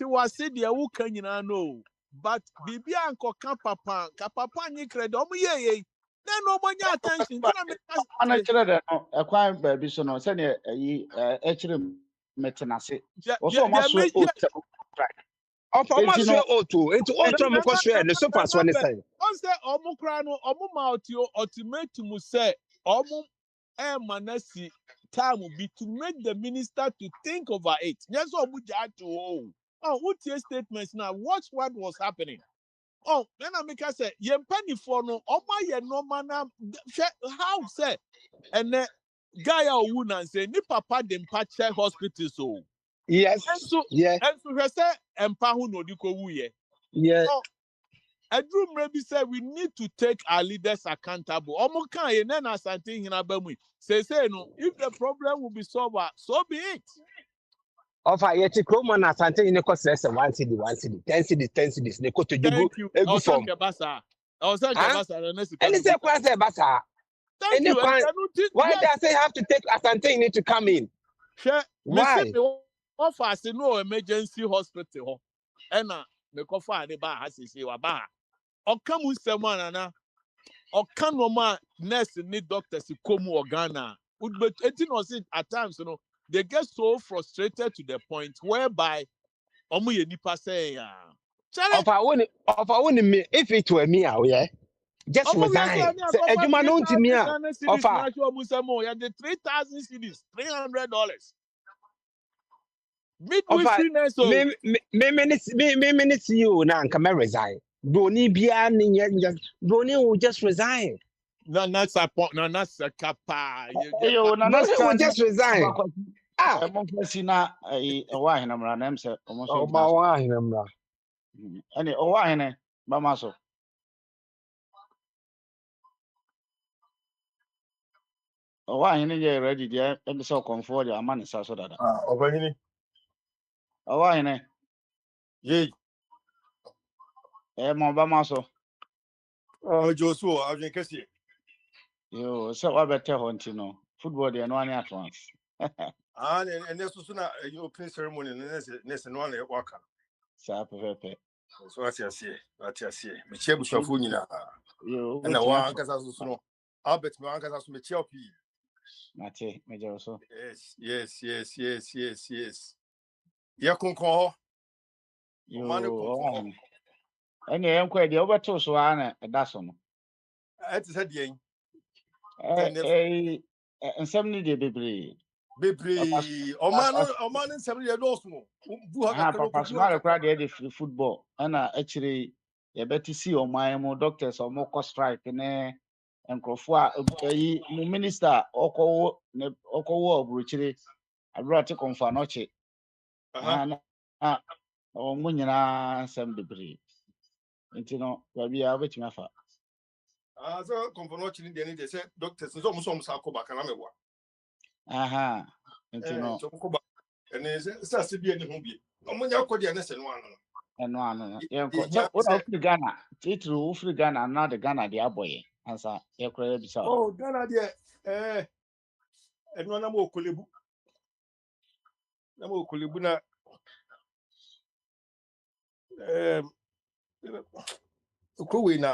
was say there who can know, but bibi anko ka papa ni credit omu ye na no manya attention na me ana kire de no ekwan ba bi so no se ne yi e kire metenase also ma so o of almost swear oath into all term court swear the so fast one say. on say omu kra no omu mautio ultimatum say omu manasi time will be to make the minister to think over it. Yes, oh, what your statements now? Watch what was happening. Oh, then I make us say, ye penny for no, oh my, no man, how say, and then guy or woman say, ni papa dem patch hospital so. Yes. And so, Yeah. and so he say, empahu no diko wuye. Yeah. Edrum Rebi said we need to take our leaders accountable. Omo kan ye na asante hina bamu. Say no, if the problem will be solved, so be it. Of I yet Roman as Sante in the cost less than 1 city, 1 city, 10 cities, 10 cities, they go to Thank you. a good form. Basa. Basa. And it's a class there, Basa. Thank you. Why does they have to take Asante need to come in? Why? Offer no emergency hospital. And me kofa ne ba ha sisi wa ba. Okamu semana na. Okanoma nurse ni doctors komu organa. But at times, you know, they get so frustrated to the point whereby omu ye nipa say Of I wouldn't me if it were me out, yeah. Just resign. Say Ejuma no to me. Offer. The 3,000 cities, $300. Midwifery nurse. Me see you now. Come resign. Brony will just resign. No, that's a point. No, that's a capa. Brony will just resign. Mo kwesi na owa hena mra na emse omo so ma wa hena mra. Ani owa hena ba ma so. Owa hena ye ready there e so comfort the amani sa so dada. Obanyini. Owa hena. Ye. Mo ba ma so. Joshua avin kesi. Yo, so wa better hunting no. Football dey no any advance. And this na opening ceremony next no one waka. Sa pepe. So what you see. Me chia bushafo nyina. Yo. Na wa ankasa so no. Albert me ankasa so me chia opi. Mate, me je so. Yes. Ya konkon ho. Yo. Ene enko de obeto so ana eda so no. Et said yen. Nsem ni de bebre. Oman nsem de do so. Papa smart crowd de football. Ana actually ye beti see oman mo doctors o mo strike ne enkrofo a mu minister okowo obruchire abrate konfa noche. O mo nyina nsem bebre. Nti no baby a betimi afa. So konfonochi ni de say doctors so mo sa ko baka na mewa. Nti no so ko ba ene say se bi eni ho bi. Omo nya ko de na se no ano. Yenko. So o Ghana. Titru o free Ghana na de Ghana de aboye. Ansa ye kura bi sa. Oh, Ghana de eno na mo kolebu. na mo kulibuna na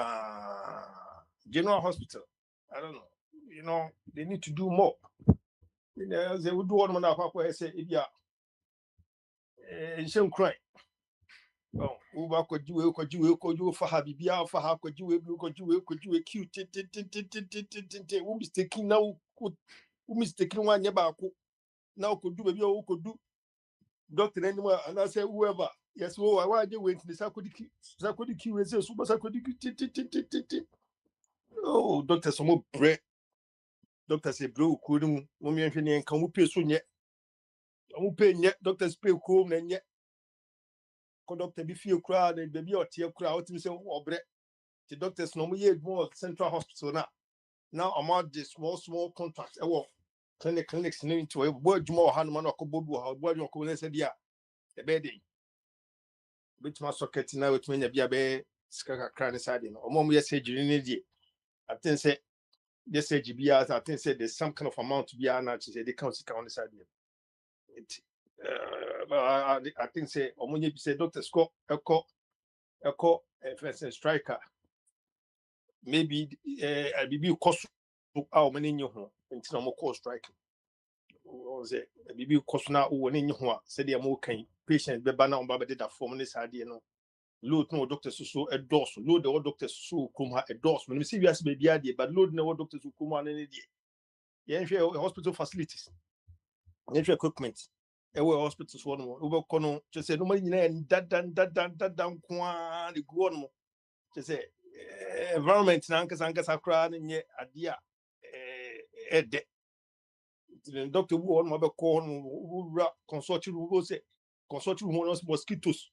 General Hospital. I don't know. You know, they need to do more. You know, they would do one man I say, yeah, some crime. Oh, Uba could you for Habibia for how could you cute who mistaking now who mistaking one yabaku now could do maybe who could do Doctor anymore and I say whoever yes I want you wait the Sakudi super Sakudi oh doctor some bread doctor say bro couldn't mommy and can we pay soon yet pay yet doctors pay home and yet conductor be few crowd and baby or tear crowd to say or bread the doctors no more central hospital now I'm out this small contracts clinics into a word more hand man or bobu what you call said yeah a bedding which my socket now with me be a bear skaka cranny side or mom yes say you need I think say this say GBS I think say there's some kind of amount to be an say they can't on the side I think say or when you say Dr. Scott a call a striker maybe I be cost how many new home until I'm call striking. Say bibi kosuna wo ne nyi ho a se de mo kan patient be ba na omba be da form ne sade no load no doctor so endorse load the doctor so kum ha endorse me see wiase be bia de but load no doctor so kum ne de yen hwe hospital facilities yen hwe equipment e we hospitals wo no wo be kono je say no ma nyina dadan kwa de go no je say environment na nkasa kra ne nye ade a ede the doctor who on my call who consulting who say consulting who wants mosquitoes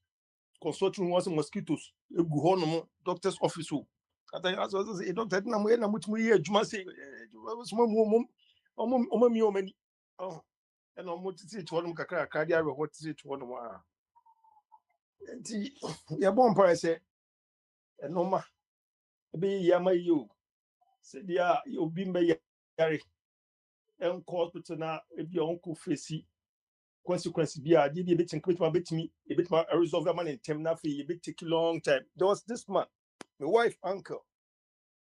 consulting wants mosquitoes a good doctor's office who I think as a doctor na mo na mutu ye adwuma say small mum many oh and on what to one kakra cardia what to one wa enti ya bon price e no ma be yama you say dia you be me yare en hospital na e bi onko face consequences be a did a bit me a bit my resolve man in term na a bit take long time. There was this man, my wife uncle.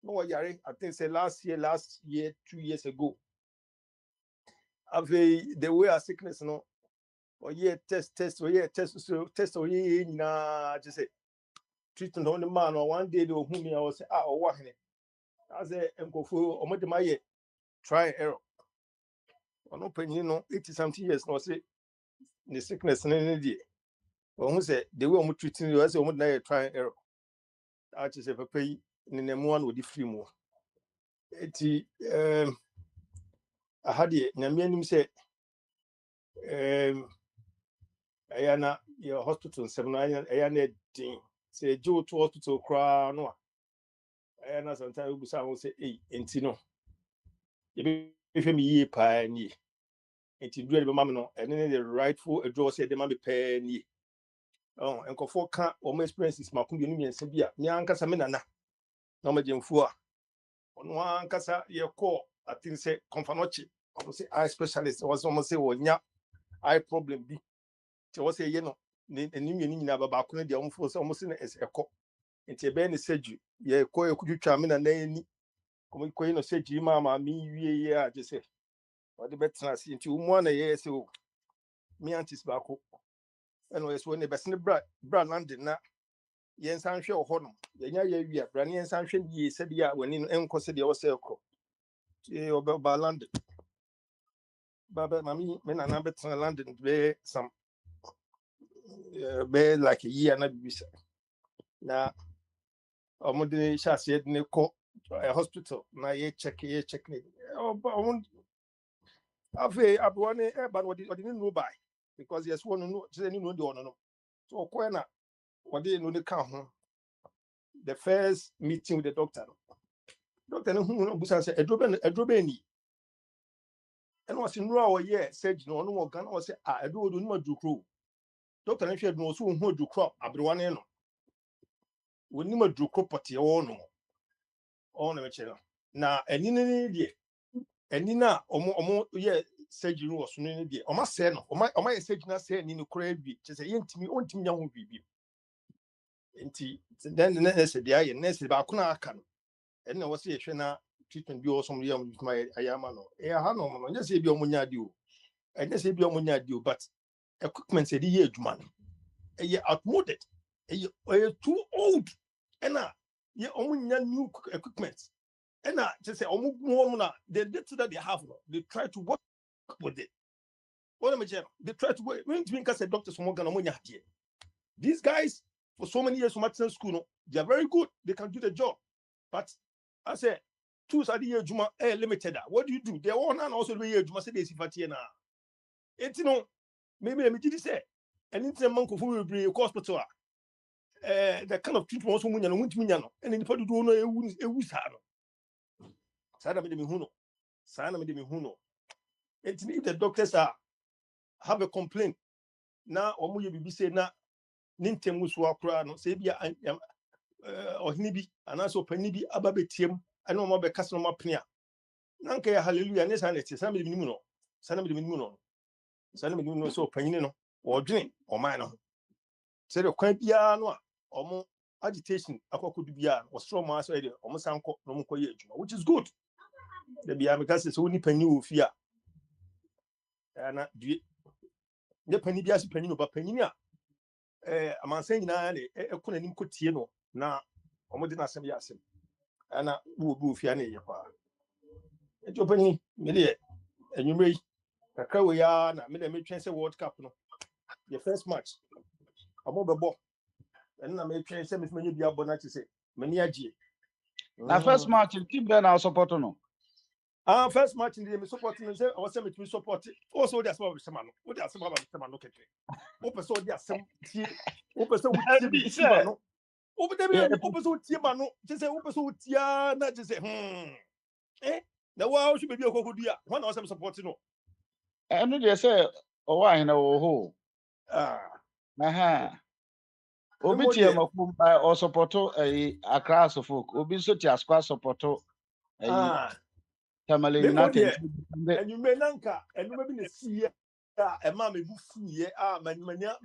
No yare, I think say last year, 2 years ago. Have the way of sickness no or test or na just say treatment on the man or one day do whom I was say or what I say go for or my try and error. On open 80 something years no say the sickness in any day. Who said they were treating you as a try and error. I just have a pay in the one with the free more. I had it. Namianim said, Ayana, your hospital, 7 Ayana, say, Joe to hospital, cry, no. Ayana sometimes will say, hey, Intino. If me ye pioneer, and to do it, mamma, and then the rightful address said the mammy penny. Oh, and for can't or my experiences, my community and Sabia, Nyanka Samina, no, my Jim Fua. On one casa, your call, I think, say, Confanochi. I say eye specialist was almost say nya eye problem bi ti was say ni nyina baba ko de omfo so almost na ekọ nti ebe ni surgery ye ko e kudutwa me na ani ko no surgery ma mi wie ye a je say o de betra si nti umu na ye say o mi antis ba ko eno yes woni be sene bra land na ye nsan hwe ho no ye nya ye wi bra ne nsan hwe ye se dia wani no enko se dia wo se ekọ e oba land Baba, mammy, men are not better London be some be like a year and a visa. Now, a modern chassis had no a hospital. Now, ye check me. Oh, but I won't have a one, but what didn't know by because yes, one no, any no, the honor. So, Quena, what didn't know the count. The first meeting with the doctor. Doctor, who was a drobeni. And was in raw, said, no more gun or say, I do not do crew. Doctor, if you had no soon who do crop, Abruane. We need to do property on the channel. Now, any day, and na omo yeah surgery was no dey. O ma say no. O ma surgery na say ni no kura bi. Che say yentimi ontimi nya ho bibi. Enti then the next day I next ba ko na aka no. E na wo say hwe na treatment bi o so mo yam kuma ayama no. E ha no no. Nya say bi o mo nya di o. E nya say bi o mo nya di o but equipment say di ye adwuma no. E ye outmoded. E ye too old. E na ye o mo nya new equipment. And just say, they did so that they have, they try to work with it. What am I saying? They try to work. When you say doctors from Morgan, these guys for so many years from Martin School, they are very good. They can do the job. But I say, tools are the year Juma limited. What do you do? They all and also the year Juma say they see Fatiana. It's maybe let me say, and it's a monk who be a hospital. The kind of treatment also and then the party don't know a woos. Sana me huno. If the doctors have a complaint, na omu ye bibi say na nintemu so akura no say bia ohini bi anaso pani bi aba betiem ana omo be kasa no mapnia na nka ya hallelujah ne sana ti sana me nimu no sana me nimu no so panyi no odwene oman no say the kwan bia no a omo agitation akokodu bia o strong man so e omo sanko no mo koye adwuma, which is good. The bia because so ni panyi wo fia na due ne panyi bia si panyi no ba panyi ni a amansan nyina ne ekuna nim kotie no na omo de na asem ya asem ana wo fia na ye pa ejo panyi me de enwumre kakra we ya na me de me twen se World Cup no the first match omo bebo en na me twen se me manyi bia bo na che se mani agye na first match team be na support no. First match in the support me say I was me to support also the small sama no what the sama no keke o person the asem tie o person wo tie bi sama no o be dem o person tie ma no je say o person tie na je say na wa o should be okokodu a when I was support no No dey say o wa hin na wo ho obi tie makum o support Accra so folk obi so tie Asukwa support Tamale United and you may nanka and you may be see a mammy bufu ye mania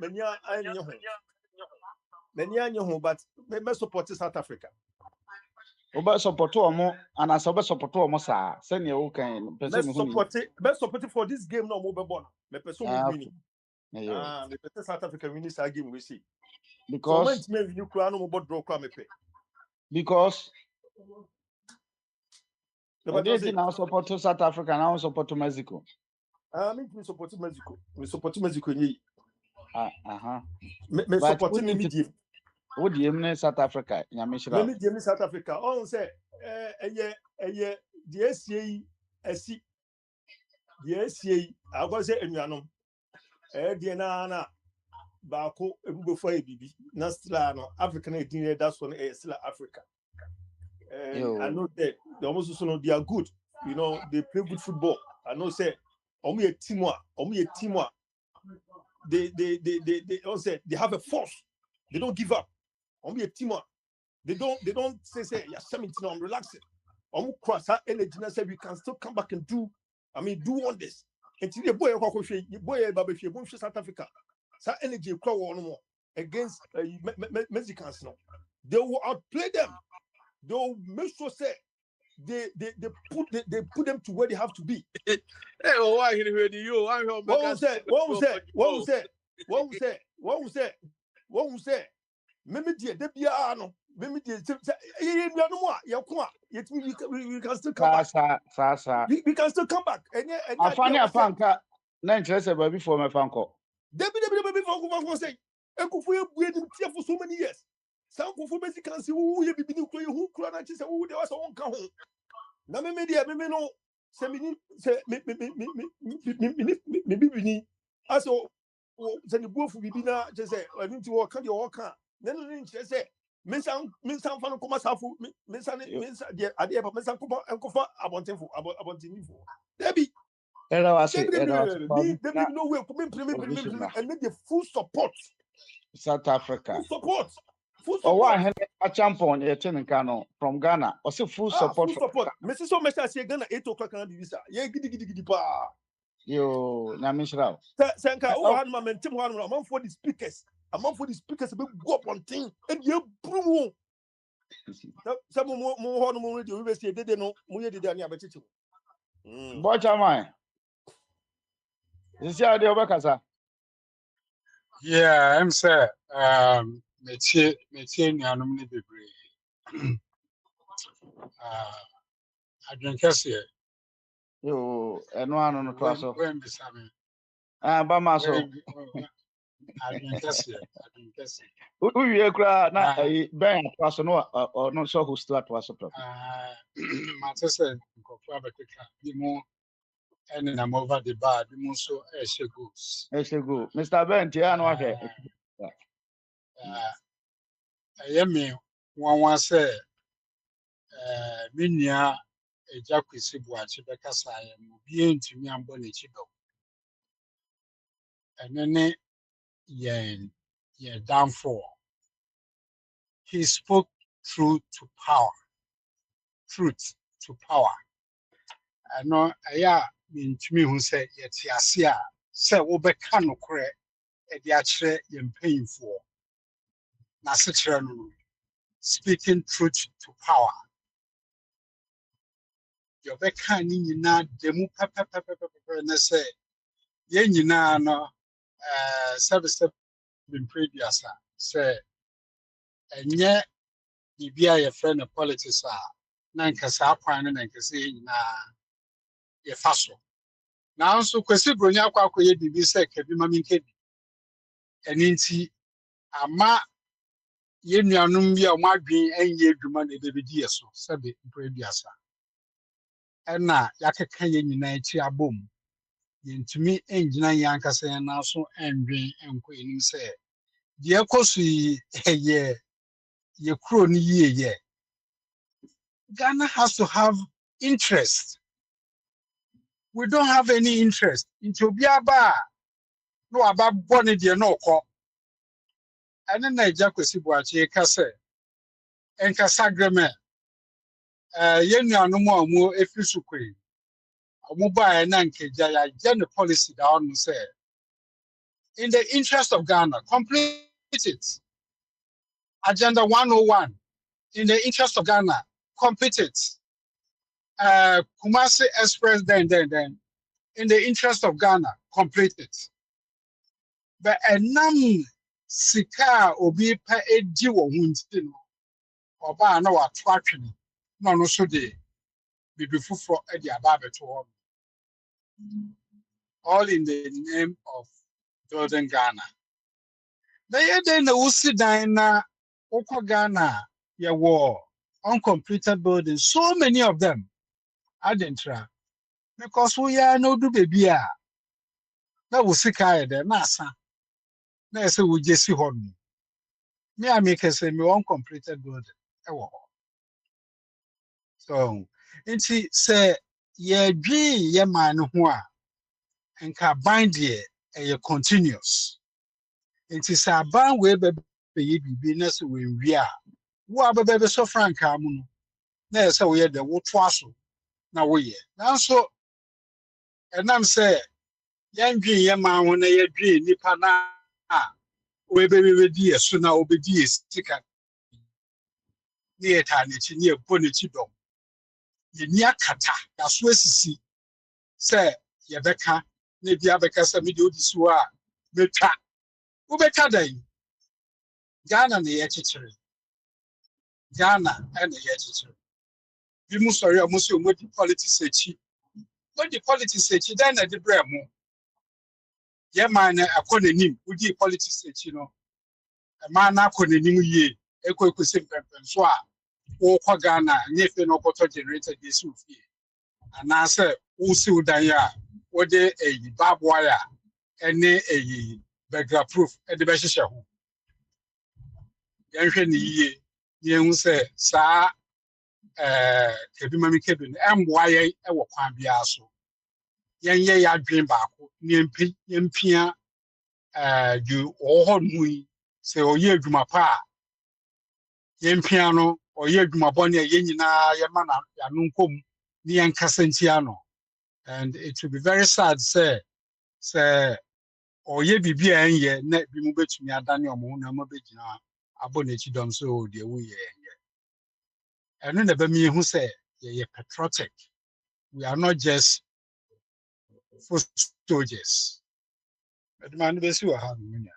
but they must support South Africa. Oba support omo and as oba support omo sa send you can best support for this game no mobile born me person winning me person South Africa winning this game we see because so when you cry no mobile draw cry me pay because they now support South Africa now support Mexico. Me support Mexico. We support Mexico ni. Me support medium. What do you South Africa? Nyamishira. Medium South Africa. On say the SCA SC. The SCA I go say enuanom. The na baako ebugo for bibi. Na still no African edin that's one still Africa. I know that they almost they are good. You know, they play good football. I know say omu team. They also they have a force. They don't give up. Omu team. They don't say yeah 17 I'm relaxing. Omu cross that energy and say we can still come back and do wonders. And today boy South Africa. That energy against Mexicans now. They will outplay them. They'll make sure say they put them to where they have to be. Hey, oh, why heard you? What was that? Maybe the piano. Maybe we can still come back. We can still come back. And I find a fanka. 9 years ago before my fanko. Baby, say, for so many years. Some for Mexicans who you be who cry and say, oh, there was a one come home. Now, maybe no, say, maybe I saw the both will be now just say, I need to walk on your walk. Then just say, Miss Fan Comas Hafu, Miss the idea of Miss Ancopa and Cofa about the niveau. Debbie. Hello, I say, Debbie, no way, and make the full support. South Africa. Full support. Why a champion from Ghana? Also full support. Full support. Mrs. So much I say Ghana 8 o'clock and this. Yeah, giddy pa. Yo, Namishra. Senka, oh, Oh, I'm a man, Tim One, I'm for the speakers. I'm for the speakers, a big go up on thing, and you brew. Some more radio, we say, they didn't know, we did any about it. watch out, man. This is the Obakasa. Yeah, I'm saying, Meche Nyanum Libre. I drink us here. Yo, and one on the class. When be Sammy? Bamaso. I drink us here. Who you cry? Not a bang class or not so who start was a My sister, be more, and then I'm over the bar, the more so as she goes. As you go. Mr. Ben, Tiano, okay. I am one say, Minia, a Jacquisi Boachi, because I am being to me and Bonnie Chido. And then, yeah, downfall. He spoke truth to power. Truth to power. I know, I mean to me who said, yet Yasia, say, Obekano cre, a diatre in painful. Nasitran, speaking truth to power. Your Bekani, you know, demu papa, and say, yen, you know, service been previous, say, and yet, you be a friend of politics, Nankasa, Pan and Kasi, na faso. Now, so Kwesi Bronya Kwakoye Bibi said, Kebi Kebi, and inti, ama Yenyanumbi or Magri and Yeduman, a baby dear so, Sabi, previous. And now, Yaka Kayan United, a boom. To me, engineer Yankasa and also Andre and Queen say, Dear Kosi, a year, your crony year. Ghana has to have interest. We don't have any interest. Into Biaba, no about Bonnie dear no call. And then I jack with Sibuachi Cassa and Casagrame. Yen no more if you should queen. A mobile and Nanke Jaya, gender policy down say. In the interest of Ghana, complete it. Agenda 101. In the interest of Ghana, complete it. Kumasi Express, then. In the interest of Ghana, complete it. But a nam sika obi pa edi wo huntino. Oba na wa twatwene. No so de bibi fufuro e di ababe to ho. All in the name of building Ghana. They then the usi na oko Ghana ye war uncompleted buildings, so many of them. I didn't try because we are no do baby. That was sick there, Nasa. Na say we just see home. Me I make say me uncompleted building. So, inti say ye dwi ye man ho a enka bind ye continuous. Inti say ban we be ye bibi na so we wi a wo abebe so franka mu no na say we the wo to aso na wo ye. Nanso enam say ye dwi ye man ho na ye dwi nipa na we be di so na obedi stika ni etanichi ni ebonichi dom. Ye kata ya so asisi say ye beka na bia beka say me de odisu a betwa wo beka dan Ghana na ye chichere Ghana and ye chichere bi mu sori o mu se o mo di politics echi what the politics echi dan na de bra mu ye man na akonanim wo di politics echi no e man na akonanim ye ekokusi pempen so a wo kwa Ghana nye fe no koto generator de su fie ana say wo si udan ya wo de eyi barbed wire ene eyi burglar proof e de be hihye ho yan hwe ni ye ye hu say sa kebi mami kebi emboa ye e wo kwan bia so yan ye ya dwen baako ni empia ju ho mu yi say oye adwuma pa yempia no oye adwuma bɔne ye nyina ye ma na ya no nkom ni yan kasantia no And it will be very sad, say, or ye be ye, net be moved to me at Daniel Moon, I'm a bit now. Abonate dom so dear we ye. And then the me who say, ye patriotic. We are not just foot soldiers. But the man best you are having.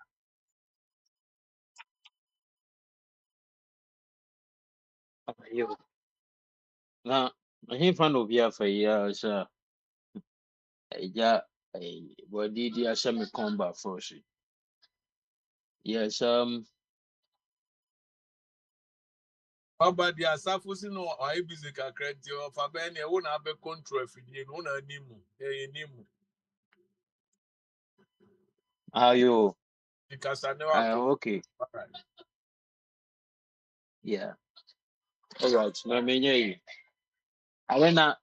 You now, he found of ya for years, yeah, what did you say me come back for? Yes, Baba dia safusi no I busy kakrenti o fa be ne wo na be control afidie no na nimu nimu how you? because I never could. Okay, yeah, all right, my menu. I went a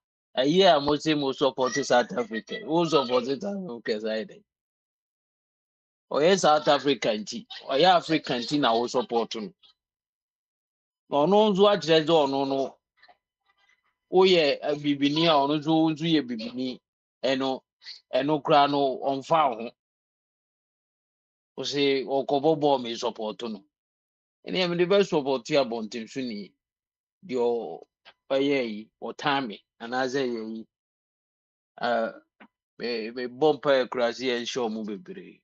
year, most support South Africa. Who support South Africa side? Oh, yes, South African tea. Oh, yeah, African tea now support. No, no, what no. Oh, yeah, a bibini or no, so ye bibini. Eno crano on found. O say, o cobo bomb is support. No, and even the best support here, Bontin Suni, your or Tammy, and as a bumper crazy and show movie.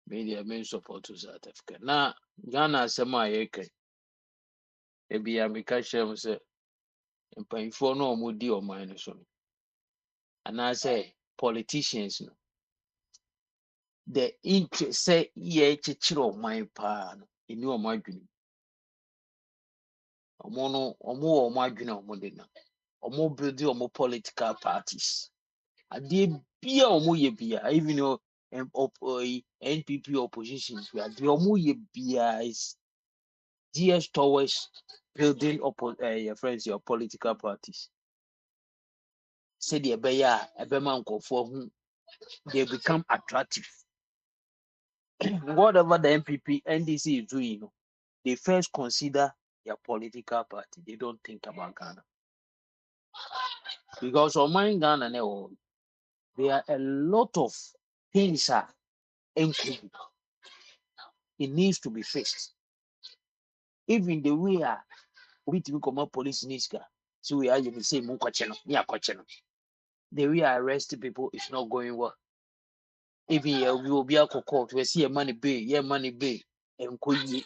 Media main support to South Africa. Now, Ghana sema yeke. Ebi ya mika shem se mpanyinfoɔ no ɔmo di ɔman no so no. Anaasɛ politicians no. The interest sɛ yɛ kyekyere ɔman paa no. Ɛni ɔmo adwene. Ɔmo wɔ ɔmo adwene a ɔmo de nam. Ɔmo build ɔmo political parties. Adeɛ bia ɔmo yɛ bia even though NPP oppositions bi adeɛ ɔmo yɛ bia is geared towards building your friends, your political parties. Say the Ebeya, Ebeman for they become attractive. Whatever the MPP, NDC is doing, they first consider their political party. They don't think about Ghana. Because on my Ghana, there are a lot of things are included. It needs to be fixed. Even the way we come up police needs, so we are the same the way I arrest people is not going well. Even we will be a court, we see a money bay, and could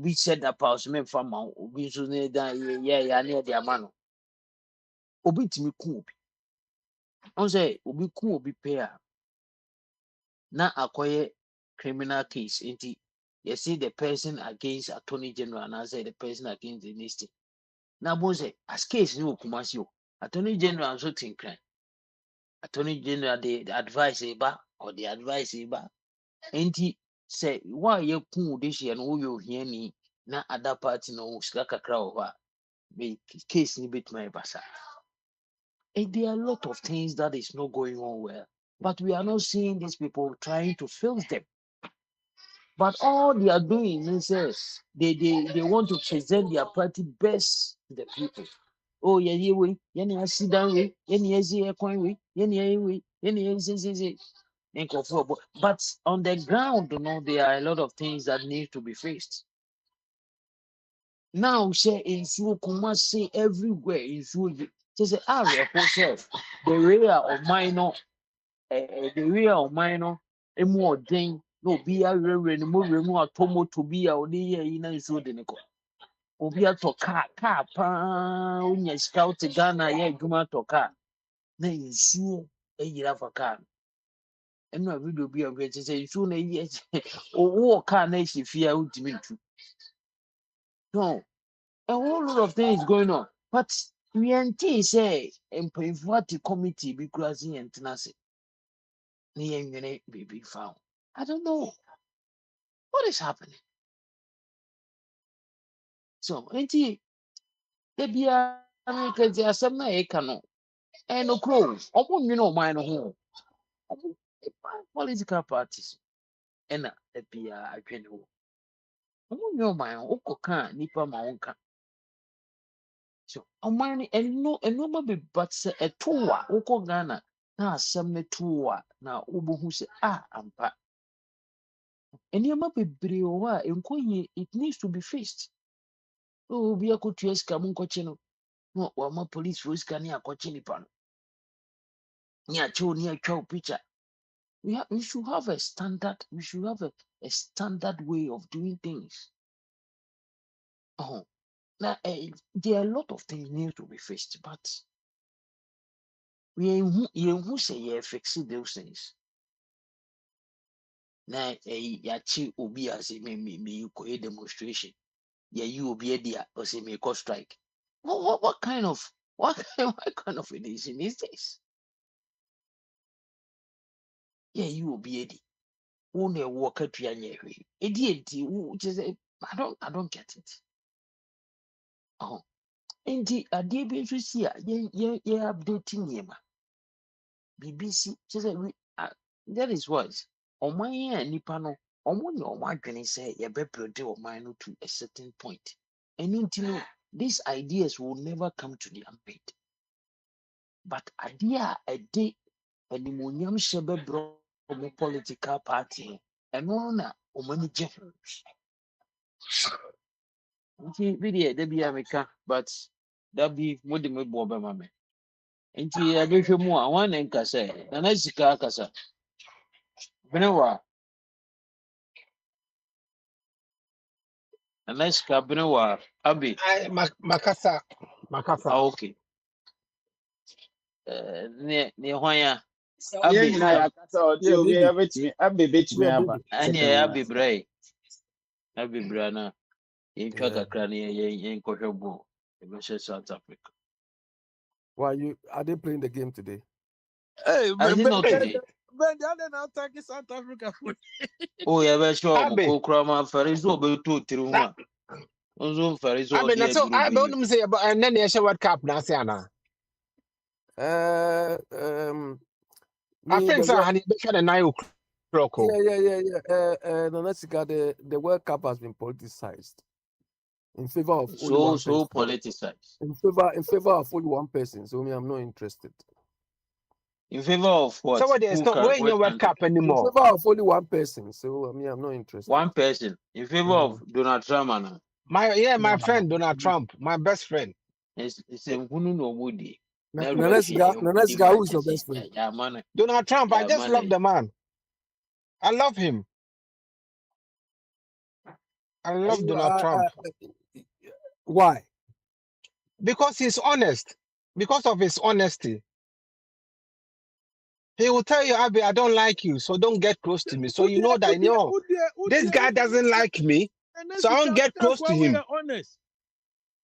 be said that Pausman from Obi so near near the Amano. Obi to me cool. On say, Obi cool be pair. Now acquire criminal case, ain't it? You see the person against Attorney General, and I say the person against the minister. Now, boy say, as case no Kumasio, Attorney General so think. Attorney General the advice or the advice enti say why you cool this year no you hear me na other party no sika kakra over the case ni bit my basa. And there are a lot of things that is not going on well, but we are not seeing these people trying to fix them. But all they are doing is they want to present their party best to the people. Oh yeah, we, yeah, sit down, yeah, see a coin, yeah, but on the ground, there are a lot of things that need to be fixed. Now, say in Kumasi everywhere in just the area of minor, the area of minor, a more thing, no be a more tomo to be a year in a Sudaniko. Obia to car, when you scout to Ghana, yeah, Guma to car. Then you sue a year for car. And no video be a great say soon a year or car nation fear ultimate. No, a whole lot of things going on. But we ain't say and pay for the committee because he and Tenassi. Near be found. I don't know what is happening. So ain't he? There be a because there are some canoe and no crow. Mine home. Political parties. And there be a general. My own nipa ma So ɔman no ɛnoma be but sɛ ɛto a wokɔ Ghana na asɛm ne to a na wobɛhu sɛ ampa nneɛma bebree wɔ hɔ a ɛnkɔ yie. It needs to be faced. Obi akɔtua sika mu nkɔkye no na wama police for sika ne akɔkye nipa no ne akyɛw ne atwa wo picture. We should have a standard. We should have a standard way of doing things. Now, there are a lot of things need to be fixed, but who say fix those things. Now, yachi obi as me you go a demonstration. Yeah, you will be there or say me cause strike. What kind of a nation is this? Yeah, you will be there. Who ne walk at your I don't get it. Nti adeɛ bi nso si a yɛ updating nneɛma BBC kyerɛ sɛ that is what ɔman a nipa no ɔmo ne ɔmo adwene sɛ yɛbɛbuild ɔman no to a certain point ɛno nti no these ideas will never come to their mind but adeɛ a ɛde animuonyam hyɛ bɛbrɛ ɔmo political party ɛno na ɔmo ani gye ho nti bi deɛ da bi a meka but da bi mo de me boɔ bɛma me nti abɛhwɛ mu a wɔn ne nka sɛ nana sika akasa bene wa nana sika bene wa abi Makasa. okay ne hwan ya Yɛn abi nyinaa yɛakasa ɔde obi abɛtumi aba. ɛne abi brɛ abi brɛ na yɛntwa kakra ne yɛnkɔhwɛ bɔ ɛbɛhyɛ South Africa. Why are they playing the game today? Hey, I did not today. Ben, the other now attacking South Africa. Oh, yeah, very sure. Mokokrama Farizo be to Tiruma. Onzo Farizo. Abe na so abe onum say about and then the World Cup na say ana. I think so. Hani be the 9 o'clock. Yeah. Nanasika, the World Cup has been politicized in favor of only one person. So politicized. In favor of only one person. So me, I'm not interested. In favor of what? So what? There's not winning the World Cup anymore. In favor of only one person. So me, I'm not interested. One person in favor of Donald Trump, man. My friend Donald Trump, my best friend. It's a Hunu no Woody. Nanasika, who's your best friend? Yeah, man. Donald Trump. I just love the man. I love him. I love Donald Trump. Why? Because he's honest. Because of his honesty. He will tell you, Abby, I don't like you, so don't get close to me. So you know that, this guy doesn't like me, so I don't get close to him. Honest.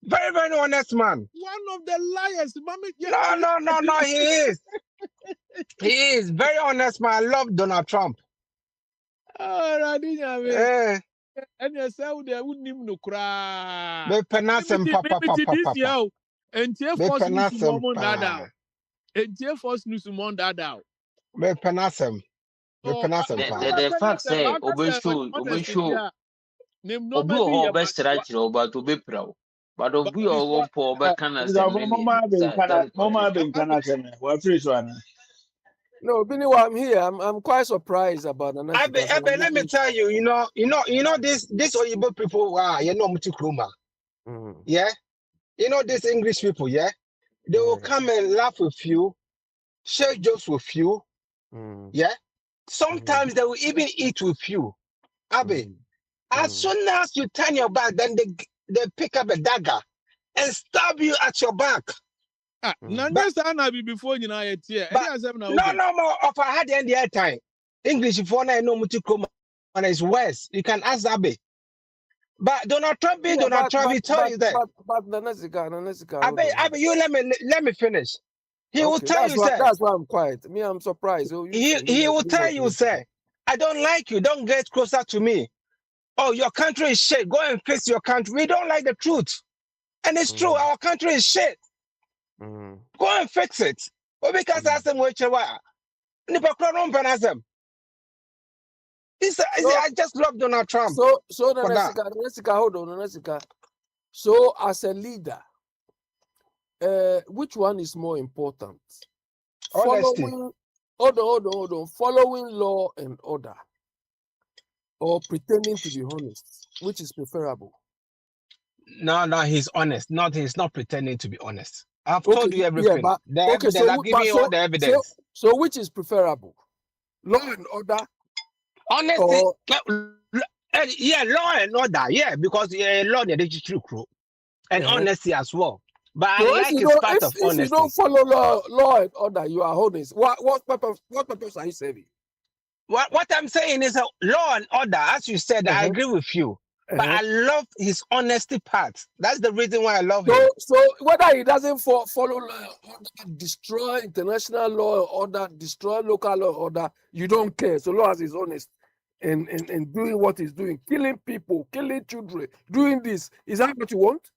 Very, very honest man. One of the liars. No, he is. He is very honest man. I love Donald Trump. And you say they wouldn't even know cry. They pronounce him papa. And force news dada. Me pronounce him. The fact say obesho obi o best strategy but obi pro. But obi o po obi kana say No, Bini, I'm here. I'm quite surprised about Nanasika. Let me tell you, you know this Oyibo people, Mutikruma. Yeah? You know these English people, yeah? They will come and laugh with you, share jokes with you. Yeah? Sometimes they will even eat with you. Abby, as soon as you turn your back, then they pick up a dagger and stab you at your back. Before you know it, no more of I had the end the time. English if one I know Mutikroma and it's worse. You can ask Abby. But Donald Trump, he tell you that. But Nanasika. Abby, you let me finish. He will tell you, sir. That's why I'm quiet. Me, I'm surprised. He will tell you, sir, I don't like you. Don't get closer to me. Oh, your country is shit. Go and fix your country. We don't like the truth. And it's true. Our country is shit. Go and fix it. But because I them which are I just love Donald Trump. So Nanasika, hold on, Nanasika. So as a leader, which one is more important? Honesty. Hold on. Following law and order or pretending to be honest, which is preferable? No, he's honest. He's not pretending to be honest. I've Okay, told you yeah, everything. but The okay, evidence, so I've given you all the evidence. so which is preferable? Law and order Honesty, or yeah, law and order, yeah, because law and digital crew and honesty as well. But I so like his part of if you don't honesty. follow law and order, you are honest. What purpose are you serving? What I'm saying is law and order, as you said, I agree with you. But I love his honesty part. That's the reason why I love him. So whether he doesn't follow law and order, destroy international law and order, destroy local law and order, you don't care so long as he's honest and doing what he's doing, killing people, killing children, doing this. Is that what you want?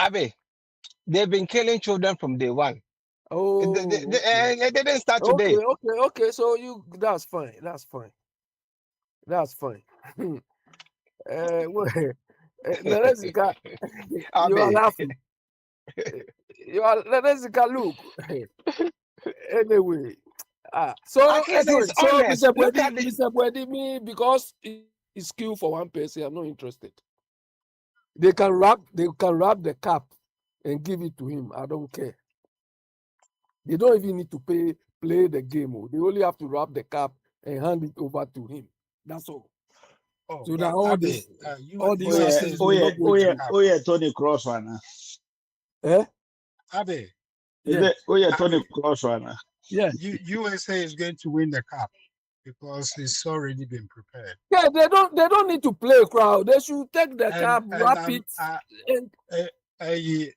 Abe, they've been killing children from day one. Oh, they didn't start today. Okay. So that's fine. Nanesika, you are laughing. Look. Anyway, so Mr. Bwedi, me, because it's skill for one person, I'm not interested. They can wrap the cap and give it to him. I don't care. They don't even need to play the game. They only have to wrap the cap and hand it over to him. That's all. Oh, So that all this, Tony Cross one. Abe. Tony Cross one. Yeah. USA is going to win the cup because it's already been prepared. Yeah, they don't need to play crowd. They should take the cap, wrap it.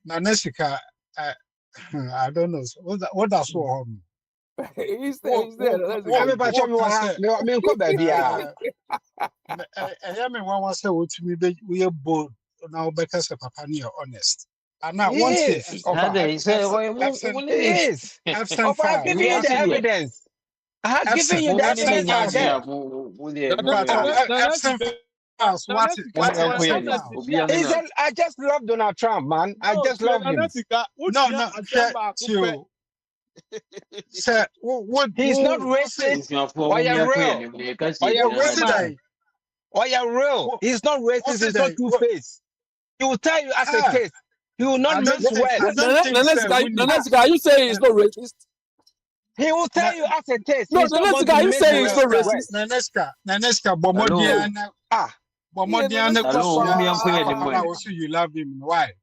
Nanesika, I don't know. What does what mean? He's there. Everybody tell me one was say what me we are bold now because of Papa near honest. And now one thing, I've given you the evidence. I have given you the evidence out there. I just love Donald Trump, man. I just love him. He's not racist. Or you're real. He's not racist. He's not two-faced. He will tell you as it is. He will not mix words. Nanesika, are you saying he's not racist? He will tell you as it is. No, Nanesika, are you saying he's not racist? Nanesika, Bomodiana, you love him. Why?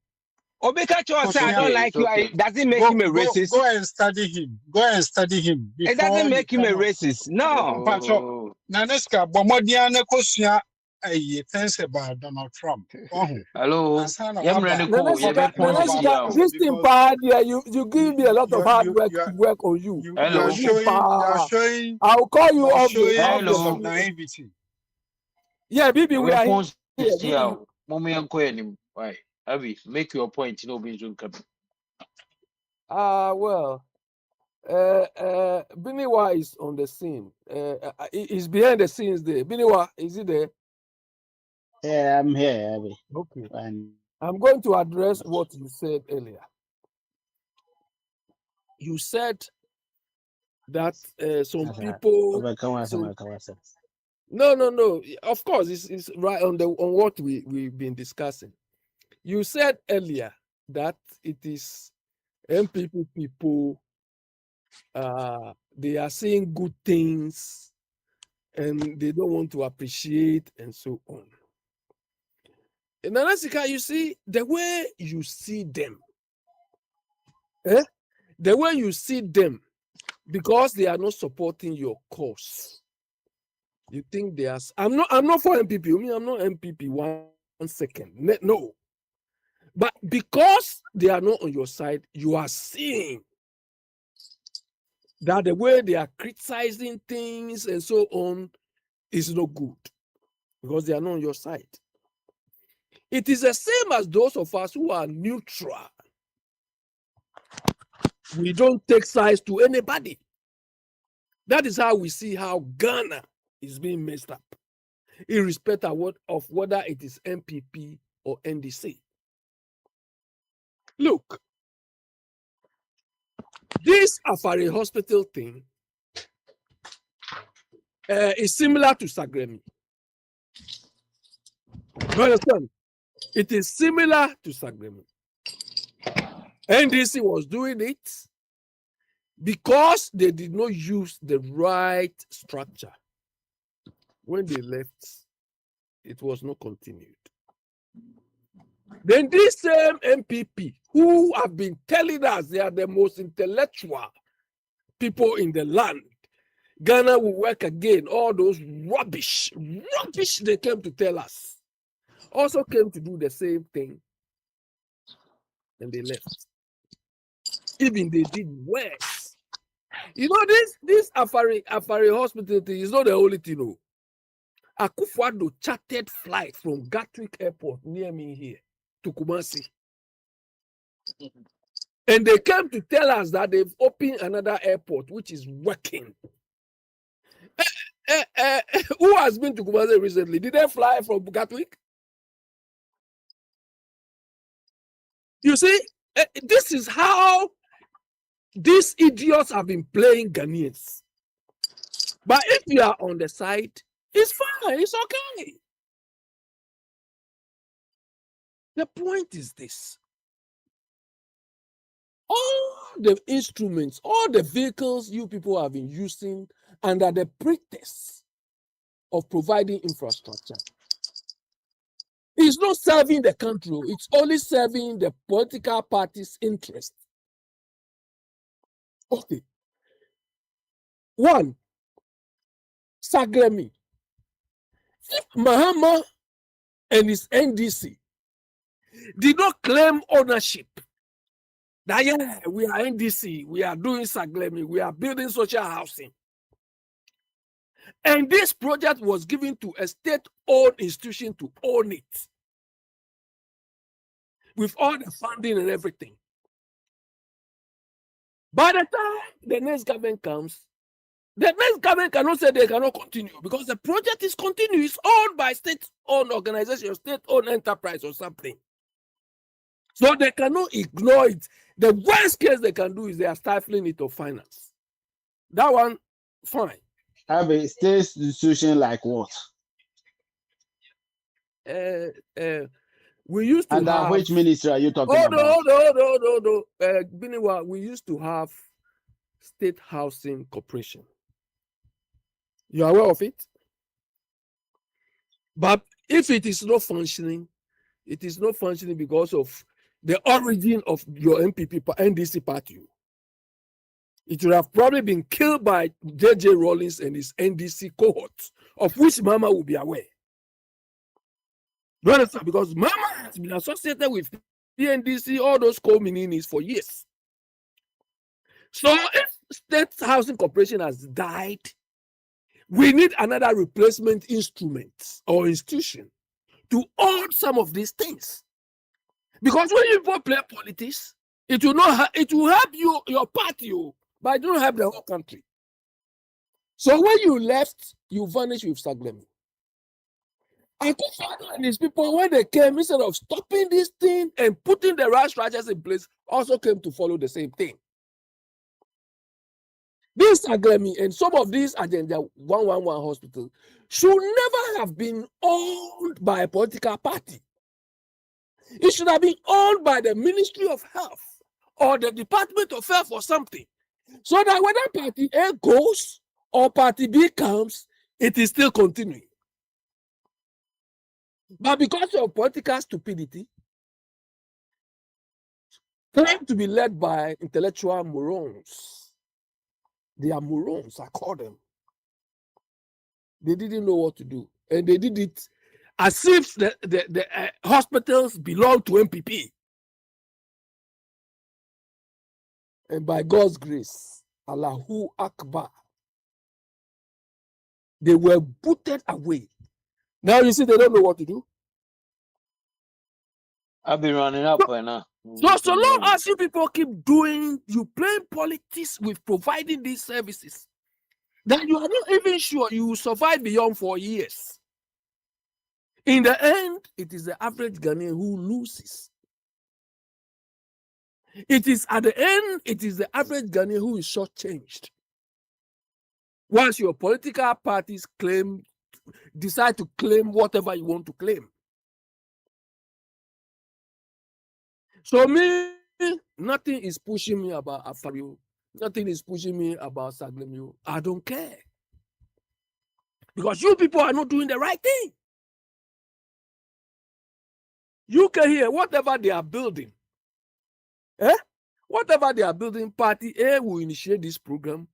Obikacho said, I don't like you. Does it make him a racist? Go and study him. It doesn't make him a racist. No. Nanesika, Bomodiana Kosia, thanks about Donald Trump. Hello. This thing, you give me a lot of hard work on you. Hello. I'll call you off the naivety. Yeah, Bibi, we are here. Why? Abby, make your point. Well, Biniwa is on the scene. He's behind the scenes there. Biniwa, is he there? Yeah, I'm here, Abby. Okay. Fine. I'm going to address what you said earlier. You said that some people. No. Of course, it's right on what we've been discussing. You said earlier that it is MPP people. They are saying good things, and they don't want to appreciate, and so on. In Nanesika, you see the way you see them. The way you see them, because they are not supporting your cause. You think they are. I'm not for MPP. I'm not MPP. 1 second. No. But because they are not on your side, you are seeing that the way they are criticizing things and so on is not good, because they are not on your side. It is the same as those of us who are neutral. We don't take sides to anybody. That is how we see how Ghana is being messed up, irrespective of whether it is MPP or NDC. Look, This Afari hospital thing is similar to Sagremi. You understand? It is similar to Sagremi. NDC was doing it because they did not use the right structure. When they left, it was not continued. Then this same MPP, who have been telling us they are the most intellectual people in the land, Ghana will work again, all those rubbish they came to tell us, also came to do the same thing, and they left. Even they did worse. You know, this Afari hospital thing is not the only thing. No. Akwantufuo chartered flight from Gatwick Airport near me here to Kumasi. And they came to tell us that they've opened another airport which is working. Who has been to Kumasi recently? Did they fly from Gatwick? You see, this is how these idiots have been playing Ghanaians. But if you are on the side, it's fine, it's okay. The point is this. All the instruments, all the vehicles you people have been using under the pretext of providing infrastructure, it's not serving the country, it's only serving the political party's interest. Okay. One, Sagremi. If Mahama and his NDC did not claim ownership, that yeah, we are NDC, we are doing Sagremi, we are building social housing, and this project was given to a state-owned institution to own it, with all the funding and everything. By the time the next government comes, the next government cannot say they cannot continue because the project is continuing. It's owned by state-owned organization, state-owned enterprise or something. So they cannot ignore it. The worst case they can do is they are stifling it of finance. That one, fine. Have a state institution like what? We used to Under have... which ministry are you talking about? No. Biniwa, we used to have State Housing Corporation. You are aware of it? But if it is not functioning, it is not functioning because of the origin of your MPP, NDC party. It would have probably been killed by J.J. Rawlings and his NDC cohort, of which Mama will be aware. You understand? Because Mama has been associated with PNDC, all those co-mininis for years. So if State Housing Corporation has died, we need another replacement instrument or institution to own some of these things. Because when you play politics, it will help you, your party, but it don't help the whole country. So when you left, you vanished with Sagremi. Akwantufuo and his people, when they came, instead of stopping this thing and putting the right structures in place, also came to follow the same thing. This Sagremi and some of these Agenda 111 hospitals should never have been owned by a political party. It should have been owned by the Ministry of Health or the Department of Health or something. So that whether party A goes or party B comes, it is still continuing. But because of political stupidity, claim to be led by intellectual morons. They are morons, I call them. They didn't know what to do. And they did it as if the hospitals belong to MPP. And by God's grace, Allahu Akbar, they were booted away. Now you see they don't know what to do. I've been running up right now. So long as you people keep you playing politics with providing these services, then you are not even sure you will survive beyond 4 years. In the end, it is the average Ghanaian who loses. It is at the end, it is the average Ghanaian who is shortchanged. Once your political parties decide to claim whatever you want to claim. So me, nothing is pushing me about Afario. Nothing is pushing me about Saglemio. I don't care. Because you people are not doing the right thing. You can hear whatever they are building. Whatever they are building, Party A will initiate this program.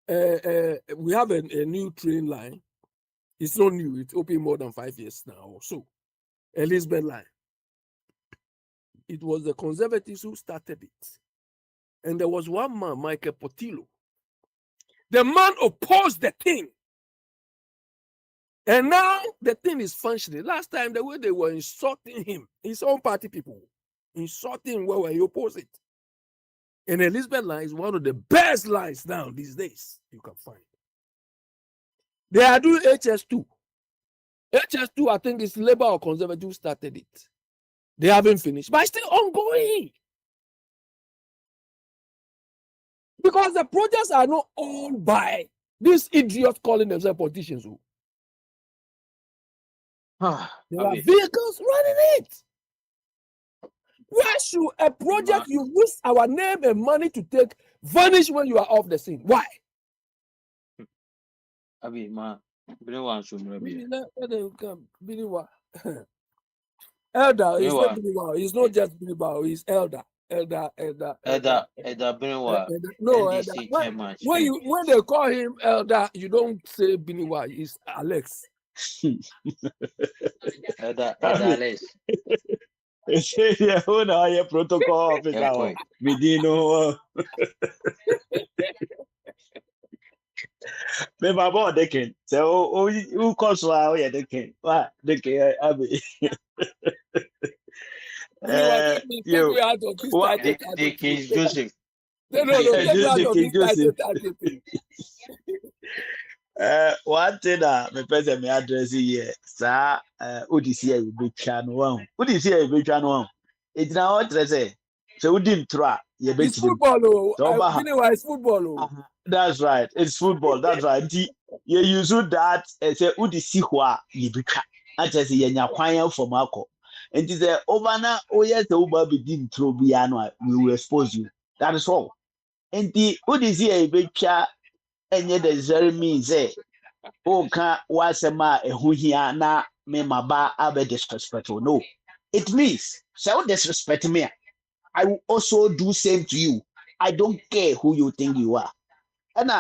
We have a new train line. It's not new. It's open more than 5 years now or so. Elizabeth line. It was the conservatives who started it. And there was one man, Michael Portillo. The man opposed the thing. And now the thing is functioning. Last time, the way they were insulting him, his own party people, insulting him when he opposed it. And Elizabeth line is one of the best lines now these days you can find. They are doing HS2. HS2, I think, is Labour or Conservative started it. They haven't finished, but it's still ongoing. Because the projects are not owned by these idiots calling themselves politicians. There are vehicles running it. Why should a project you use our name and money to take vanish when you are off the scene? Why? Elder, it's not Biniwa. It's not just Biniwa. It's Elder. Elder. No, Elder. When they call him Elder, you don't say Biniwa. It's Alex. Elder Alex. Yeah, who know your protocol officer? Medino. Me babo deken. So who calls wow yeah deken. What deken Abi. You what Dickie Joseph. One thing me person me address here sa odisi e be twa no wan odisi e be twa no wan e dina what say so udi ntra ye be it's football it's football that's right, it's football, that's right. You use that say odisi ho a ye be twa ati say ye nya kwan from akọ and say over na oye say uba be di ntro bia no we will expose you, that is all. And the odisi e be twa enye the very means Oka wasema ehuhia na me maba abe disrespectful. No. It means so disrespect me. I will also do same to you. I don't care who you think you are. And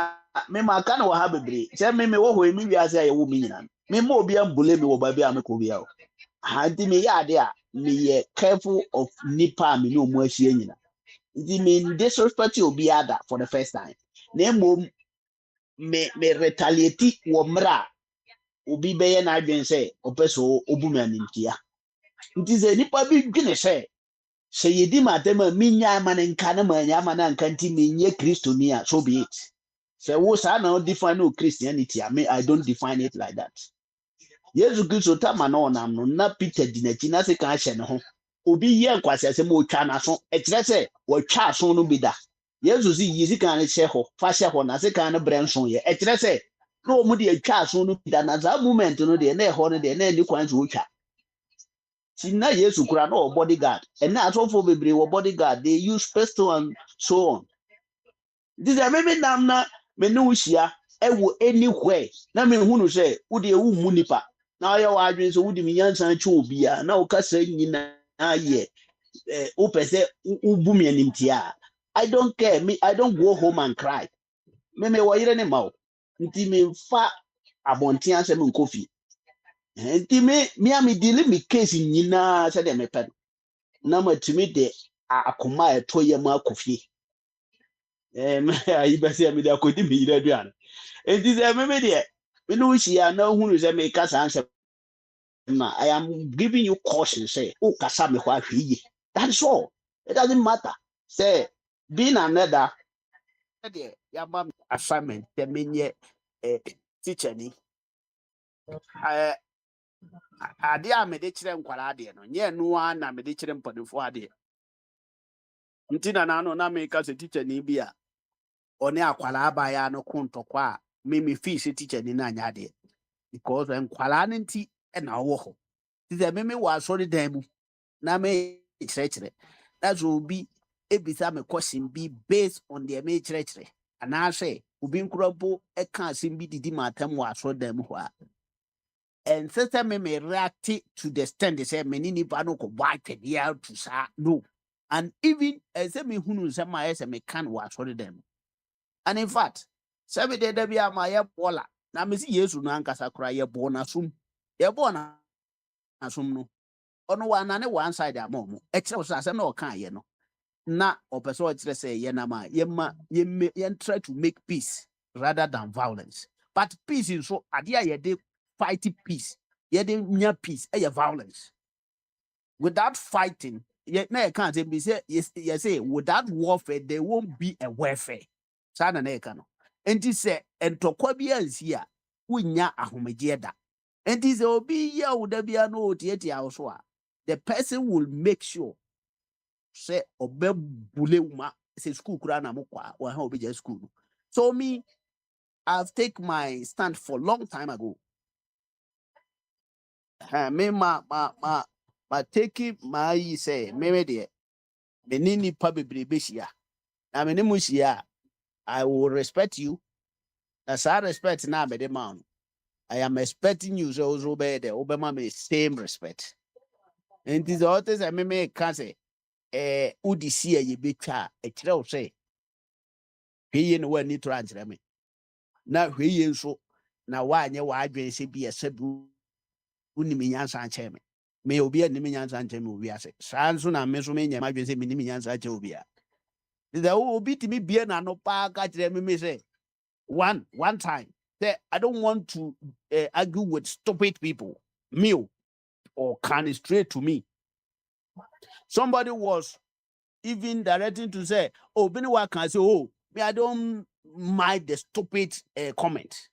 me makana wa habebre. Say me wo ho emi wi ase ayewo mi nyina. Me mo obi ambule me wo ba bia me ko bia o. Hanti me ya de a me ye careful of nipa me no mo ahie nyina. Nti me disrespect obi ada for the first time. Na mo me retaliate wo mra obi beye na adwen se opeso obumi animtia nti ze nipa bi dwene se yedi matema minya ama ne nka na manya ama na nka nti menye kristoni a so be it se wo sa na define o Christianity I don't define it like that. Yesu Kristo tama na onam no na Peter dinachi na se kan hye ne ho obi ye nkwase se mo twa na so e kire se wo twa so no bi da Yesu si yisi kan hye ho fa hye ho na se kan no brenson ye e kire se no mu de atwa so no da na za moment no de na ho no de na ni kwan so twa ti na Yesu kura na bodyguard and na atofo bebre wo bodyguard, they use pistol and so on. This is maybe na me no hia e wo anywhere na me hu no say wo de wu mu nipa na ya wa adwen so wo de me yansan twa obi a na wo kasa nyina aye wo pese wo bu me animtia. I don't care, me I don't go home and cry. Me wo yire ne ma nti me fa abontia se me nkofi nti me am deal me case nyina se de me pen na matumi de akoma eto ye ma kofi me ayi be se me de akodi me yire aduan nti se me de me no hia na hunu se me kasa anse na I am giving you caution say o kasa me ho ahwe. That is all. It doesn't matter say being another de ya ma assignment te menye teacher ni ade a me de kire nkwara ade no nye no na me de kire mpadofo ade Ntina na no na me ka se teacher ni bi a one akwala abaya no kontokwa me fee se teacher ni na anya de because nkwala no nti na wo ho. Ti se me wa sorry dan mu na me kyerɛkyerɛ. That's obi ebisa me question be based on the me kyerɛkyerɛ. Ana say obi nkurabo e ka asɛm bi didi matam wa sorry dan mu ho a. And sister me react to the stand they say me ni nipa no ko bwa twɛdeɛ to sa no. And even as me hunu say my say me can wa sorry dan. And in fact, 7 day there be a my bola. Na me see Yesu no ankasa kra ye bo na sum. Ye bo na sum no. Ono wa na ne one side amom. E kire wo asem na o kan ye no. Na o person o kire say ye na ma ye try to make peace rather than violence. But peace is so ade a ye dey fight peace. Ye dey nya peace e ye violence. Without fighting, ye na ye can't be say you say without warfare there won't be a warfare. Sana na eka no. Enti se entokwa bia nsi a wonya ahomegye da. Enti se obi ya wo da bia no otietia wo so a the person will make sure say obebule uma say school kura na mokwa wa ha obi je school. So me I've taken my stand for long time ago. Me ma taking my say me de me ni nipa bebrebe hia. Na me ne mu hia I will respect you. As I respect now, man, I am expecting you so obey the Obama me same respect. And this others I may can say, Udisia ye betcha a trail say, he in one need to answer me. Now he so now why you why say be a sebu unimian sanche me. May be a nimian sanche movie as it. Sansuna mesumania might say minimian sanche obia. The old beat me beer no park at me say. One time, say I don't want to argue with stupid people. Me or can straight to me. Somebody was even directing to say, "Oh, Beniwa can say, oh, me I don't mind the stupid comment."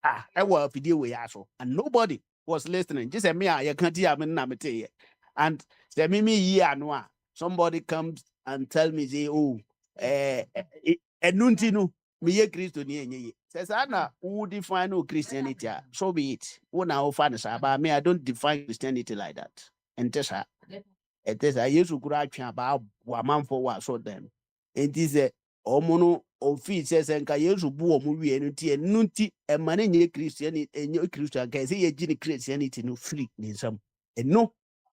I will video we also, and nobody was listening. Just say me, I can't hear me and say me yeah no. Somebody comes and tell me say, "Oh, no." Me ye Christo ni enye. Says Anna who define no Christianity. So be it. Who now find us but me, I don't define Christianity like that. And this it is a yesu kura twa about one for what so them. It is a omono ofi says enka yesu bu omu wie no tie no ti e mane nye Christianity enye Christian can say ye gini Christianity no free ni some. And no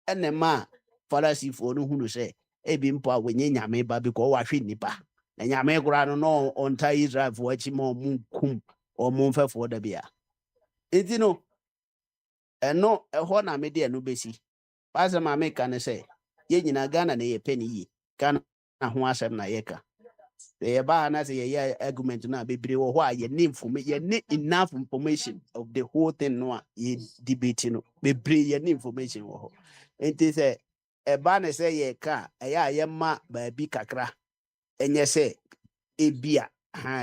ene ma Pharisee for no hunu say e bi mpo a wenye nyame ba because wa hwe nipa. Na nyame kura no onta Israel for achi mo kum o mo mfa for da bia enti no eno eho na me de no besi pasa ma me kan say ye nyina Ghana na ye peni yi Ghana na ho asem na ye ka ye ba na say ye argument na bebre wo ho a ye ne enough information of the whole thing no a ye debate no bebre ye ne information wo ho enti say e ba na say ye ka ye ma ba bi kakra enye say ebia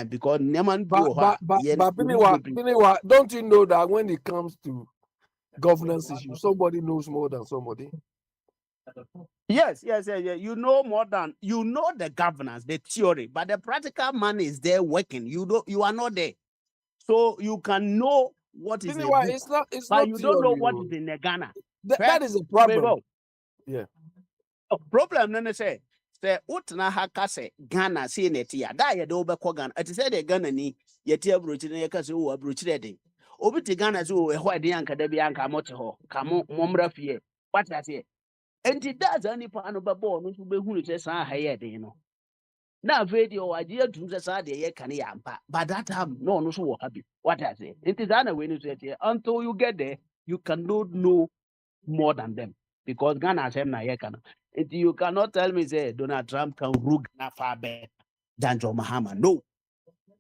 because neman But Biniwa, don't you know that when it comes to governance issues, somebody knows more than somebody? Yes. You know more than you know the governance, the theory, but the practical man is there working. You are not there, so you can know what is Biniwa, the book, it's but not you don't know theory. what is in the Ghana. That is a problem. Yeah. Problem. Then they say utna haka say Ghana say netia. Da ye do be ko Ghana. It say the Ghana ni yeti abrochi na yeka say o abrochi de. Obi te Ghana so e ho ade anka da bi anka mote ho. Kamo momra fie. What I say? Enti that's any part of the ball no be hu say san ha ye den no. Na video waje adum say san de ye kan ya ampa. But that time no so wo happy. What I say? It is an way no say until you get there you cannot know more than them because Ghana has na ye kan. You cannot tell me say Donald Trump can rule Ghana far better than John Mahama. No.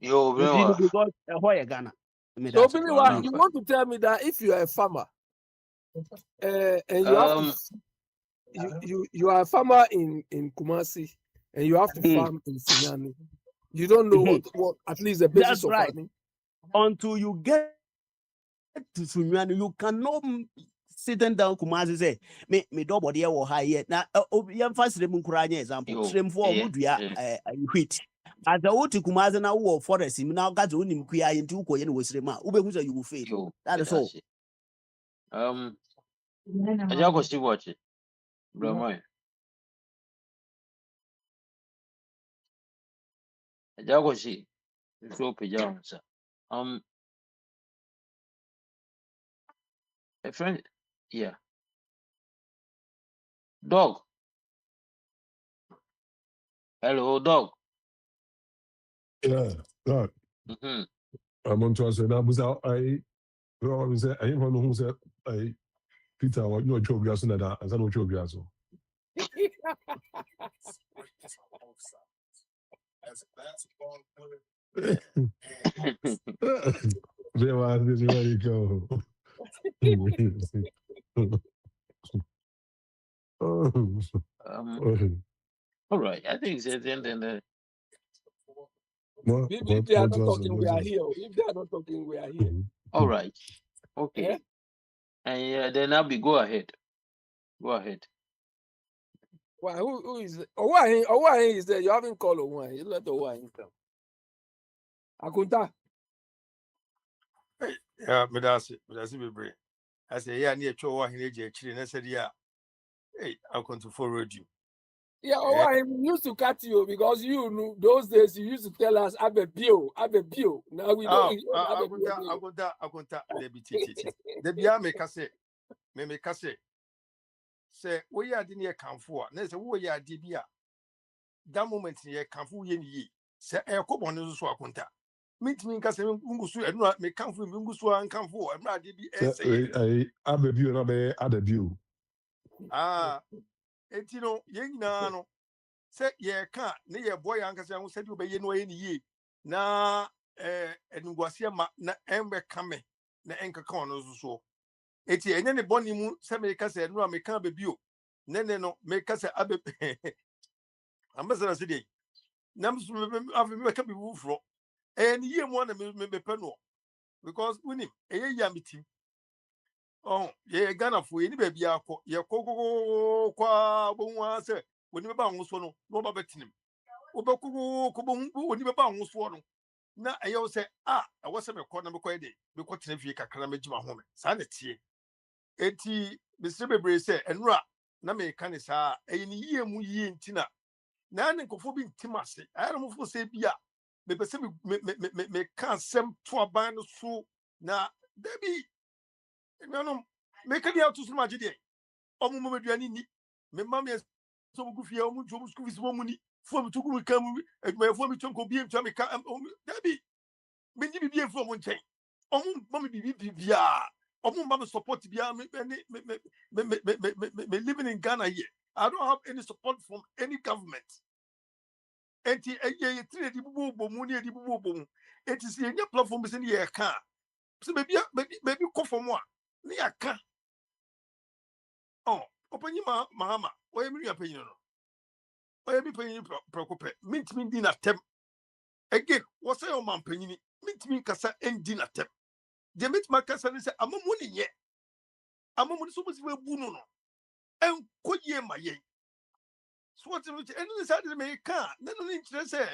Yo, Biniwa. Because Ghana. So Biniwa, you want to tell me that if you are a farmer and you have to you are a farmer in Kumasi and you have to farm in Sinyani, you don't know what at least the basis that's of right. farming. Until you get to Sunyani, you cannot sitting down Kumasi say me do body or high na yam fast rem kuranya example srem for mudua wheat as the wood Kumasi na war forest him now got unim kuya into uko was rema ube you will fail. That is all. I just go see watch it. Bro, I just go see. So pajamas. A friend, yeah. Dog. Hello, dog. Yeah, dog. I'm on to say that was out. I ain't know who said I Peter. What you joke as that? I said no joke as well. There was this where you go. All right. I think it's at the end. If they are not talking, we are here. If they are not talking, we are here. All right. Okay. And then I'll be go ahead. Go ahead. Why? Who is it? Why is there? You haven't called Owain. You let Owain come. Akunta. Yeah, but that's be brave. I say, yeah, near Chowa, he actually, and I said, yeah, hey, Akwantufuo road you. Yeah, Owain used to cut you because you know those days you used to tell us, have a bill. Now we don't. Akunta, the Bia make us say, make us say, we are the near Kamfua, and say, we are Dibia. That moment near Kamfu Yen say, a couple on the Swakunta. Meet me, Cassim Mungusu, and not make Kamfu Mungusu and Kamfu, and not DB. I have a view, and I have a view. And you know, young no. Say, yeah, can't, near boy, Uncle Sam said you be no any ye. Na, and was here, na ember coming, na anchor corners so. It's any bonny moon, some make us and run, make up a view. No, make us a abbey. Ambassador City. Nums of make up a roof rock. And ye one of me penal. Because winning a yamity. Oh, yeah, Ghana for any baby, ya coco, qua, bon, say, when you bounce one, no babetim. Obaku, when you bounce one. Now I say, I wasn't a corner quite because if you can climate my home. Sanity. Eti, Mr. Bebre said, and ra, Name Canisa, a year mu yin tina. Nan and Kofobi Timasi, I don't know if say Bia. Me can't send to a band of so now, Debbie. No, make it out to some magic. Omudiani, me mammy is so goofy, almost money for to come and my former chunk be to make Debbie. Maybe be from one chain. Mommy be via. Mama support me living in Ghana here. I don't have any support from any government. And it is in your platform is in your car. So maybe call for more. Near car. Oh, open your mama. Why am I opinion? Why am I paying Procope? Mint me dinner temp. Again, what's your man penny? Mint me cassa and dinner temp. They meet my cousin and say, I'm a money yet. I'm a money so much we buno. And quit ye my ye. So what's the end of the side of the car? None of the interest say,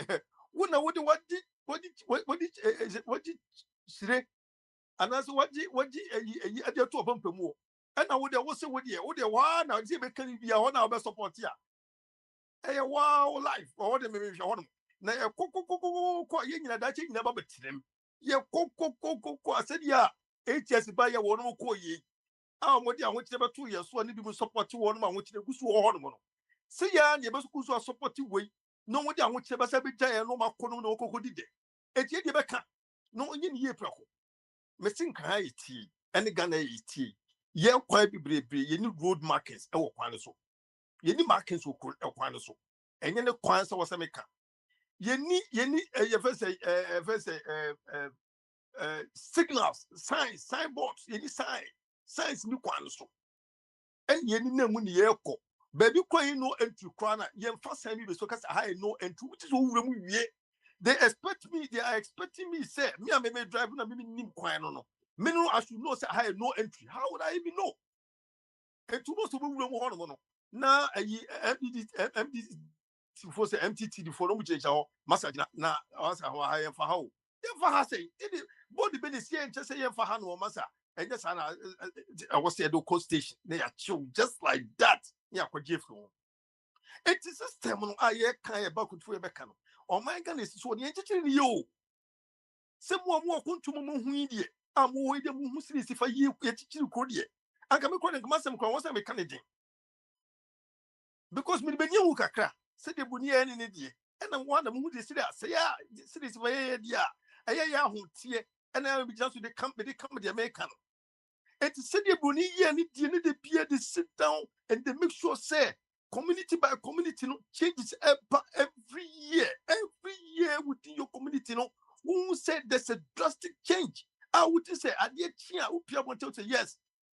when I would what did say? And that's what I did to a bumper more. And I would have also with you, what they want now, see, can be a 1 hour support here. A wow life, or what they may be on. Now, a cocoa, quiet, that you never bet them. Yeah, cocoa, I said, yeah, 8 years by a 1 more call ye. What I want to 2 years, so I need to support you 1 month, which they go to one. Say, yeah, you must go to a supportive way. No one down which ever said, no more corner no cocoa did it. And yet, you back. No, in ye, Proco. Missing high tea, and the Ghana tea. Yeah, quite be brave, you need road markets, or quanaso. You need markets who could a quanaso. And then the quans was a maker. You need, signals, signs, signboards, you need signs, new quanaso. And you need no money, echo. Baby, crying no entry crana, yen fast send me because I no entry, which is who they expect me, they are expecting me, say, me, I may drive, and I mean, quite no. Me, I should know, say, I have no entry. How would I even know? And to most of them won. Now, MD before say MTT before no change our massage na I am for how. If I say, body business here and just say for hand or massa. And just I was at the coast station. They are chill just like that. Yeah, for Jeffro. It is a system on I can't about to a becano. Oh my goodness, so the entertain you. Someone walk on to Muhuidi. I'm waiting who sees if I you get you could ye. I can be calling Massam Cross and Canadian. Because me benyu kakra said the bunia any day. And I'm one of who they say, yeah, cities way, yeah, I who tear, and I will be just with the company American. And to say the bunia any day, they peer, they sit down and they make sure, say, community by community changes every year within your community. Who said there's a drastic change? I would say, I did cheer, who peer want to say, yes,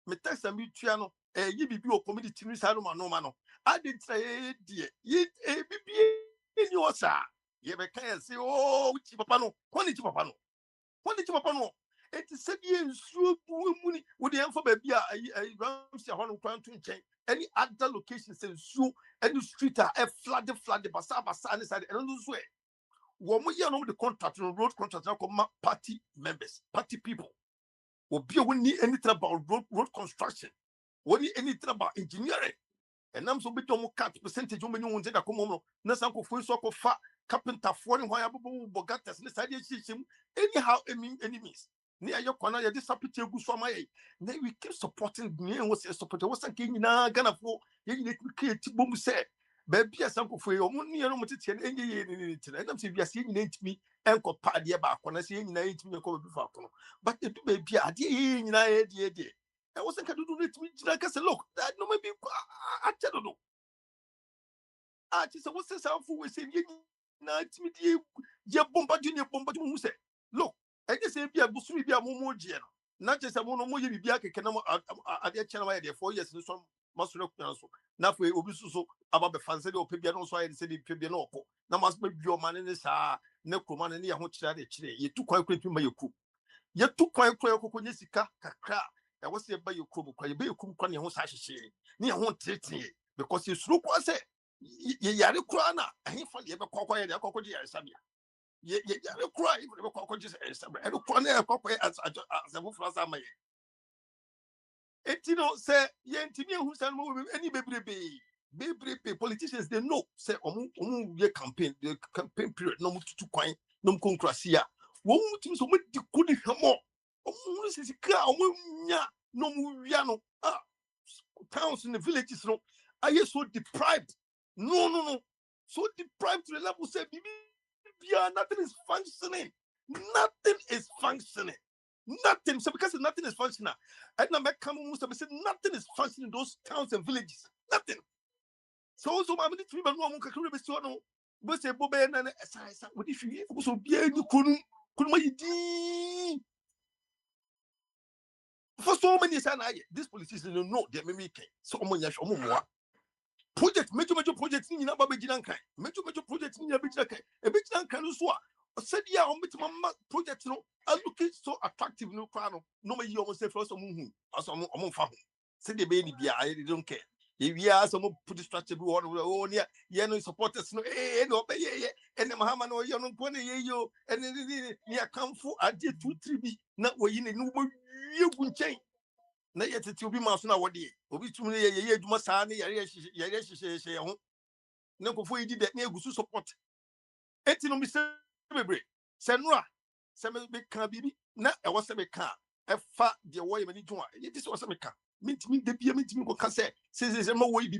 me text and me triano, you be your community, no man. I didn't say, dear, ye a baby in your sir. You can say, oh, Chipapano, Papa no. It is said, you money with the info baby, I Ramsey Horn to change any other locations in Sue, any street are flood the Basa, and lose way. One more year on the contract, road contract, party members, party people. Will be need anything about road construction, when anything about engineering. And I'm so bit on cut percentage when you want to come on. Nasanko for so far carpenter for why Bogatas and anyhow enemies. Near your corner, you disappear to Guswama. Then we keep supporting me and was a supporter. Was a king in a Ghana for you create boom say. Baby, as uncle for your money, and I'm saying, you are seeing me and called Paddy back when I see in 8 million before. But the baby, I did in a day. I wasn't going to do it. Like I said, look, that no maybe I don't know. I just was saying, we say, you bomba who say, look, I just say, be a busui, be a momo gen. Not just a mono, you be a canamo at the channel 4 years in some must look now. Now we obisu about the fancy or Pibiano, so I said, Pibiano. Now must be your man in this, no command any of which you took quite quick to my cook. You took quite quick, Jessica, crack. I was say by your kubu, you be a kubu, your own sashi, near one treaty, because you sloop was it. Yari Krana, and he found you ever cocoa and a cocoa, Sabia. Ye cry, you cocoa, and Krana, cocoa as a wolf as I may. It say, Yentimia who's any baby politicians, they know, say, your campaign, the campaign period, no to coin, no concracia. Won't you so much you couldn't have more? Oh, this is a car, no Muviano. Towns in the villages, no, are you so deprived? No. So deprived to the level, say, nothing is functioning. Nothing is functioning. Nothing. So because nothing is functioning, and now come say nothing is functioning in those towns and villages. Nothing. So my military man won't be so no. But say Bobe and what if you also be you couldn't for so many years, this politicians don't know they may make so many more. Project, major projects in Abajianka, major projects in Abijaka, a bit Canusua. Said, yeah, on my project, no, I look so attractive, no crown, no, you almost say for some moon, or some among family. Said the baby, I don't care. If you are some put the structure, oh, yeah, no supporters, no, and the Mahaman or Yon Pony, you, and near Kamfu, I did 2-3 be not where you know you can change. Na yet to be mouse now what day. Obi to me, ye must have say, no, before you did that near Gusu support. Etino Mr. Senra, some big car baby, not a was a car. A fat dear way when you join. This was a car. Meet me, the beer meeting go can say, says there's no way be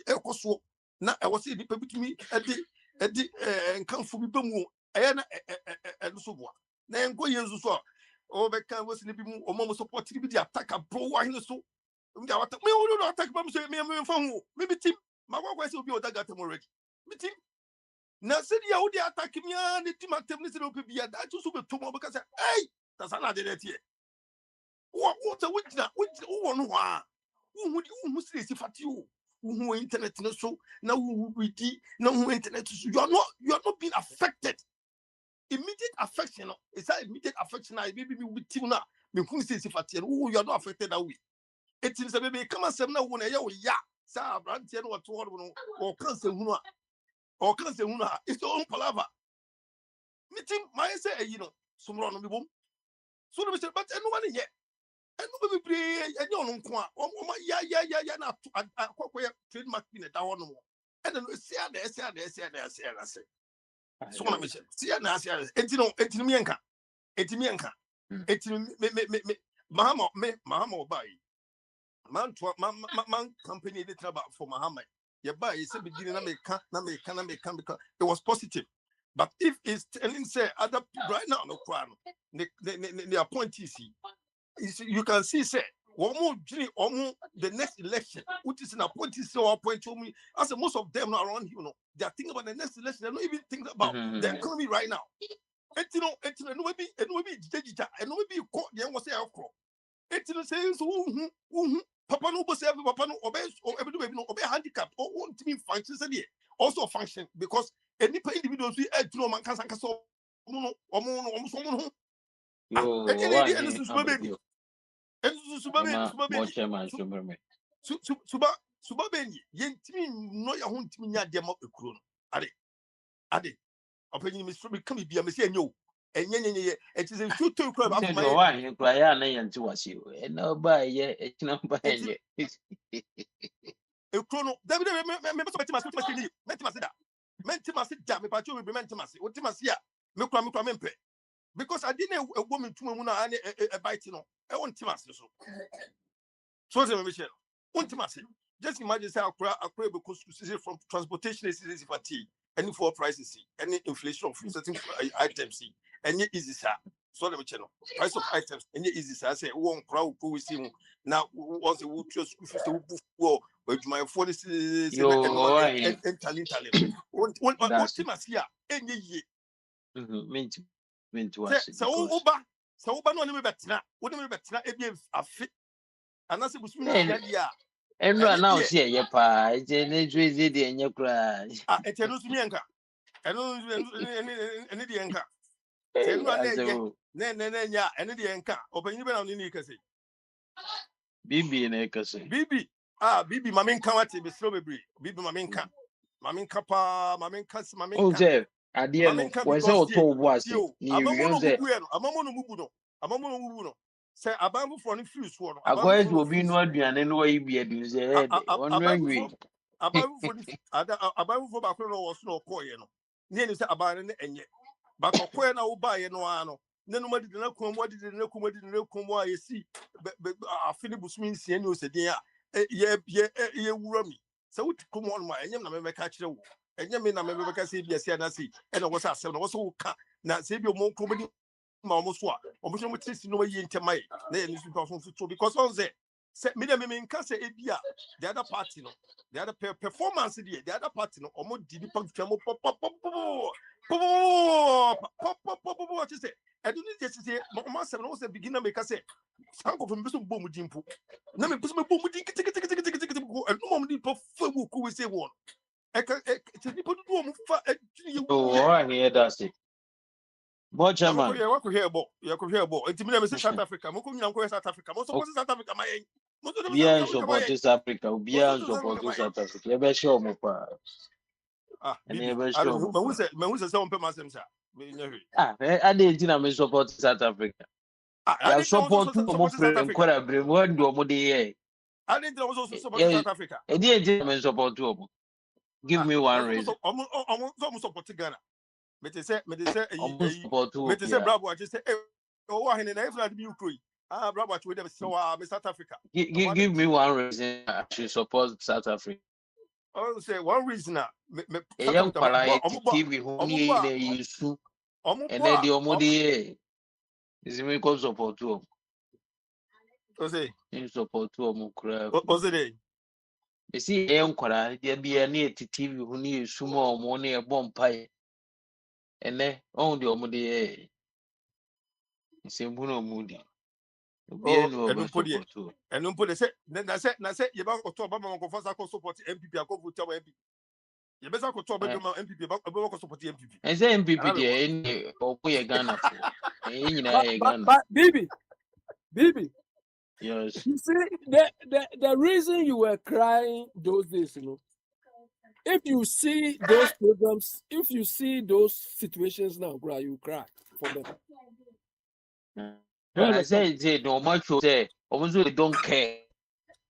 Ecoso. Now I was saying the people to me at the and come for Bibu, and so what. Then go years or so. Oh, the can was in the Bimu or Mamma support to be the attack a pro wine so. Me attack Mamma say me phone. Maybe Tim, my wife will be what I got them already. Meeting. Now, said you would attack me and the team at 10 minutes will be a that also be tomorrow because hey, that's another here. What a witch now? Which one who would you say if at you who internet no so now who we no internet you are not being affected. Immediate affection is that immediate affection I maybe with you now. Me who says if at you are not affected that way. It is a baby come and say no one ya sa branch and what or cancer or cancer it's your own palava. Meeting my say some run on the boom. So but nobody yet. And nobody play and you don't want ya na trademark in a down more. And then see there. So I'm saying, see na see etimienka me Mahama buy man to man company they trouble for Mahama. You buy you say beginning na make because it was positive. But if it's telling say other right now no crown the appointees you can see say the next election which is an appointee or appoint to me as most of them are around they are thinking about the next election. They're not even thinking about the economy right now. And maybe digital and maybe caught the young say says papa no boss papa no obey or every no obey handicap or won't mean functions also function because any individuals we no man can so Suba Benny, Yentimi no ya huntimi nya dem ekuro no. Ade. Openyi Mr. Become be a messy no. Enye it is a shoot to crab after my one you cry na yanti was you. And no buy ye it no buy ye. Ekuro no. David me so metimasi me pacho me metimasi. Otimasi ya. Me kura mempe. Because I didn't a woman to me na a bite no. E won timasi so. So say me Michelle. Ultimately, just imagine say Accra because from transportation is fatigue, any for prices, any inflation of certain items, any easy sir. So let me channel price of items, any easy sir. I say one crowd who see now was the wood just well, but my phone is and talent. Any ye. Meant to us. So Uba no me betina, wouldn't me betina a fit. And that's it. And right now, see, your pa, it's an easy day and your cry. It's a news mianka. I don't any the anchor. Yeah, any the anchor. Open even on the Nikasi. Bibi and Ekasi. Bibi, Bibi, Mamin Kawati, be strawberry. Bibi Maminka. Mamin Kappa, Mamin Kas, Mamin. Oh, Jeff, I didn't know. Was all told was you. Amamono Mubuno. Say Abamu for any few sworn. I guess will be no and then way be a deuce. Abamu for Bacono was no coin. Nearly say about and yet. But a na uba no ano. Nobody did not come. What did not come? Why you see? Philibus means you said, yeah, rummy. So come on, my and you catch the and you mean I remember can see yes, and I see, and I was asked, and also now save your more comedy. Almost what? Almost what is no way into my name because on the set me in Casa Ebia, the other party, no, the other performance, the other party, no, almost did what you say? I don't need to say, Master knows the beginner make us say, Sanko from Bissum Boom Jimpo. Let me put my boom and no more perform who say one. I can people do oh, I hear that's it. What German? You could hear about. It's me, South Africa. South Africa. Most of South Africa, my Beyond support South Africa, beyond support South Africa. You better show me, and never show me. Who's a sound per myself? I didn't support South Africa. I support two more friends. What I bring one do more day. I didn't also support South Africa. I didn't support two. Give me one reason. Almost support Ghana. Me say, bravo. I just say, oh, I didn't have to be bravo. We never saw South Africa. Give me one reason I should support South Africa. Oh, say one reason. Young TV who need you and then the Omodi is me cause support to. In support to Mukra. You see, young Kora, there be a near TV who need sumo money a bomb pie. And then on the Omodi, it's a Buno Moody. And put it. Then I said, you about to Obama go first. I could support MPP. I could tell MP. You better go to Obama MPP about support MPP. And say MPP there, or Ghana. Bibi. Yes. You see, the reason you were crying those days, if you see those programs, if you see those situations now, you cry for them. I say no much say almost they don't care.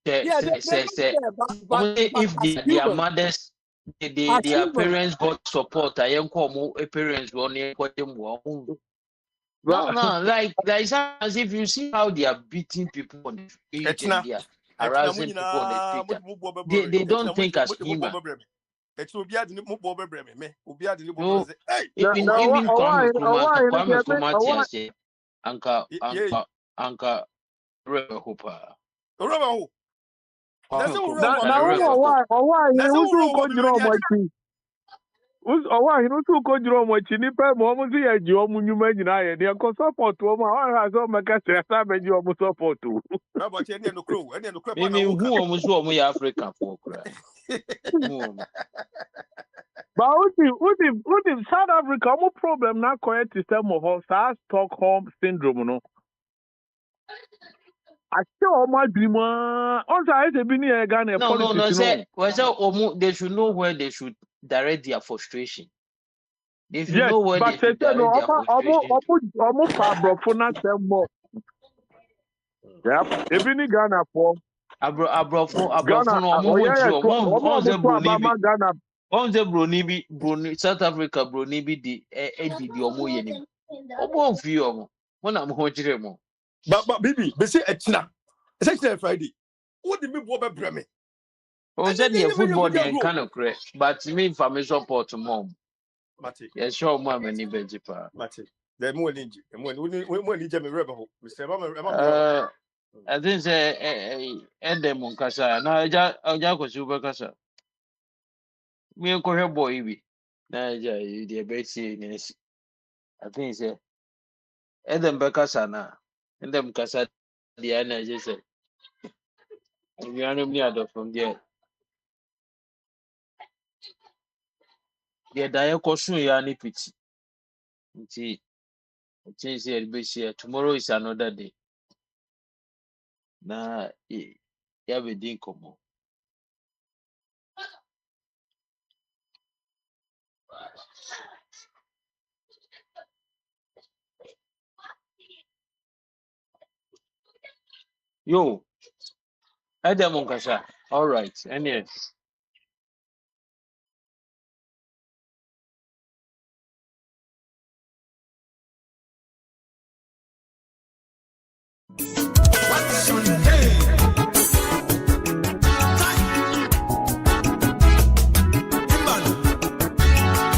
Yeah, they don't care, but If as their humans, mothers, as their humans, parents got support, I am call parents one. but No, like it's as if you see how they are beating people on the street and Etina. they are Etina harassing people on the street. They don't think as human. Etina obi adi ni mo bo bebre me. Obi adi ni bo bebre No, say, hey, even why? even Kwame Nkrumah, Kwame Nkrumah why? say, anka Ye. anka anka rebe hopa. Urama ho. Na Kwame say Nkrumah urama ka me Now, wani. rebe why? Na say You too urama could me draw wani my adi. tea. Why? You too could draw my chin. If I'm almost here, you almost you imagine I they can support to my I saw my cast. I said you almost support to. Raba che ene no crow. Ene no crow pa na Maybe woka. who almost who are African for cry. But what if South Africa no problem now correct system of Stockholm syndrome no. I still my dream. Also, I say be near Ghana No. politics Say, no. they should know where they should direct their frustration. They should Yes, know where but they say should direct no. their frustration to. Pa brofuna sembo. Yep. Ebi ni Ghana for Abrofo Ghana. no Oh omo yeah, ntiri omo omo ze to broni bi abama Ghana. omo ze broni South Africa broni bi di di omo ye nim omo mfi omo mo na mo jire mo But bibi, be say etina. Say Friday. What the me bo bebre me? o And ze then the you football mean dey you kind of correct but me information support mom Mate. yeah sure mo amani beji pa Mate. The more ninja. The more ninja me rebel. Mr. Mama. I think say dem nkasa na eja ko si ube kasa me ko hwe boy bi na eja dey be see ni I think say Edem Bekasa na Edem Kasa the energy say we are near from there. The dia kosun ya ni piti. Nti say be share tomorrow is another day. Na ya be din komo. Yo, Edem Kasa. All right. And yes.